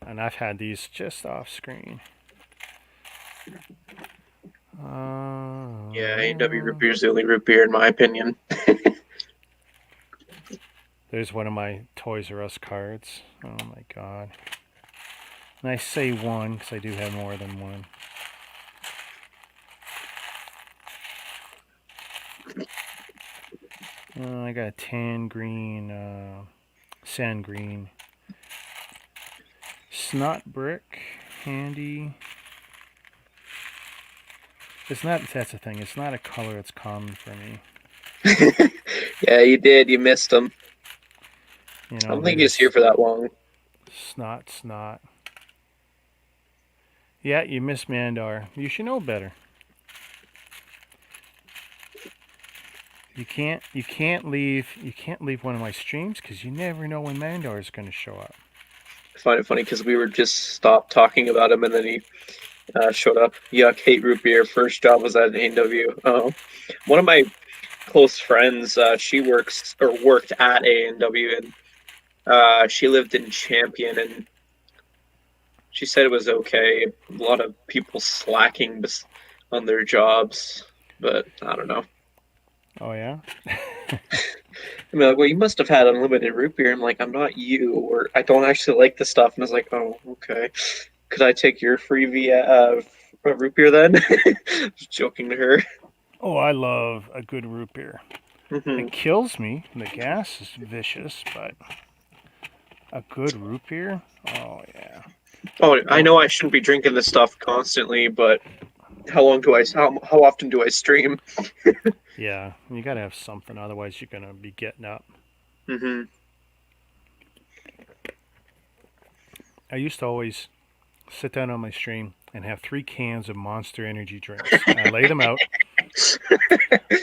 And I've had these just off screen. Yeah, A&W root beer is the only root beer in my opinion. There's one of my Toys R Us cards. Oh my god. And I say one because I do have more than one. I got a tan green, sand green. Snot brick, handy. It's not, that's the thing, it's not a color that's common for me. Yeah, you did. You missed him. You I know, don't think he was here for that long. Snot. Yeah, you missed Mandar. You should know better. You can't leave one of my streams because you never know when Mandar is going to show up. I find it funny because we were just stopped talking about him, and then Showed up. Yuck, hate root beer. First job was at A&W. One of my close friends, she worked at A&W, and she lived in Champion, and she said it was okay. A lot of people slacking on their jobs, but I don't know. Oh yeah. I'm like, well, you must have had unlimited root beer. I'm like, I'm not you, or I don't actually like the stuff. And I was like, oh, okay. Could I take your free root beer then? Just joking to her. Oh, I love a good root beer. Hmm. It kills me. The gas is vicious, but a good root beer. Oh yeah. Oh, I Oh know I shouldn't be drinking this stuff constantly, but how often do I stream? yeah. You gotta have something, otherwise you're gonna be getting up. Hmm. I used to always sit down on my stream and have 3 cans of Monster Energy drinks. And I lay them out,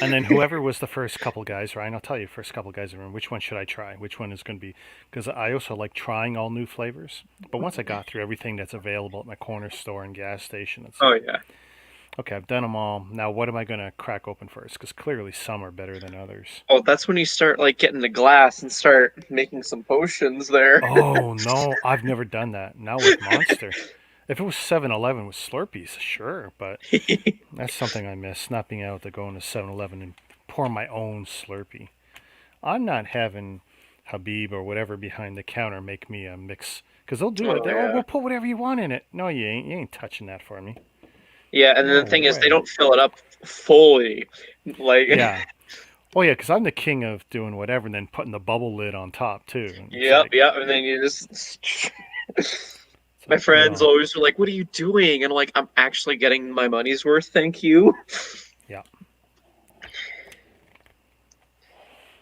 and then whoever was the first couple guys, right? And I'll tell you, first couple guys in the room, which one should I try? Which one is going to be? Because I also like trying all new flavors. But once I got through everything that's available at my corner store and gas station, it's Oh like, yeah. okay, I've done them all. Now, what am I going to crack open first? Because clearly some are better than others. Oh, that's when you start like getting the glass and start making some potions there. Oh no, I've never done that. Now with Monster. If it was 7-Eleven with Slurpees, sure, but that's something I miss, not being able to go into 7-Eleven and pour my own Slurpee. I'm not having Habib or whatever behind the counter make me a mix, because they'll do it. Oh Oh, yeah. we'll put whatever you want in it. No, you ain't. You ain't touching that for me. Yeah, and then No the thing is, they way. don't fill it up fully. Like, Yeah. Oh yeah, because I'm the king of doing whatever and then putting the bubble lid on top too. And it's yep, like, yep, and then you just. it's My like friends no. always were like, "What are you doing?" And I'm like, "I'm actually getting my money's worth, thank you." Yeah.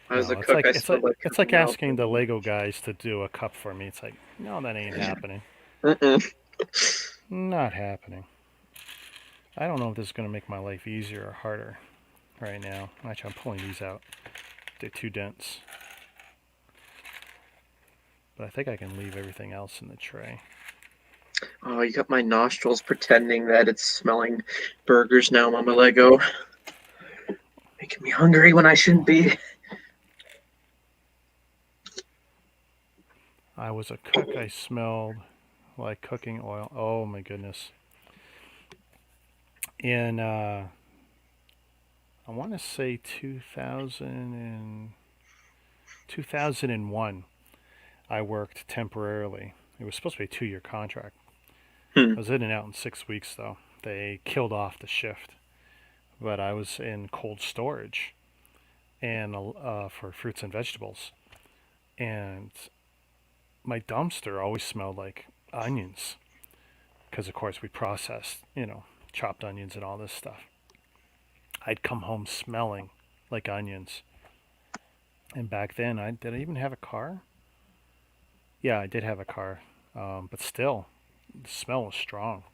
As No. a It's cook, like I it's still like like it's like cooking now. asking the Lego guys to do a cup for me. It's like, no, that ain't happening. Mm-mm. Not happening. I don't know if this is gonna make my life easier or harder right now. Actually, I'm pulling these out. They're too dense. But I think I can leave everything else in the tray. Oh, you got my nostrils pretending that it's smelling burgers now, Mama Lego. Making me hungry when I shouldn't be. I was a cook. I smelled like cooking oil. Oh my goodness. In I want to say 2001, I worked temporarily. It was supposed to be a 2-year contract. Hmm. I was in and out in 6 weeks though. They killed off the shift, but I was in cold storage and for fruits and vegetables, and my dumpster always smelled like onions because of course we processed, chopped onions and all this stuff. I'd come home smelling like onions. And back then, did I even have a car? Yeah, I did have a car, but still, the smell was strong.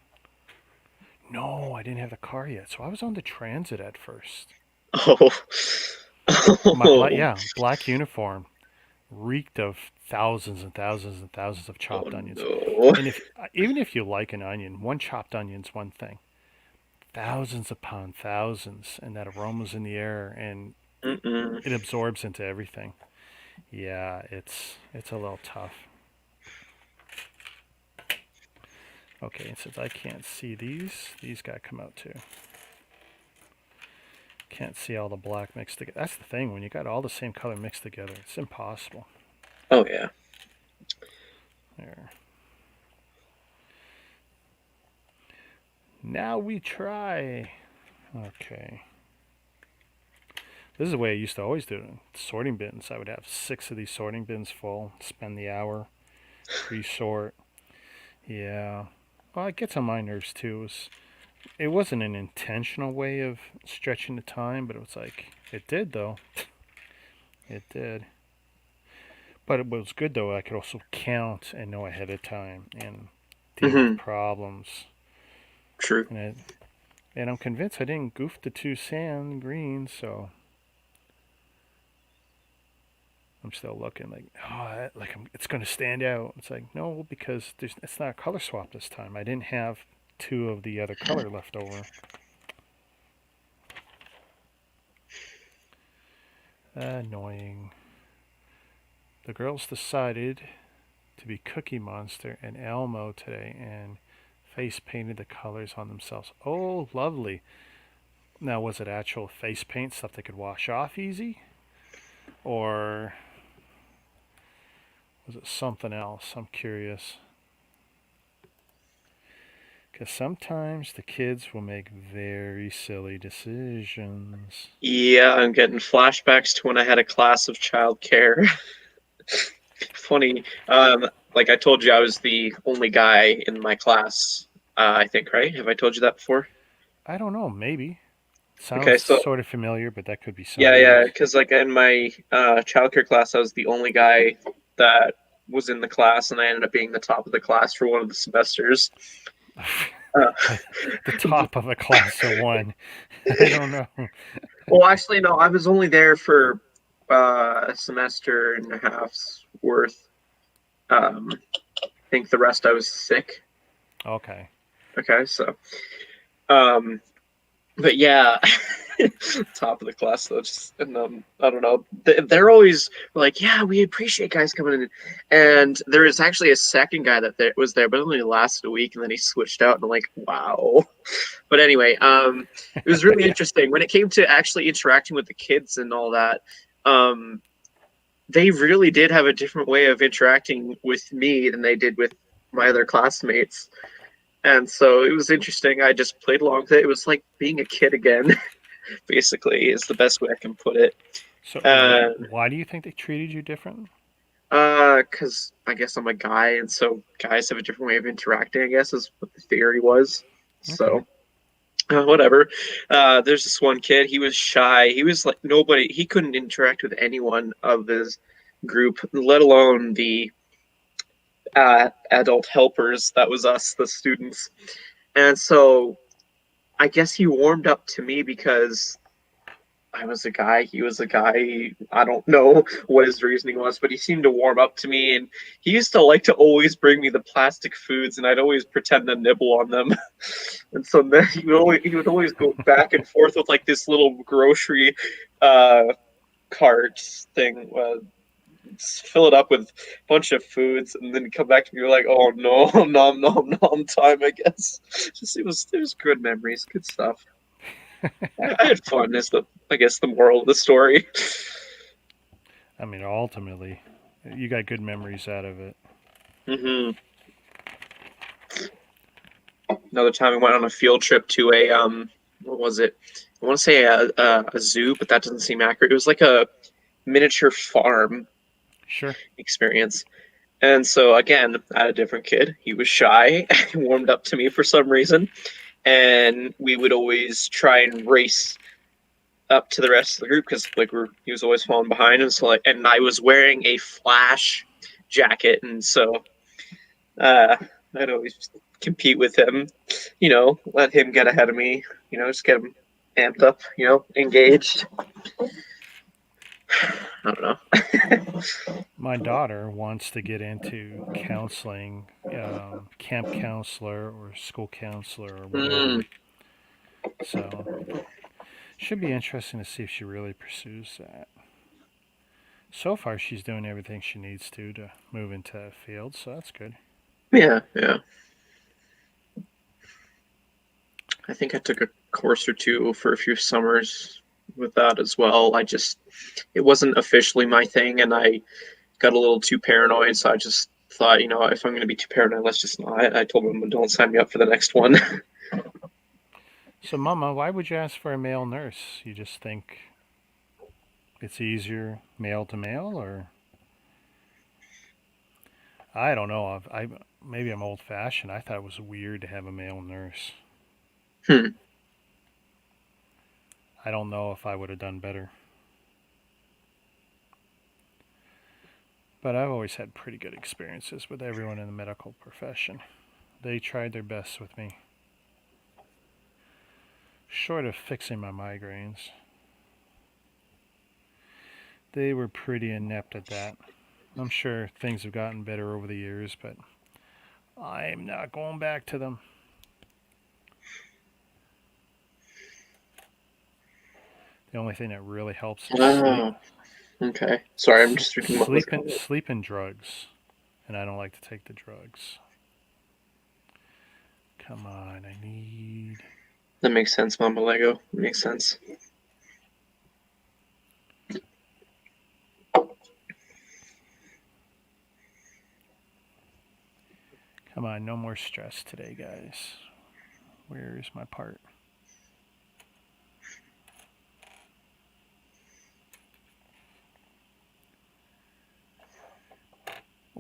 No, I didn't have the car yet, so I was on the transit at first. Oh. My black, Oh. yeah, black uniform reeked of thousands and thousands and thousands of Oh chopped onions. no. And if even if you like an onion, one chopped onion's one thing. Thousands upon thousands, and that aroma's in the air, and Mm-mm. it absorbs into everything. Yeah, it's a little tough. Okay, and since I can't see these gotta come out too. Can't see all the black mixed together. That's the thing, when you got all the same color mixed together, it's impossible. Oh yeah. There. Now we try. Okay. This is the way I used to always do it. Sorting bins. I would have 6 of these sorting bins full, spend the hour, pre-sort. Yeah. Well, it gets on my nerves too. It wasn't an intentional way of stretching the time, but it was like, it did though. It did. But it was good though. I could also count and know ahead of time and deal with Hmm. problems. True. And I'm convinced I didn't goof the 2 sand greens, so I'm still looking like, oh, it's going to stand out. It's like, no, because it's not a color swap this time. I didn't have two of the other color left over. Annoying. The girls decided to be Cookie Monster and Elmo today and face painted the colors on themselves. Oh, lovely. Now, was it actual face paint, stuff they could wash off easy? Or was it something else? I'm curious. Because sometimes the kids will make very silly decisions. Yeah, I'm getting flashbacks to when I had a class of childcare. Funny. Like I told you, I was the only guy in my class. I think, right? Have I told you that before? I don't know, maybe. Okay, Sounds so sort of familiar, but that could be yeah, somebody yeah, else. because like in my childcare class, I was the only guy that was in the class, and I ended up being the top of the class for one of the semesters. Uh, The top of a class of one. I don't know. well, actually, no, I was only there for a semester and a half's worth. I think the rest I was sick. Okay. Okay, so um, but yeah, top of the class though. Just and I don't know. They're always like, yeah, we appreciate guys coming in. And there is actually a second guy that was there, but it only lasted a week, and then he switched out. And I'm like, wow. But anyway, it was really interesting when it came to actually interacting with the kids and all that. Um, they really did have a different way of interacting with me than they did with my other classmates. And so it was interesting. I just played along with it. It was like being a kid again, basically, is the best way I can put it. So, Uh, why do you think they treated you different? because I guess I'm a guy, and so guys have a different way of interacting, I guess, is what the theory was. Okay. So, whatever. There's this one kid. He was shy. He was like nobody. He couldn't interact with anyone of his group, let alone the adult helpers. That was us, the students. And so I guess he warmed up to me because I was a guy, he was a guy. I don't know what his reasoning was, but he seemed to warm up to me. And he used to like to always bring me the plastic foods, and I'd always pretend to nibble on them. And so then he would always go back and forth with like this little grocery uh, cart thing. Fill it up with a bunch of foods, and then come back to me like, oh no, nom nom nom time. I guess it was good memories, good stuff. I had fun. Is the I guess the moral of the story. I mean, ultimately, you got good memories out of it. hmm Another time we went on a field trip to a what was it? I want to say a zoo, but that doesn't seem accurate. It was like a miniature farm Sure. experience. And so again, I had a different kid. He was shy. He warmed up to me for some reason, and we would always try and race up to the rest of the group because like he was always falling behind, and so like, and I was wearing a flash jacket, and so uh, I'd always compete with him, let him get ahead of me, just get him amped up, engaged. I don't know. My daughter wants to get into counseling, camp counselor or school counselor or whatever. Mm, So, should be interesting to see if she really pursues that. So far, she's doing everything she needs to move into that field, so that's good. yeah, yeah. I think I took a course or two for a few summers with that as well. It wasn't officially my thing, and I got a little too paranoid, so I just thought, if I'm going to be too paranoid, let's just not. I told them, don't sign me up for the next one. So, Mama, why would you ask for a male nurse? You just think it's easier male to male, or I don't know. Maybe I'm old fashioned. I thought it was weird to have a male nurse. Hmm. I don't know if I would have done better. But I've always had pretty good experiences with everyone in the medical profession. They tried their best with me. Short of fixing my migraines, they were pretty inept at that. I'm sure things have gotten better over the years, but I'm not going back to them. The only thing that really helps is sleep. Oh, okay. Sorry, I'm just reading what was going on. Sleep and drugs, and I don't like to take the drugs. Come on, I need. That makes sense, Mama Lego. Makes sense. Come on, no more stress today, guys. Where is my part?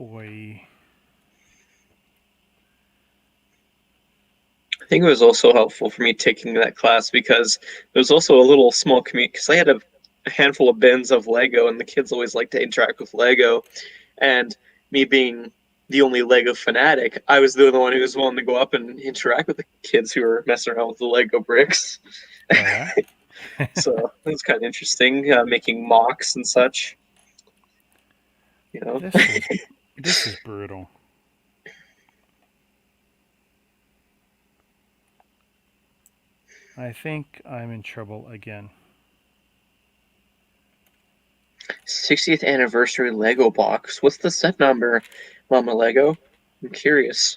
Oi. I think it was also helpful for me taking that class because there was also a little small community. Because I had a handful of bins of Lego, and the kids always like to interact with Lego. And me being the only Lego fanatic, I was the only one who was willing to go up and interact with the kids who were messing around with the Lego bricks. Oh yeah. So it was kind of interesting, making mocks and such. You know, This is brutal. I think I'm in trouble again. 60th anniversary Lego box. What's the set number, Mama Lego? I'm curious.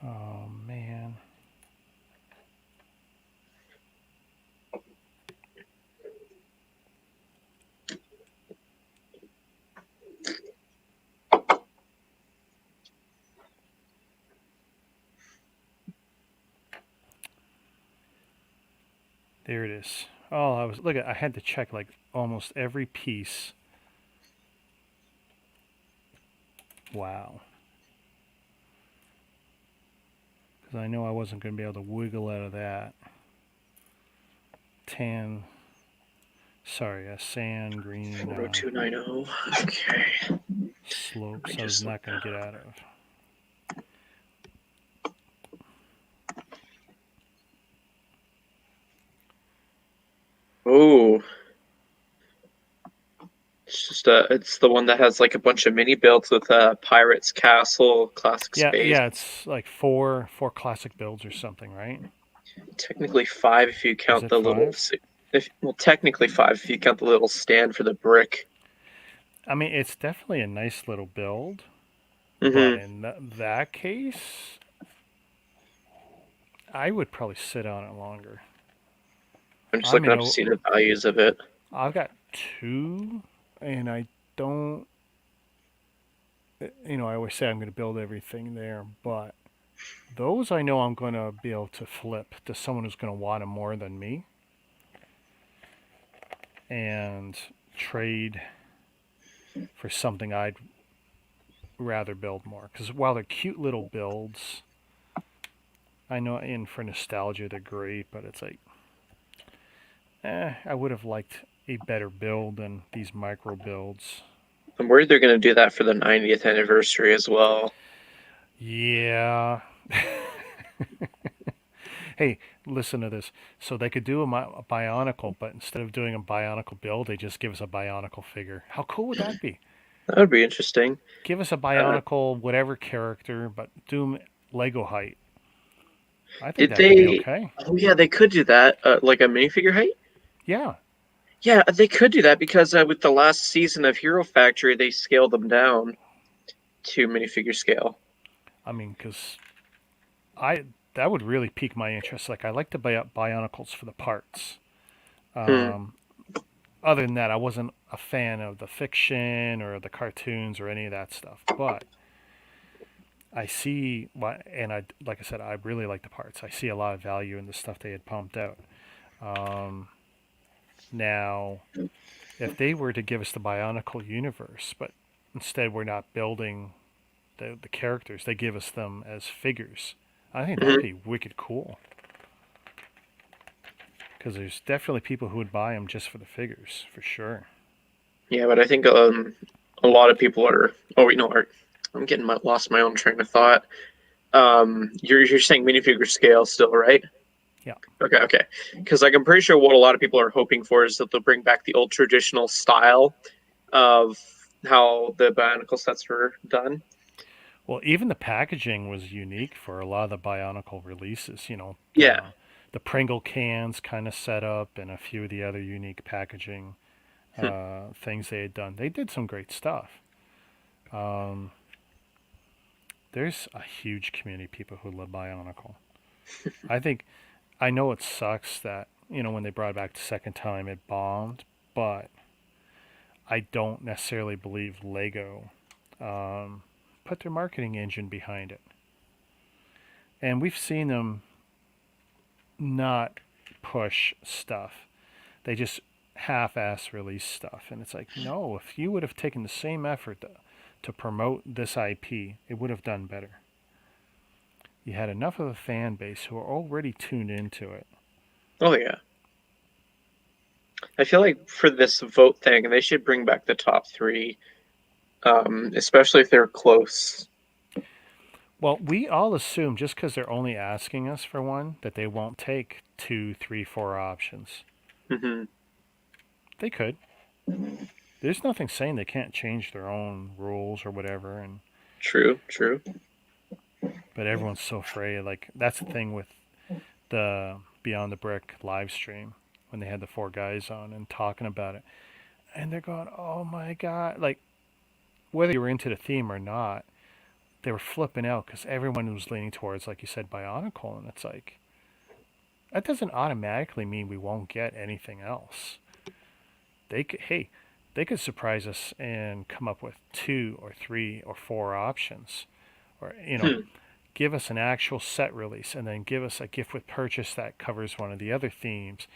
Oh man. There it is. Oh, I had to check like almost every piece. Wow. Because I know I wasn't going to be able to wiggle out of that. Tan. Sorry, a sand green 40290. Okay. slopes. I was not going to get out of. Oh. It's just it's the one that has like a bunch of mini builds with Pirates Castle, Classic Space. Yeah, it's like four classic builds or something, right? Technically five if you count it the little. Well, technically five if you count the little stand for the brick. I mean, it's definitely a nice little build, Mm-hmm. but in that case, I would probably sit on it longer. I'm just looking up to see the values of it. I've got two, and I don't. I always say I'm going to build everything there, but those I know I'm going to be able to flip to someone who's going to want them more than me, and trade for something I'd rather build more. Because while they're cute little builds, I know for nostalgia they're great, but it's like, I would have liked a better build than these micro builds. I'm worried they're going to do that for the 90th anniversary as well. Yeah. Hey, listen to this. So they could do a Bionicle, but instead of doing a Bionicle build, they just give us a Bionicle figure. How cool would that be? That would be interesting. Give us a Bionicle, whatever character, but do them Lego height. I think that could be okay. Oh yeah, they could do that, like a minifigure height. Yeah. Yeah, they could do that because with the last season of Hero Factory, they scaled them down to minifigure scale. I mean, because that would really pique my interest. Like, I like to buy Bionicles for the parts. Other than that, I wasn't a fan of the fiction or the cartoons or any of that stuff. But I see, and like I said, I really like the parts. I see a lot of value in the stuff they had pumped out. Now, if they were to give us the Bionicle universe, but instead we're not building the characters, they give us them as figures, I think that'd be wicked cool. Because there's definitely people who would buy them just for the figures, for sure. Yeah, but I think a lot of people are. Oh wait, no, I'm getting lost my own train of thought. You're saying minifigure scale still, right? Yeah. Okay. Because like I'm pretty sure what a lot of people are hoping for is that they'll bring back the old traditional style of how the Bionicle sets were done. Well, even the packaging was unique for a lot of the Bionicle releases. Yeah. The Pringle cans kind of set up, and a few of the other unique packaging Hmm. things they had done. They did some great stuff. Um, there's a huge community of people who love Bionicle. I think I know it sucks that when they brought it back the second time it bombed, but I don't necessarily believe Lego um, put their marketing engine behind it. And we've seen them not push stuff. They just half-ass release stuff, and it's like, no, if you would have taken the same effort to promote this IP, it would have done better. You had enough of a fan base who are already tuned into it. Oh yeah. I feel like for this vote thing, they should bring back the top three, especially if they're close. Well, we all assume just because they're only asking us for one that they won't take two, three, four options. Hmm. They could. There's nothing saying they can't change their own rules or whatever, and True, true. but everyone's so afraid. Like that's the thing with the Beyond the Brick live stream when they had the four guys on and talking about it, and they're going, "Oh my god!" Like whether you were into the theme or not, they were flipping out because everyone was leaning towards, like you said, Bionicle, and it's like that doesn't automatically mean we won't get anything else. Hey, they could surprise us and come up with two or three or four options, or Hmm. give us an actual set release and then give us a gift with purchase that covers one of the other themes.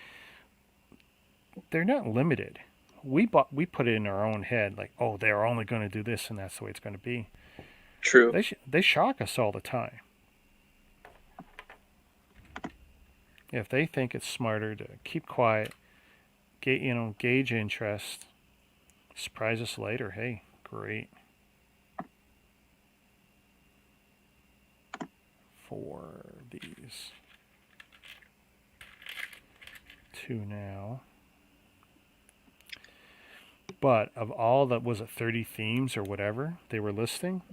They're not limited. We put it in our own head like, oh, they're only going to do this and that's the way it's going to be. True. They shock us all the time. If they think it's smarter to keep quiet, gauge interest, surprise us later, hey, great. For these two now. But of all that, was it 30 themes or whatever they were listing?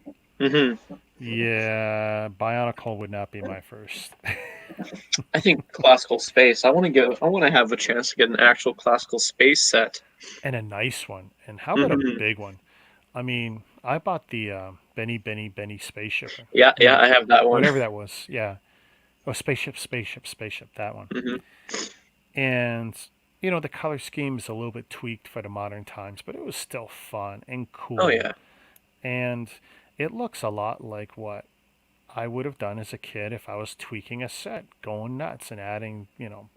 Hmm. Yeah, Bionicle would not be my first. I think classical space. I want to get. I want to have a chance to get an actual classical space set. And a nice one. And how about a Hmm. big one? I mean, I bought the Benny spaceship. Yeah, yeah, I have that one. Whatever that was. Yeah. Oh, spaceship. That one. Hmm. And the color scheme is a little bit tweaked for the modern times, but it was still fun and Oh cool. yeah. And it looks a lot like what I would have done as a kid if I was tweaking a set, going nuts and adding,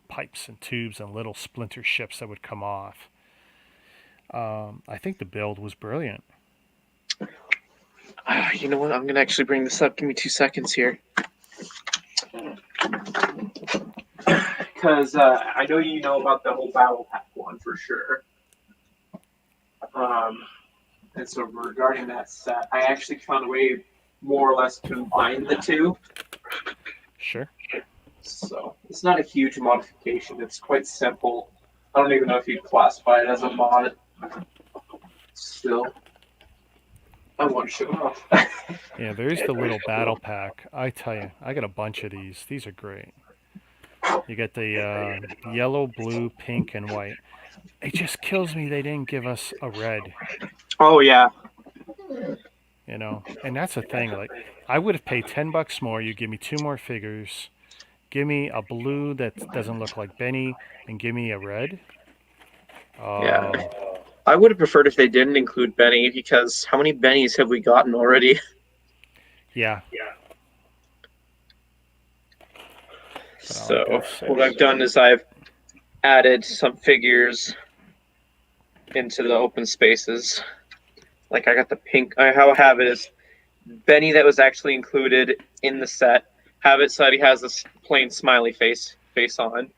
pipes and tubes and little splinter ships that would come off. I think the build was brilliant. You know what? I'm gonna actually bring this up. Give me 2 seconds here. Because I know you know about the whole battle pack one for sure. And so regarding that set, I actually found a way more or less to combine the two. Sure. So it's not a huge modification. It's quite simple. I don't even know if you'd classify it as a mod. Still, I want to show it off. Yeah, there's the little battle pack. I tell you, I got a bunch of these. These are great. You get the yellow, blue, pink, and white. It just kills me they didn't give us a red. Oh yeah. And that's the thing. Like, I would have paid $10 more. You give me two more figures. Give me a blue that doesn't look like Benny, and give me a red. Oh, Yeah. I would have preferred if they didn't include Benny because how many Bennies have we gotten already? yeah. So what I've done is I've added some figures into the open spaces. Like I got the pink. How I have it is Benny that was actually included in the set. Have it so that he has this plain smiley face on.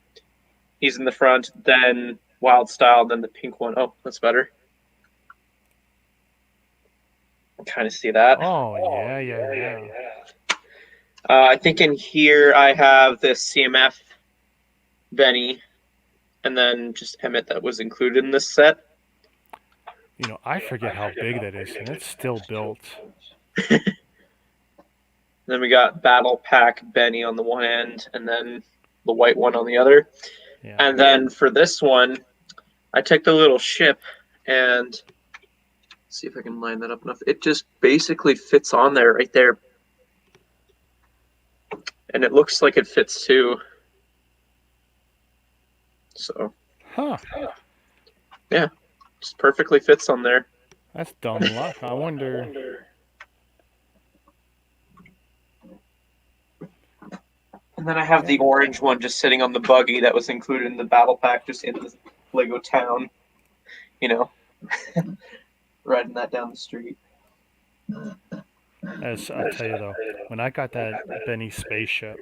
He's in the front, then Wild Style, then the pink one. Oh, that's better. Kind of see that. Oh, yeah. I think in here I have this CMF Benny, and then just Emmett that was included in this set. I forget how big that is, and it's still built. Then we got Battle Pack Benny on the one end, and then the white one on the other. Yeah. And then for this one, I took the little ship and see if I can line that up enough. It just basically fits on there right there. And it looks like it fits too. So, Huh. yeah, just perfectly fits on there. That's dumb luck. I wonder. And then I have the orange one just sitting on the buggy that was included in the battle pack, just in the Lego town. You know, riding that down the street. As I'll tell you though, when I got that Benny spaceship,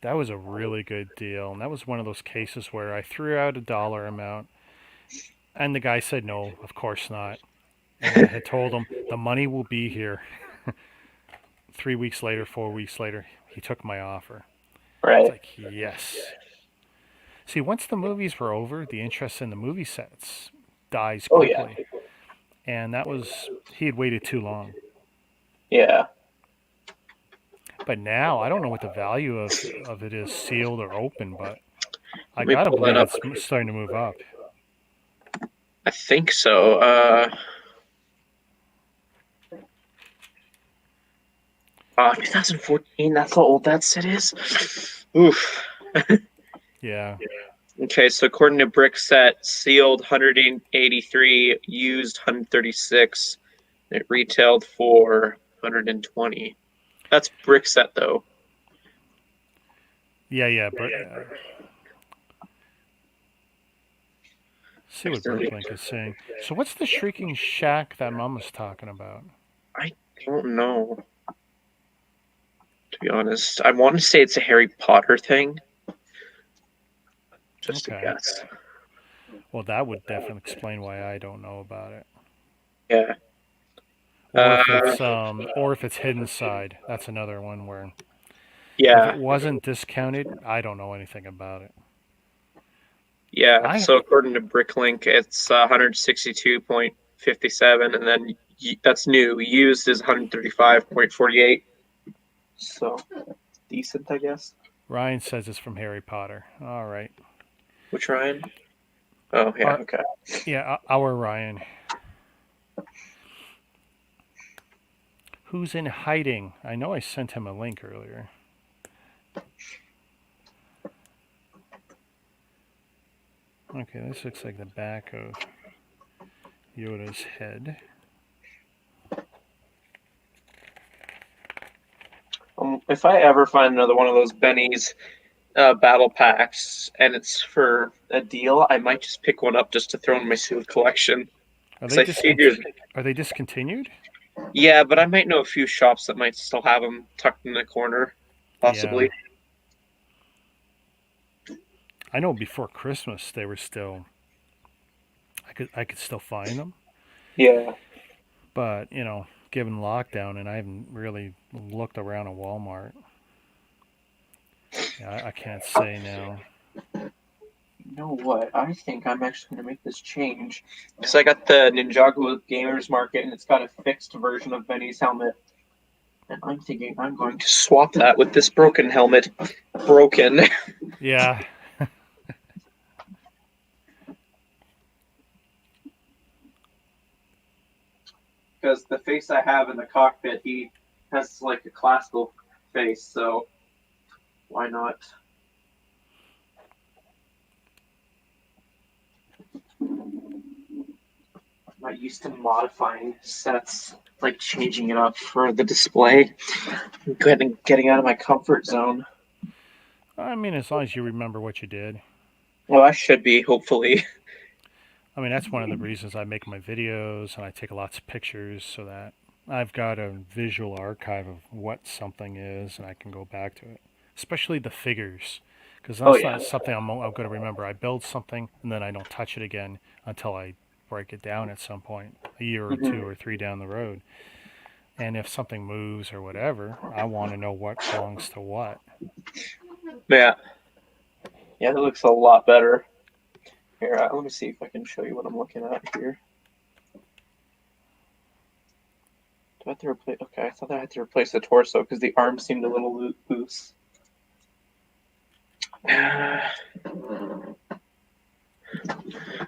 that was a really good deal, and that was one of those cases where I threw out a dollar amount, and the guy said no, of course not. And I had told him the money will be here. 3 weeks later, 4 weeks later, he took my offer. It's Right. like, yes. See, once the movies were over, the interest in the movie sets dies Oh, yeah. quickly. And that was, he had waited too long. Yeah. But now, I don't know what the value of it is sealed or open, but I Let me gotta pull that believe up. it's starting to move up. I think so. 2014. That's how old that set is. Oof. Yeah. Okay, so according to Brickset, sealed 183, used 136. It retailed for 120. That's Brickset though. Yeah. See what Bricklink is saying. So what's the Shrieking Shack that Mom was talking about? I don't know. To be honest, I want to say it's a Harry Potter thing. Just Okay. a guess. Well, that would definitely explain why I don't know about it. Yeah. Or if it's Hidden Side. That's another one where if Yeah. it wasn't discounted, I don't know anything about it. Yeah. I So according to Bricklink, it's 162.57, and then that's new. Used is 135.48. So decent, I guess. Ryan says it's from Harry Potter. All right. Which Ryan? Oh yeah. Our, Okay. yeah, our Ryan. Who's in hiding? I know I sent him a link earlier. Okay, this looks like the back of Yoda's head. If I ever find another one of those Benny's battle packs and it's for a deal, I might just pick one up just to throw in my sealed collection. Are Because they I figured, Are they discontinued? yeah, but I might know a few shops that might still have them tucked in the corner, possibly. Yeah. I know before Christmas they were still. I could still find them, Yeah. but given lockdown, and I haven't really looked around a Walmart. Yeah, I can't say now. You know what? I think I'm actually going to make this change. Because I got the Ninjago Gamers Market and it's got a fixed version of Benny's helmet. And I'm thinking I'm going to swap that with this broken helmet. Broken. Yeah. Because the face I have in the cockpit, he has like a classical face, so why not? I'm not used to modifying sets, like changing it up for the display. I'm getting out of my comfort zone. I mean, as long as you remember what you did. Well, I should be, hopefully. I mean, that's one of the reasons I make my videos and I take lots of pictures so that I've got a visual archive of what something is and I can go back to it. Especially the figures, because that's not something I'm going to remember. I build something and then I don't touch it again until I break it down at some point, a year or two or three down the road. And if something moves or whatever, I want to know what belongs to what. Yeah. Yeah, that looks a lot better. Here, let me see if I can show you what I'm looking at here. Do I have to replace? Okay, I thought I had to replace the torso because the arm seemed a little loose.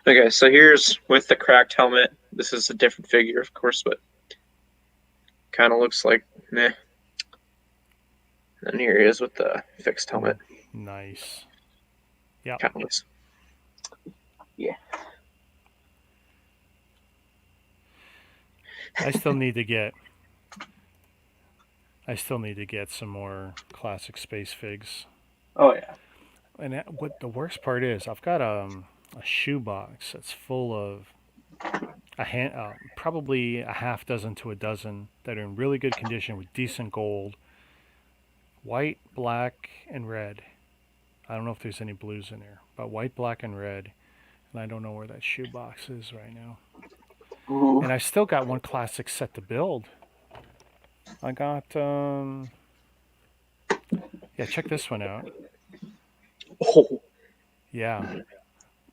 Okay, so here's with the cracked helmet. This is a different figure, of course, but kind of looks like meh. And here he is with the fixed helmet. Nice. Yeah. Kind of looks. Yeah. I still need to get some more classic space figs. Oh yeah. And what the worst part is, I've got a shoebox that's full of probably a half dozen to a dozen that are in really good condition with decent gold, white, black, and red. I don't know if there's any blues in there, but white, black, and red. And I don't know where that shoebox is right now. Ooh. And I still got one classic set to build. I got yeah, check this one out. Oh. Yeah.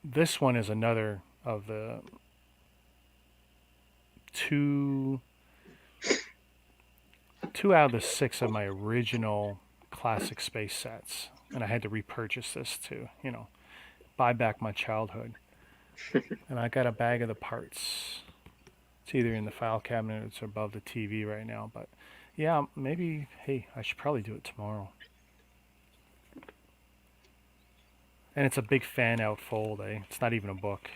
This one is another of the two out of the 6 of my original classic space sets. And I had to repurchase this to, buy back my childhood. And I got a bag of the parts. It's either in the file cabinet or it's above the TV right now. But yeah, maybe, hey, I should probably do it tomorrow. And it's a big fan out fold, eh? It's not even a book.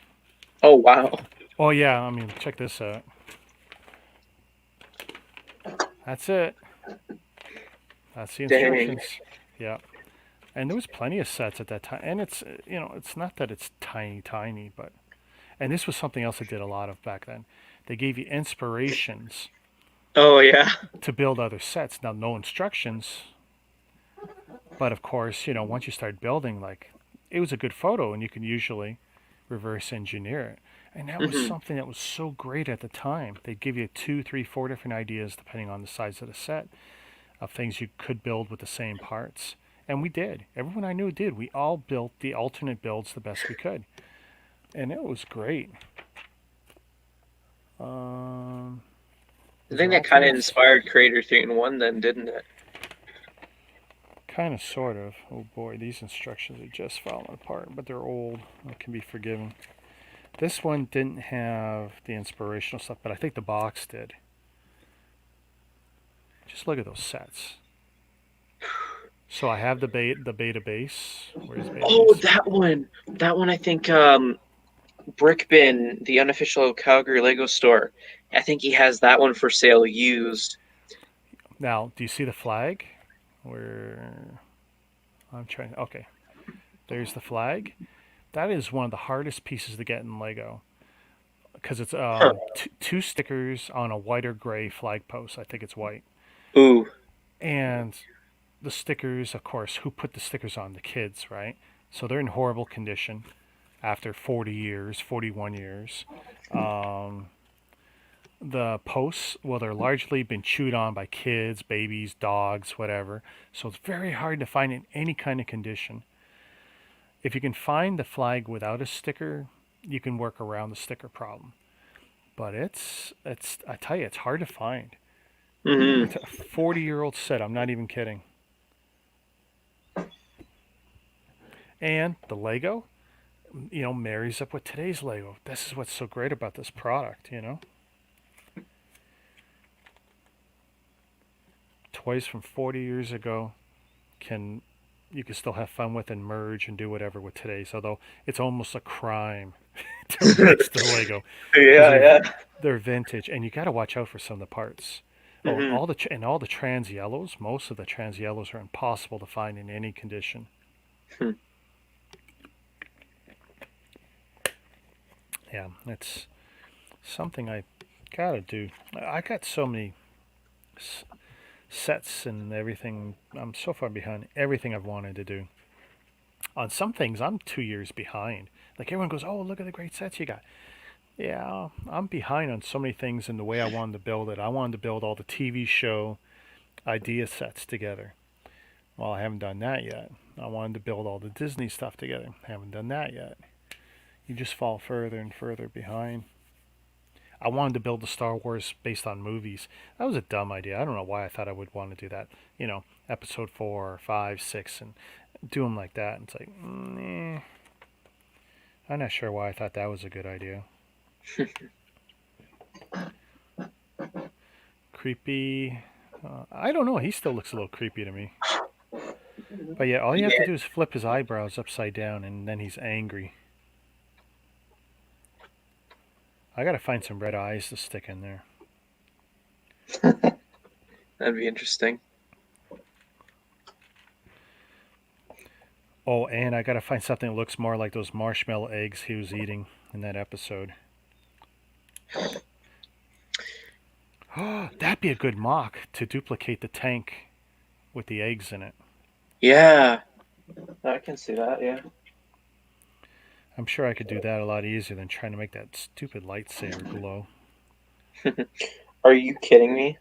Oh wow. Oh yeah, I mean, check this out. That's it. That's the instructions. Dang. Yeah. And there was plenty of sets at that time. And it's, it's not that it's tiny, but, and this was something else I did a lot of back then. They gave you inspirations Oh yeah. to build other sets. Now, no instructions, but of course, once you start building, like, it was a good photo and you can usually reverse engineer it. And that was something that was so great at the time. They'd give you 2, 3, 4 different ideas, depending on the size of the set, of things you could build with the same parts. And we did. Everyone I knew did. We all built the alternate builds the best we could. And it was great. I think that kind of inspired Creator 3-in-1 then, didn't it? Kind of, sort of. Oh boy, these instructions are just falling apart, but they're old. It can be forgiven. This one didn't have the inspirational stuff, but I think the box did. Just look at those sets. So I have the beta base. Where's beta base? That one. That one, I think, Brick Bin, the unofficial Calgary Lego store. I think he has that one for sale used. Now, do you see the flag? I'm trying. Okay, there's the flag. That is one of the hardest pieces to get in Lego because it's two stickers on a white or gray flag post. I think it's white. Ooh. And the stickers, of course, who put the stickers on? The kids, right? So they're in horrible condition after 40 years, 41 years. The posts, well, they're largely been chewed on by kids, babies, dogs, whatever. So it's very hard to find in any kind of condition. If you can find the flag without a sticker, you can work around the sticker problem. But it's I tell you, it's hard to find. It's a 40-year-old set. I'm not even kidding. And the Lego, marries up with today's Lego. This is what's so great about this product, Toys from 40 years ago you can still have fun with and merge and do whatever with today's, although it's almost a crime to mix the Lego. Yeah. They're vintage, and you got to watch out for some of the parts. All the trans yellows, most of the trans yellows are impossible to find in any condition. Yeah, it's something I gotta do. I got so many sets and everything. I'm so far behind everything I've wanted to do. On some things, I'm 2 years behind. Like everyone goes, "Oh, look at the great sets you got." Yeah, I'm behind on so many things in the way I wanted to build it. I wanted to build all the TV show idea sets together. Well, I haven't done that yet. I wanted to build all the Disney stuff together. I haven't done that yet. You just fall further and further behind. I wanted to build the Star Wars based on movies. That was a dumb idea. I don't know why I thought I would want to do that. Episode 4, 5, 6, and do them like that. And it's like, I'm not sure why I thought that was a good idea. Creepy. I don't know. He still looks a little creepy to me. But yeah, all you have to Yeah. do is flip his eyebrows upside down, and then he's angry. I gotta find some red eyes to stick in there. That'd be interesting. Oh, and I gotta find something that looks more like those marshmallow eggs he was eating in that episode. That'd be a good mock to duplicate the tank with the eggs in it. Yeah, I can see that. Yeah. I'm sure I could do that a lot easier than trying to make that stupid lightsaber glow. Are you kidding me?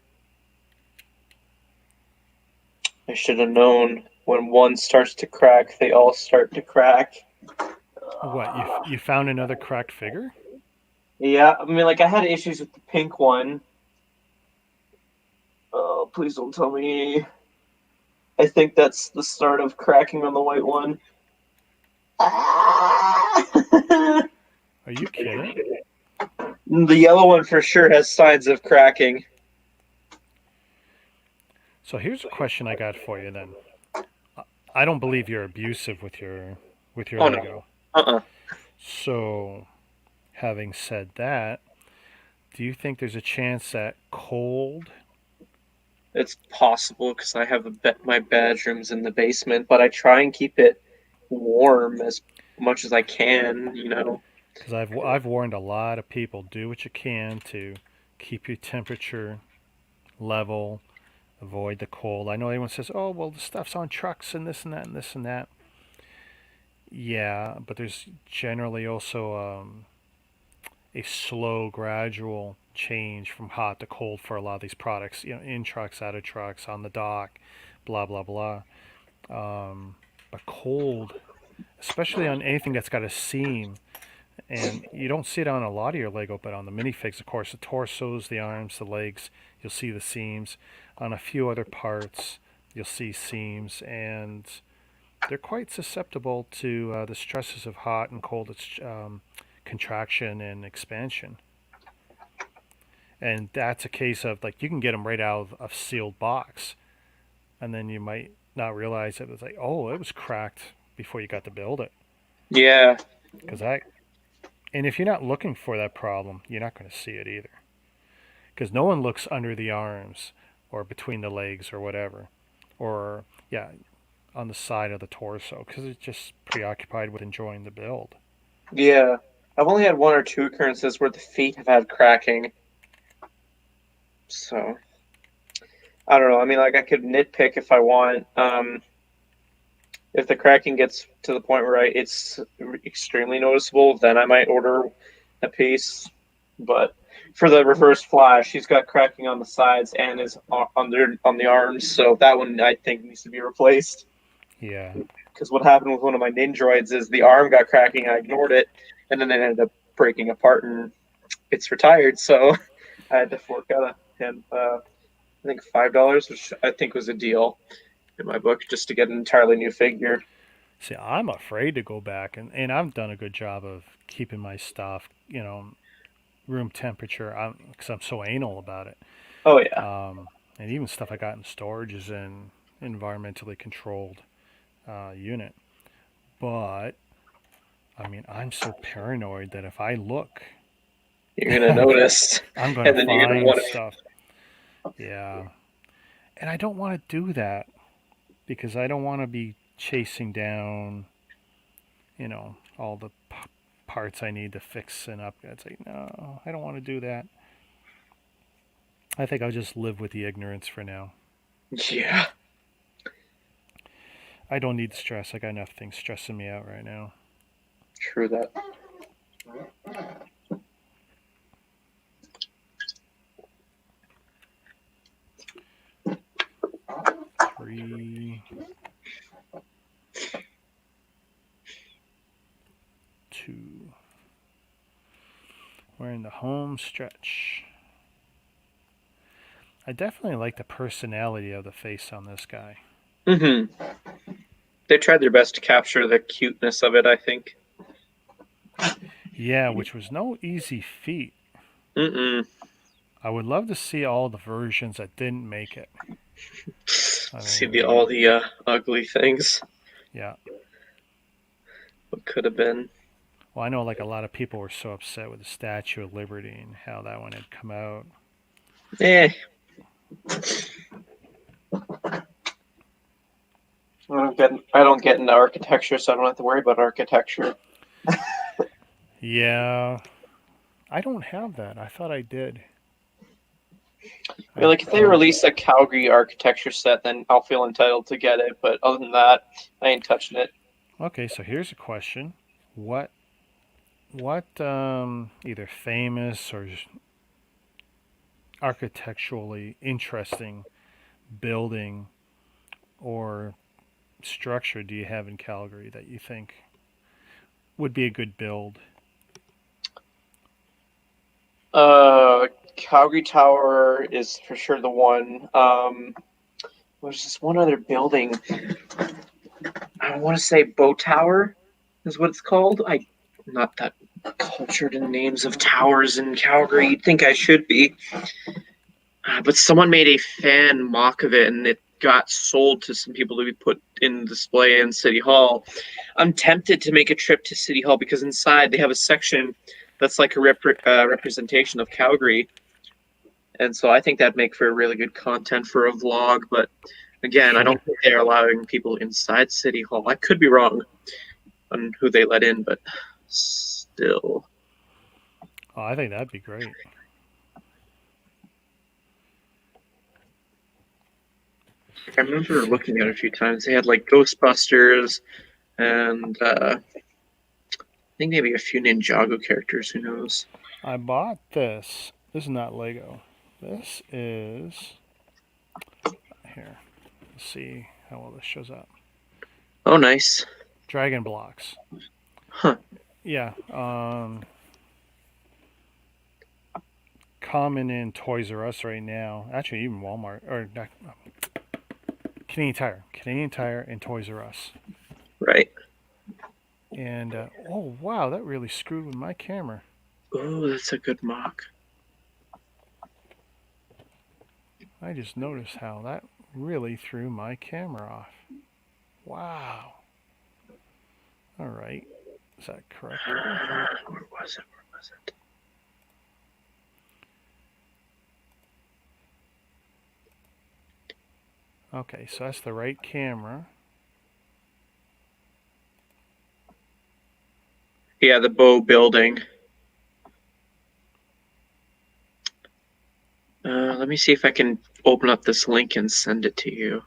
I should have known. When one starts to crack, they all start to crack. What, you found another cracked figure? Yeah, I mean, like I had issues with the pink one. Oh, please don't tell me. I think that's the start of cracking on the white one. Are you kidding? The yellow one for sure has signs of cracking. So here's a question I got for you then. I don't believe you're abusive with your Oh Lego. no. Uh-uh. So, having said that, do you think there's a chance that cold? It's possible because I have my bedroom's in the basement, but I try and keep it warm as much as I can. Because I've warned a lot of people, do what you can to keep your temperature level, avoid the cold. I know everyone says, "Oh, well, the stuff's on trucks and this and that and this and that." Yeah, but there's generally also a slow, gradual change from hot to cold for a lot of these products. In trucks, out of trucks, on the dock, blah blah blah. But cold, especially on anything that's got a seam, and you don't see it on a lot of your Lego, but on the minifigs, of course, the torsos, the arms, the legs, you'll see the seams. On a few other parts, you'll see seams, and they're quite susceptible to the stresses of hot and cold contraction and expansion. And that's a case of like you can get them right out of a sealed box, and then you might not realize it was like, oh, it was cracked before you got to build it. Yeah. Because and if you're not looking for that problem, you're not going to see it either. Because no one looks under the arms or between the legs or whatever, or yeah, on the side of the torso, because it's just preoccupied with enjoying the build. Yeah. I've only had one or two occurrences where the feet have had cracking. So I don't know. I mean, like I could nitpick if I want. If the cracking gets to the point where it's extremely noticeable, then I might order a piece. But for the reverse flash, he's got cracking on the sides and is on the arms, so that one I think needs to be replaced. Yeah. Because what happened with one of my Nindroids is the arm got cracking, I ignored it, and then it ended up breaking apart and it's retired. So I had to fork out I think $5, which I think was a deal in my book, just to get an entirely new figure. See, I'm afraid to go back, and I've done a good job of keeping my stuff, room temperature, because I'm so anal about it. Oh yeah. And even stuff I got in storage is in environmentally controlled unit. But I mean, I'm so paranoid that if I look, You're gonna notice, I'm going and to then you're gonna find want stuff. Yeah, and I don't want to do that because I don't want to be chasing down, all the parts I need to fix and up. It's like, no, I don't want to do that. I think I'll just live with the ignorance for now. to. Yeah, I don't need the stress. I got enough things stressing me out right now. true that. 3, 2. We're in the home stretch. I definitely like the personality of the face on this guy. Hmm. They tried their best to capture the cuteness of it, I think. Yeah, which was no easy feat. Mm-mm. I would love to see all the versions that didn't make it. I See mean, all the ugly things. yeah. What could have been. Well, I know like a lot of people were so upset with the Statue of Liberty and how that one had come out. Eh. I don't get into architecture, so I don't have to worry about architecture. Yeah, I don't have that. I thought I did. I mean, I like if they don't. release a Calgary architecture set, then I'll feel entitled to get it. But other than that, I ain't touching it. Okay, so here's a question: what either famous or architecturally interesting building or structure do you have in Calgary that you think would be a good build? Calgary Tower is for sure the one. There's this one other building. I want to say Bow Tower is what it's called. I'm not that cultured in names of towers in Calgary. You'd think I should be. But someone made a fan mock of it, and it got sold to some people to be put in display in City Hall. I'm tempted to make a trip to City Hall because inside they have a section that's like a representation of Calgary, and so I think that'd make for a really good content for a vlog. But again, I don't Sure. think they're allowing people inside City Hall. I could be wrong on who they let in, but still. Oh, I think that'd be great. I remember See, looking at it a few times. They had like Ghostbusters and I think maybe a few Ninjago characters. Who knows? I bought this. This is not Lego. This is here. Let's see how well this shows up. Oh, nice. Dragon blocks. Huh. Yeah. Common in Toys R Us right now. Actually, even Walmart or not, Canadian Tire, and Toys R Us. Right. And oh wow, that really screwed with my camera. Oh, that's a good mock. I just noticed how that really threw my camera off. Wow. All right. Is that corrected? Where was it? Where was it? Okay, so that's the right camera. Yeah, the Bow building. Let me see if I can open up this link and send it to you.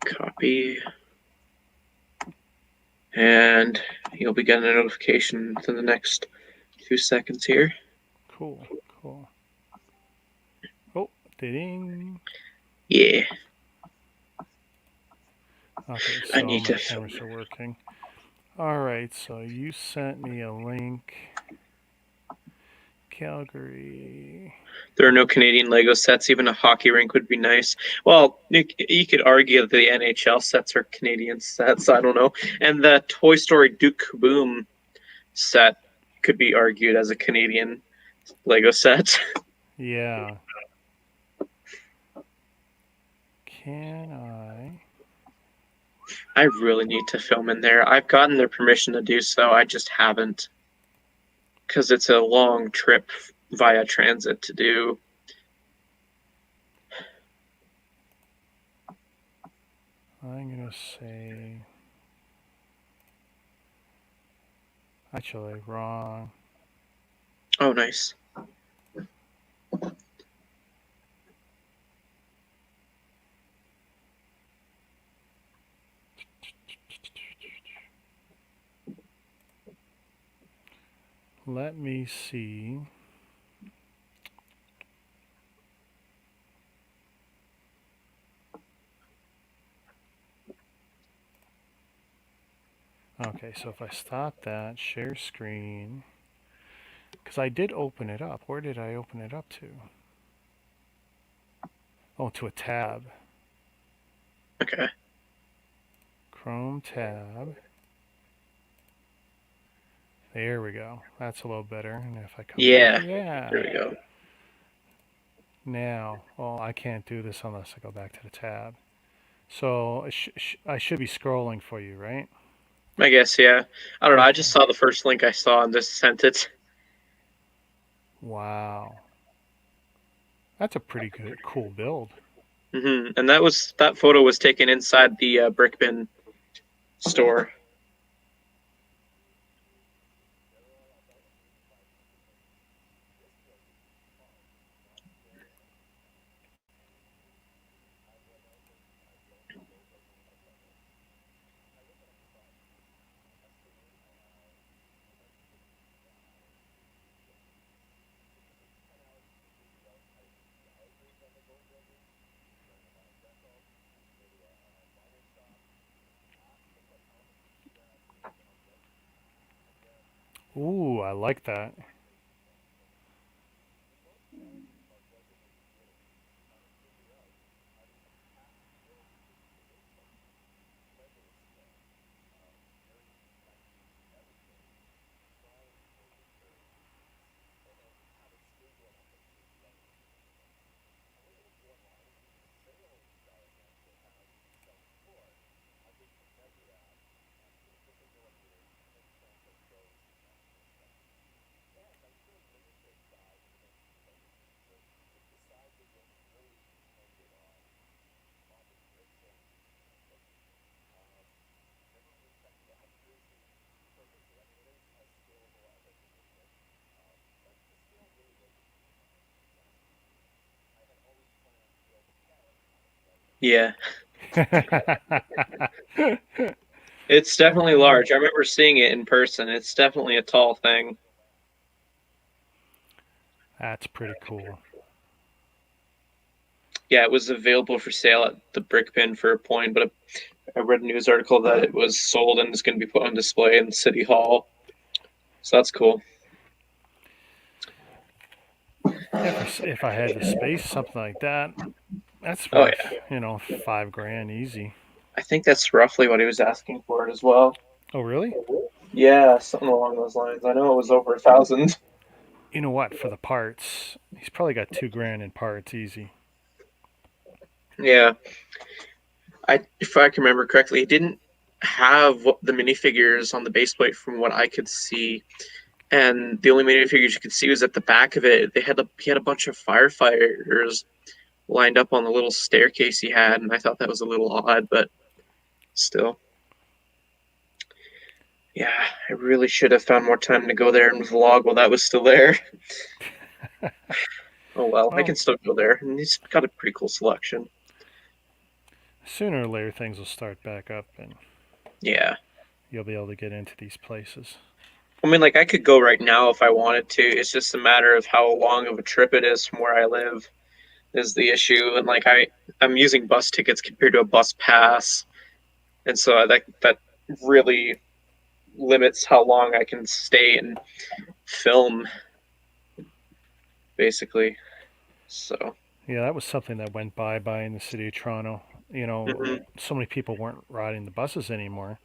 Copy. And you'll be getting a notification within the next 2 seconds here. Cool, cool. Oh, ding. Yeah. Okay, I so need my to film cameras are working. All right, so you sent me a link. Calgary. There are no Canadian Lego sets. Even a hockey rink would be nice. Well, you could argue that the NHL sets are Canadian sets. I don't know. And the Toy Story Duke Kaboom set could be argued as a Canadian Lego set. Yeah. Can I? I really need to film in there. I've gotten their permission to do so. I just haven't. Because it's a long trip via transit to do. I'm gonna say. Actually, wrong. Oh, nice. Let me see. Okay, so if I stop that, share screen, because I did open it up. Where did I open it up to? Oh, to a tab. Okay. Chrome tab. There we go. That's a little better. And if I come back, Yeah. yeah. There we go. Now, well, I can't do this unless I go back to the tab. So I should be scrolling for you, right? I guess, yeah. I don't know. I just Okay. saw the first link I saw and just sent it. Wow. That's a pretty good, cool build. And that photo was taken inside the brick bin store. Ooh, I like that. Yeah. It's definitely large. I remember seeing it in person. It's definitely a tall thing. That's pretty cool. Yeah, it was available for sale at the brick bin for a point, but I read a news article that it was sold and is going to be put on display in City Hall. So that's cool. Yeah, if I had the space, something like that, that's Oh worth, yeah, 5 grand easy. I think that's roughly what he was asking for it as well. Oh, really? Yeah, something along those lines. I know it was over 1,000. You know what? For the parts, he's probably got 2 grand in parts easy. Yeah, if I can remember correctly, he didn't have the minifigures on the base plate from what I could see, and the only minifigures you could see was at the back of it. He had a bunch of firefighters lined up on the little staircase he had, and I thought that was a little odd, but still. Yeah, I really should have found more time to go there and vlog while that was still there. Oh well, I can Well, still go there, and he's got a pretty cool selection. sooner or later things will start back up and Yeah. you'll be able to get into these places. I mean, like, I could go right now if I wanted to. It's just a matter of how long of a trip it is from where I live is the issue. And like, I'm using bus tickets compared to a bus pass, and so that really limits how long I can stay and film, basically. So. Yeah, that was something that went by in the city of Toronto. Hmm. So many people weren't riding the buses anymore.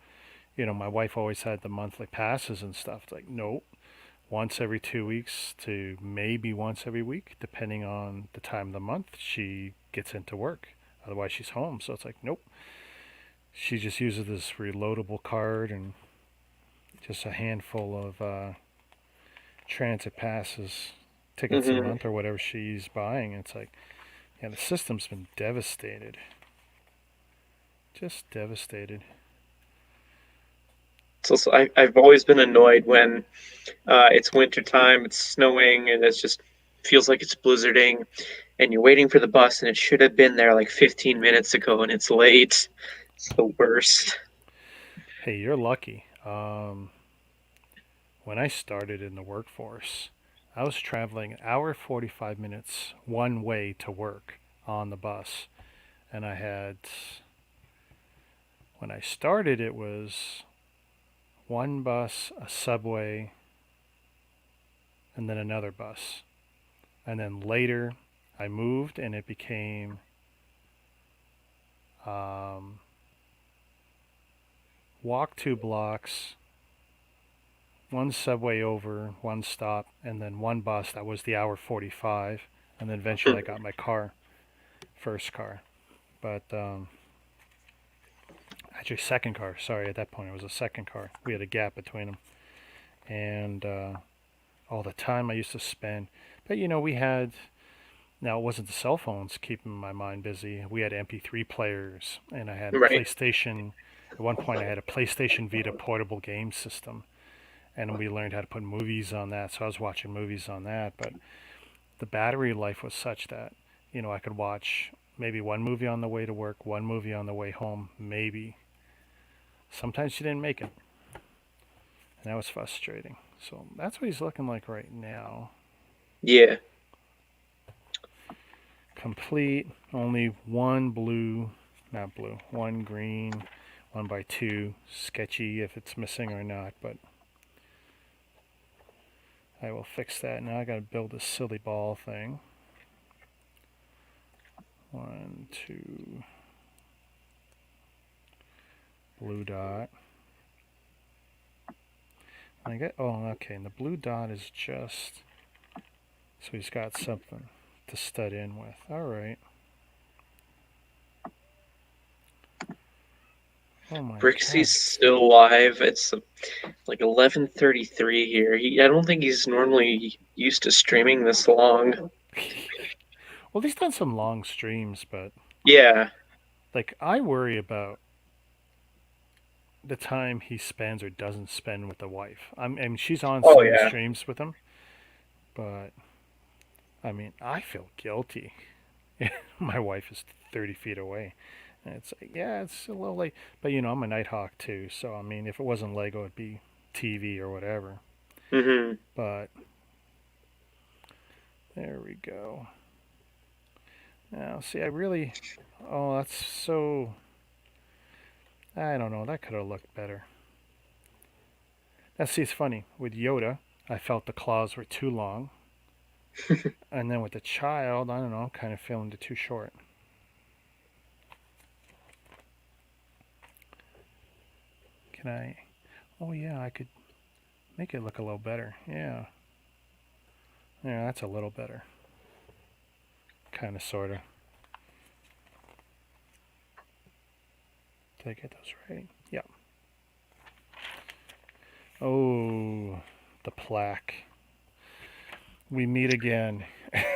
My wife always had the monthly passes and stuff. It's like, nope, once every 2 weeks to maybe once every week, depending on the time of the month, she gets into work. Otherwise, she's home. So it's like, nope. She just uses this reloadable card and just a handful of transit passes, tickets a Hmm. month or whatever she's buying. It's like, yeah, the system's been devastated. Just devastated. So I've always been annoyed when it's winter time, it's snowing, and it's just feels like it's blizzarding, and you're waiting for the bus, and it should have been there like 15 minutes ago, and it's late. It's the worst. Hey, you're lucky. When I started in the workforce, I was traveling an hour 45 minutes one way to work on the bus. And when I started, it was one bus, a subway, and then another bus. And then later I moved and it became walk 2 blocks, one subway over, one stop, and then one bus. That was the hour 45. And then eventually I got my car, first car. But actually, second car. Sorry, at that point it was a second car. We had a gap between them. And all the time I used to spend. But we had. Now, it wasn't the cell phones keeping my mind busy. We had MP3 players, and I had a Right. PlayStation. At one point, I had a PlayStation Vita portable game system, and we learned how to put movies on that. So I was watching movies on that. But the battery life was such that, I could watch maybe one movie on the way to work, one movie on the way home, maybe. Sometimes you didn't make it, and that was frustrating. So that's what he's looking like right now. Yeah. Complete, only one blue, not blue, one green, 1x2, sketchy if it's missing or not, but I will fix that. Now I gotta build this silly ball thing. 1, 2, blue dot. I get, oh, okay, and the blue dot is just, so he's got something to stud in with. All right. Oh my Brixie's God. still live. It's like 11:33 here. I don't think he's normally used to streaming this long. Well, he's done some long streams, but Yeah. like I worry about the time he spends or doesn't spend with the wife. I mean, she's on Oh some of the yeah. streams with him, but I mean, I feel guilty. My wife is 30 feet away. And it's like, yeah, it's a little late. But, I'm a Nighthawk too. So, I mean, if it wasn't Lego, it'd be TV or whatever. Mhm. But, there we go. Now, see, oh, that's so, I don't know. That could have looked better. Now, see, it's funny. With Yoda, I felt the claws were too long. And then with the child, I don't know, kind of feeling it too short. Can I? Oh yeah, I could make it look a little better. Yeah. Yeah, that's a little better. Kind of, sort of. Did I get those right? Yep. Oh, the plaque. We meet again.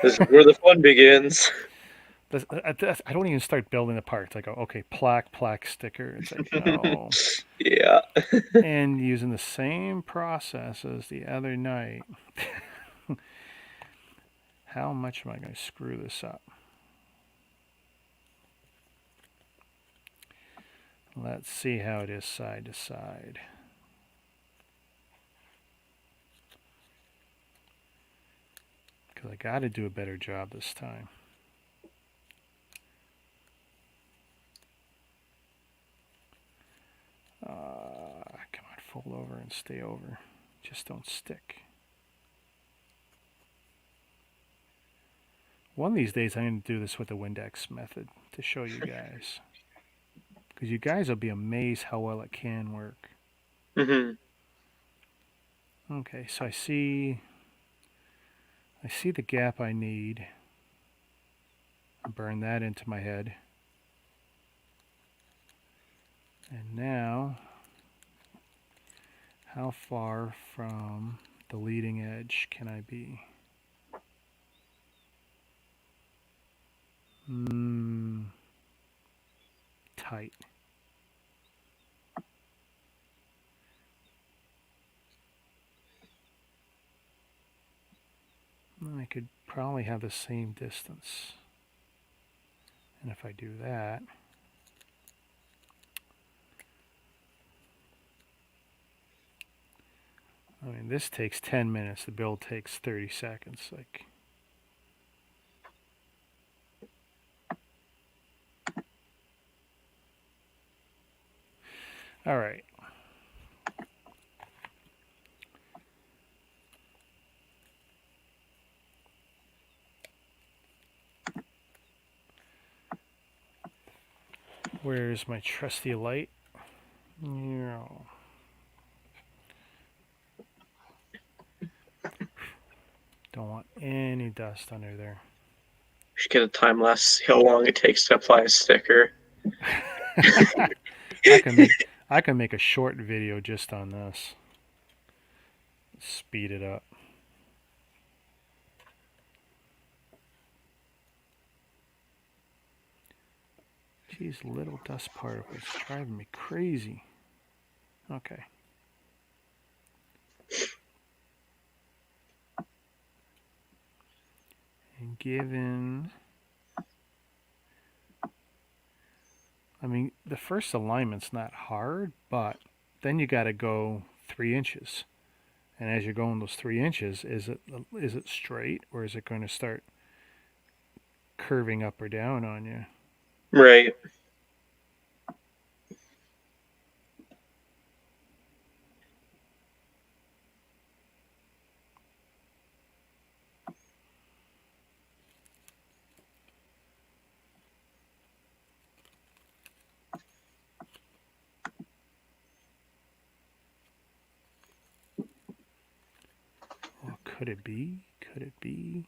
This is where the fun begins. I don't even start building the parts. I go, okay, plaque, sticker. It's like, no. Yeah. And using the same process as the other night. How much am I going to screw this up? Let's see how it is side to side. Because I got to do a better job this time. Come on, fold over and stay over. Just don't stick. One of these days I'm going to do this with the Windex method to show you guys. Because you guys will be amazed how well it can work. Mhm. Okay, so I see the gap I need. I'll burn that into my head. And now, how far from the leading edge can I be? Tight. I could probably have the same distance. And if I do that, I mean, this takes 10 minutes. The build takes 30 seconds. Like, all right. Where's my trusty light? Yeah. Don't want any dust under there. We should get a time lapse how long it takes to apply a sticker. I can make a short video just on this. Speed it up. These little dust particles driving me crazy. Okay. And given, I mean, the first alignment's not hard, but then you got to go 3 inches. And as you're going those 3 inches, is it straight, or is it going to start curving up or down on you? Right. Well, could it be? Could it be?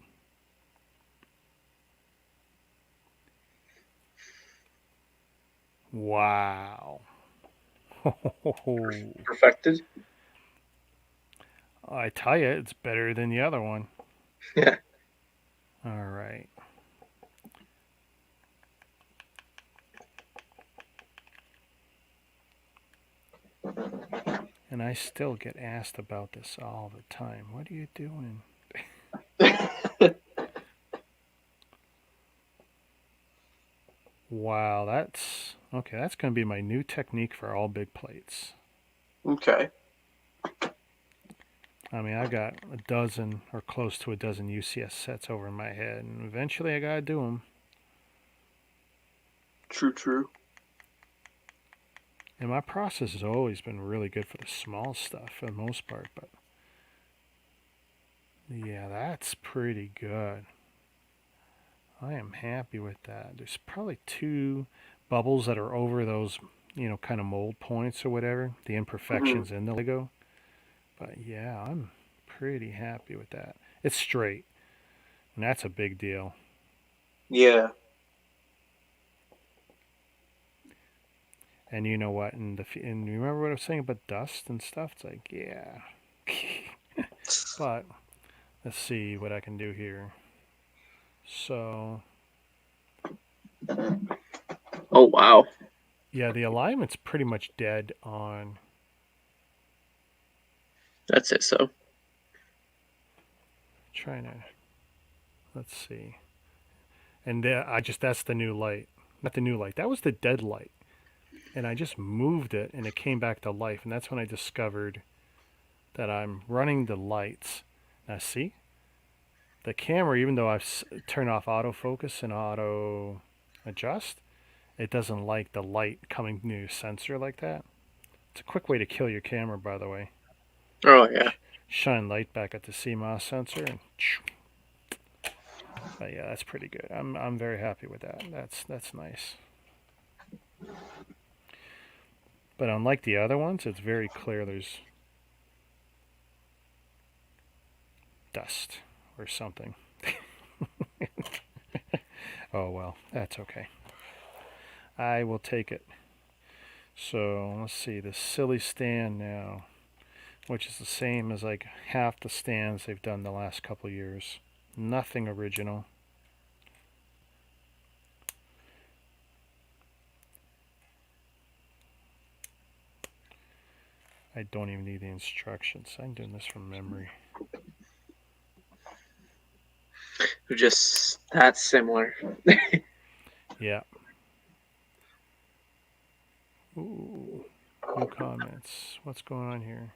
Wow. Perfected. I tell you, it's better than the other one. Yeah. All right. And I still get asked about this all the time. What are you doing? Wow, that's okay. That's going to be my new technique for all big plates. Okay. I mean, I got a dozen or close to a dozen UCS sets over my head, and eventually I got to do them. True. And my process has always been really good for the small stuff for the most part, but yeah, that's pretty good. I am happy with that. There's probably 2 bubbles that are over those, kind of mold points or whatever, the imperfections in the Lego. But yeah, I'm pretty happy with that. It's straight, and that's a big deal. Yeah. And you know what? And you remember what I was saying about dust and stuff? It's like, yeah. But let's see what I can do here. So, Oh wow. yeah, the alignment's pretty much dead on. That's it. So. Trying to. Let's see. And that's the new light. Not the new light. That was the dead light. And I just moved it and it came back to life. And that's when I discovered that I'm running the lights. Now, see? The camera, even though I've turned off autofocus and auto adjust, it doesn't like the light coming to your sensor like that. It's a quick way to kill your camera, by the way. Oh yeah. Shine light back at the CMOS sensor and. But yeah, that's pretty good. I'm very happy with that. That's nice. But unlike the other ones, it's very clear there's dust or something. Oh well, that's okay. I will take it. So let's see, the silly stand now, which is the same as like half the stands they've done the last couple years. Nothing original. I don't even need the instructions. I'm doing this from memory. They're just that similar. Yeah. Ooh, new comments. What's going on here?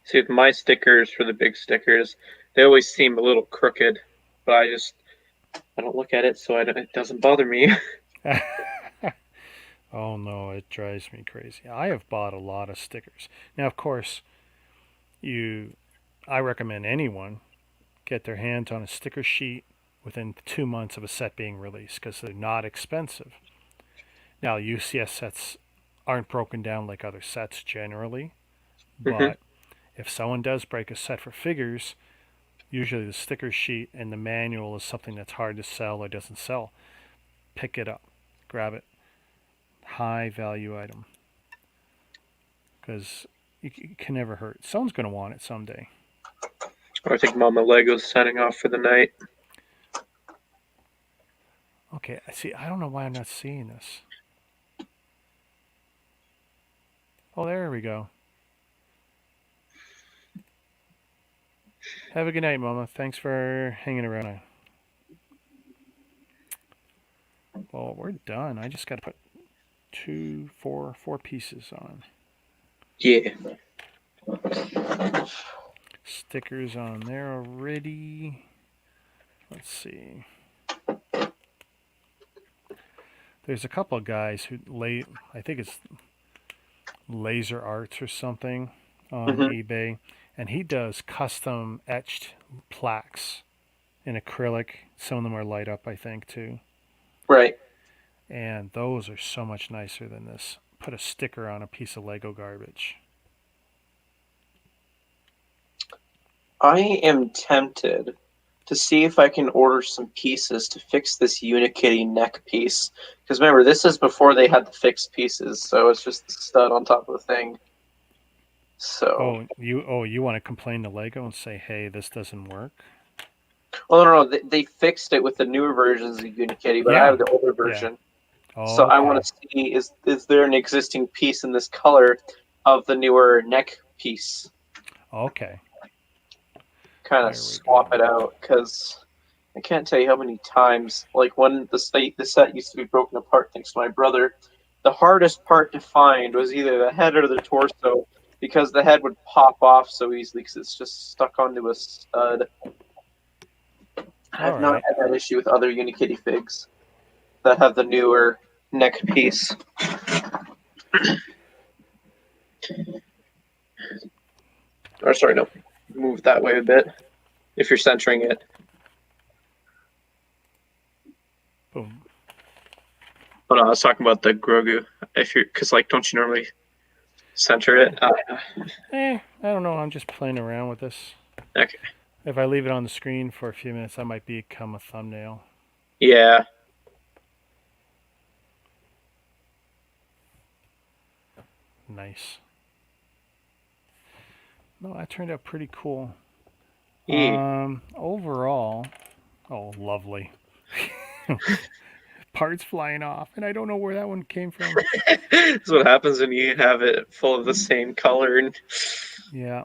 See, with my stickers for the big stickers, they always seem a little crooked, but I don't look at it, so it doesn't bother me. Oh no, it drives me crazy. I have bought a lot of stickers. Now, of course, I recommend anyone get their hands on a sticker sheet within 2 months of a set being released because they're not expensive. Now, UCS sets aren't broken down like other sets generally, Hmm. but if someone does break a set for figures, usually the sticker sheet and the manual is something that's hard to sell or doesn't sell. Pick it up, grab it. High value item because it can never hurt. Someone's going to want it someday. I think Mama Lego's signing off for the night. Okay, I see. I don't know why I'm not seeing this. Oh, there we go. Have a good night, Mama. Thanks for hanging around. Well, we're done. I just got to put four pieces on. Yeah. Stickers on there already. Let's see. There's a couple of guys who I think it's Laser Arts or something on Hmm. eBay, and he does custom etched plaques in acrylic. Some of them are light up, I think, too. Right. And those are so much nicer than this. Put a sticker on a piece of Lego garbage. I am tempted to see if I can order some pieces to fix this Unikitty neck piece. Because remember, this is before they had the fixed pieces, so it's just the stud on top of the thing. So, You want to complain to Lego and say, "Hey, this doesn't work." well, no, they fixed it with the newer versions of Unikitty, but I Yeah, have the older yeah. version. So I want Okay, to see is there an existing piece in this color of the newer neck piece? okay. Kind of There we swap go. it out because I can't tell you how many times, like when the set used to be broken apart thanks to my brother, the hardest part to find was either the head or the torso because the head would pop off so easily because it's just stuck onto a stud. All I've not right. had that issue with other Unikitty figs that have the newer neck piece. Or sorry, no, move that way a bit if you're centering it. Boom. Oh no, I was talking about the Grogu. If you're, because like, don't you normally center it? I don't know. I'm just playing around with this. Okay. If I leave it on the screen for a few minutes, that might become a thumbnail. Yeah. Nice. No, that turned out pretty cool. E. Overall, oh, lovely. Parts flying off, and I don't know where that one came from. That's what happens when you have it full of the same color. And Yeah.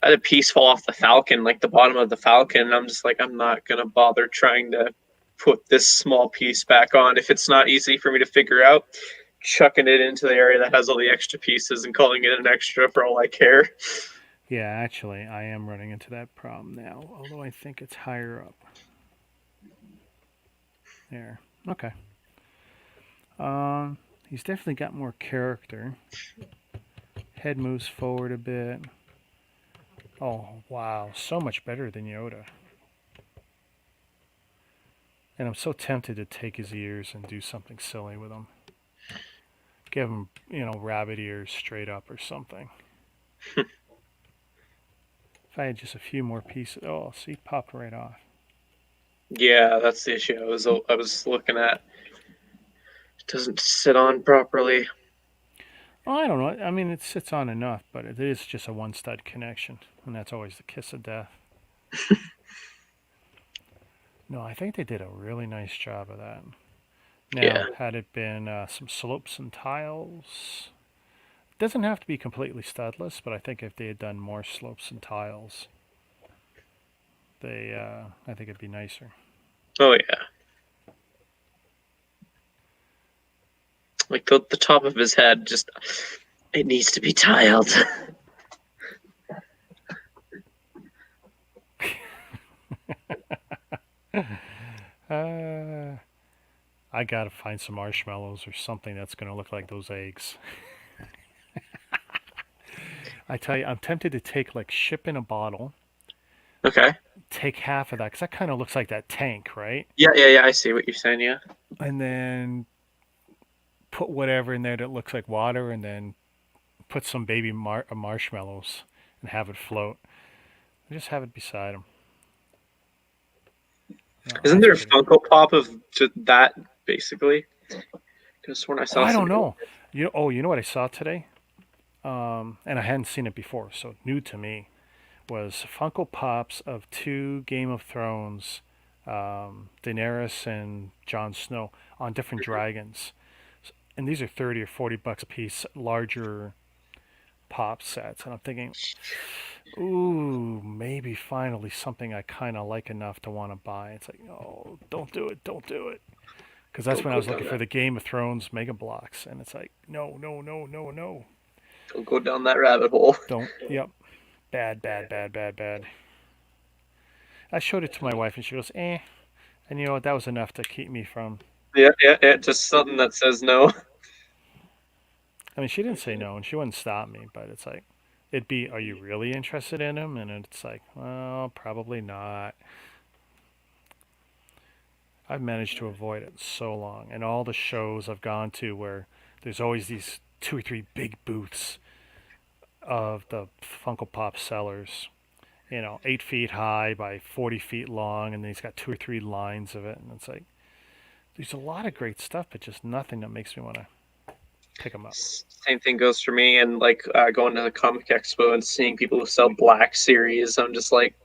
I had a piece fall off the Falcon, like the bottom of the Falcon, and I'm just like, I'm not gonna bother trying to put this small piece back on if it's not easy for me to figure out. Chucking it into the area that has all the extra pieces and calling it an extra for all I care. Yeah, actually, I am running into that problem now, although I think it's higher up. There. Okay. He's definitely got more character. Head moves forward a bit. Oh, wow. So much better than Yoda. And I'm so tempted to take his ears and do something silly with them. Give him, rabbit ears straight up or something. If I had just a few more pieces. Oh, see, popped right off. Yeah, that's the issue. I was looking at. It doesn't sit on properly. Oh, I don't know. I mean, it sits on enough, but it is just a one stud connection. And that's always the kiss of death. No, I think they did a really nice job of that. Yeah. Now, had it been some slopes and tiles, it doesn't have to be completely studless, but I think if they had done more slopes and tiles, I think it'd be nicer. Oh yeah. Like the top of his head, just it needs to be tiled. Uh, I gotta find some marshmallows or something that's gonna look like those eggs. I tell you, I'm tempted to take like ship in a bottle, Okay. take half of that because that kind of looks like that tank, right? Yeah. I see what you're saying. Yeah. And then put whatever in there that looks like water, and then put some baby marshmallows and have it float. And just have it beside them. No, Isn't that's there a pretty. Funko Pop of just that basically? Could have sworn I Oh, saw I don't somebody. know. You know what I saw today? And I hadn't seen it before, so new to me was Funko Pops of two Game of Thrones, Daenerys and Jon Snow on different dragons. And these are 30 or $40 a piece, larger pop sets. And I'm thinking, ooh, maybe finally something I kind of like enough to want to buy. It's like, oh, don't do it, don't do it. Because that's Don't when I go was down looking for that. the Game of Thrones Mega Blocks. And it's like, no, no, no, no, no. Don't go down that rabbit hole. Don't, yep. Bad, bad, bad, bad, bad. I showed it to my wife and she goes, eh. And you know what? That was enough to keep me from. Yeah. Just something that says no. I mean, she didn't say no and she wouldn't stop me, but it's like, it'd be, are you really interested in him? And it's like, well, probably not. I've managed to avoid it so long. And all the shows I've gone to where there's always these two or three big booths of the Funko Pop sellers, 8 feet high by 40 feet long, and then he's got two or three lines of it. And it's like, there's a lot of great stuff, but just nothing that makes me want to pick them up. Same thing goes for me. And like going to the Comic Expo and seeing people who sell Black Series, I'm just like,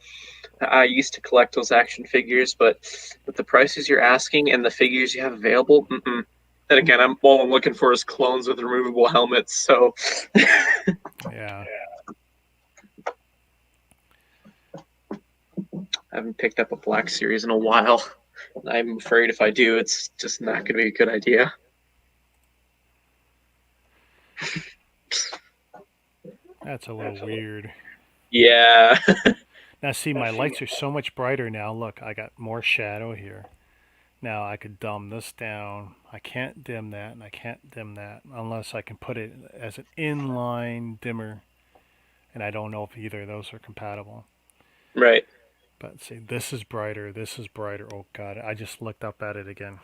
I used to collect those action figures, but with the prices you're asking and the figures you have available, mm-mm. Then again, all I'm looking for is clones with removable helmets. So Yeah. I haven't picked up a Black Series in a while. I'm afraid if I do, it's just not going to be a good idea. That's a little weird. Yeah. Now, see, my lights are so much brighter now. Look, I got more shadow here. Now, I could dumb this down. I can't dim that, and I can't dim that unless I can put it as an inline dimmer. And I don't know if either of those are compatible. Right. But see, this is brighter. This is brighter. Oh, God. I just looked up at it again.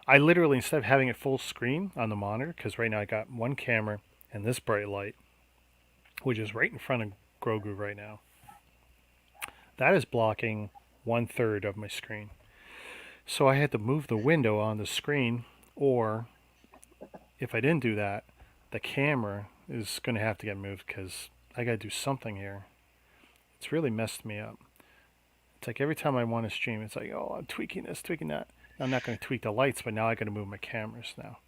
I literally, instead of having it full screen on the monitor, because right now I got one camera and this bright light, which is right in front of Grogu right now, that is blocking 1/3 of my screen. So I had to move the window on the screen, or if I didn't do that, the camera is going to have to get moved because I got to do something here. It's really messed me up. It's like every time I want to stream, it's like, oh, I'm tweaking this, tweaking that. I'm not going to tweak the lights, but now I got to move my cameras now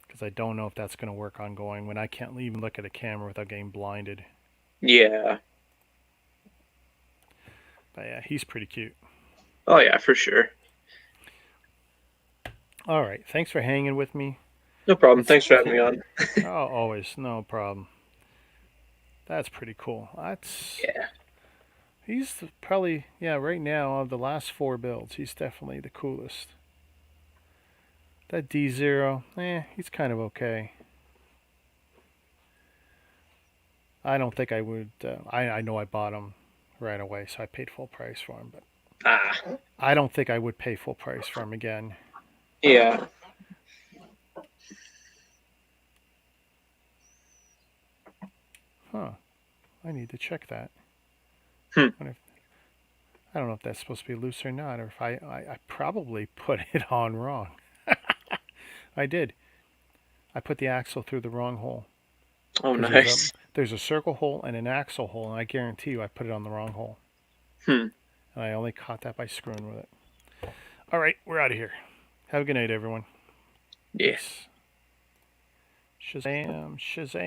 because I don't know if that's going to work ongoing when I can't even look at a camera without getting blinded. Yeah. But yeah, he's pretty cute. Oh, yeah, for sure. All right, thanks for hanging with me. No problem. Let's. Thanks for having me on. Oh, always, no problem. That's pretty cool. Yeah. He's probably, yeah, right now of the last four builds, he's definitely the coolest. That D0, he's kind of okay. I don't think I would. I know I bought him right away, so I paid full price for him. But Ah. I don't think I would pay full price for him again. Yeah. Huh? I need to check that. Hmm. I don't know if that's supposed to be loose or not, or if I probably put it on wrong. I did. I put the axle through the wrong hole. Oh, Because nice. there's a circle hole and an axle hole, and I guarantee you I put it on the wrong hole. Hmm. And I only caught that by screwing with it. All right, we're out of here. Have a good night, everyone. Yeah. Peace. Shazam, Shazam.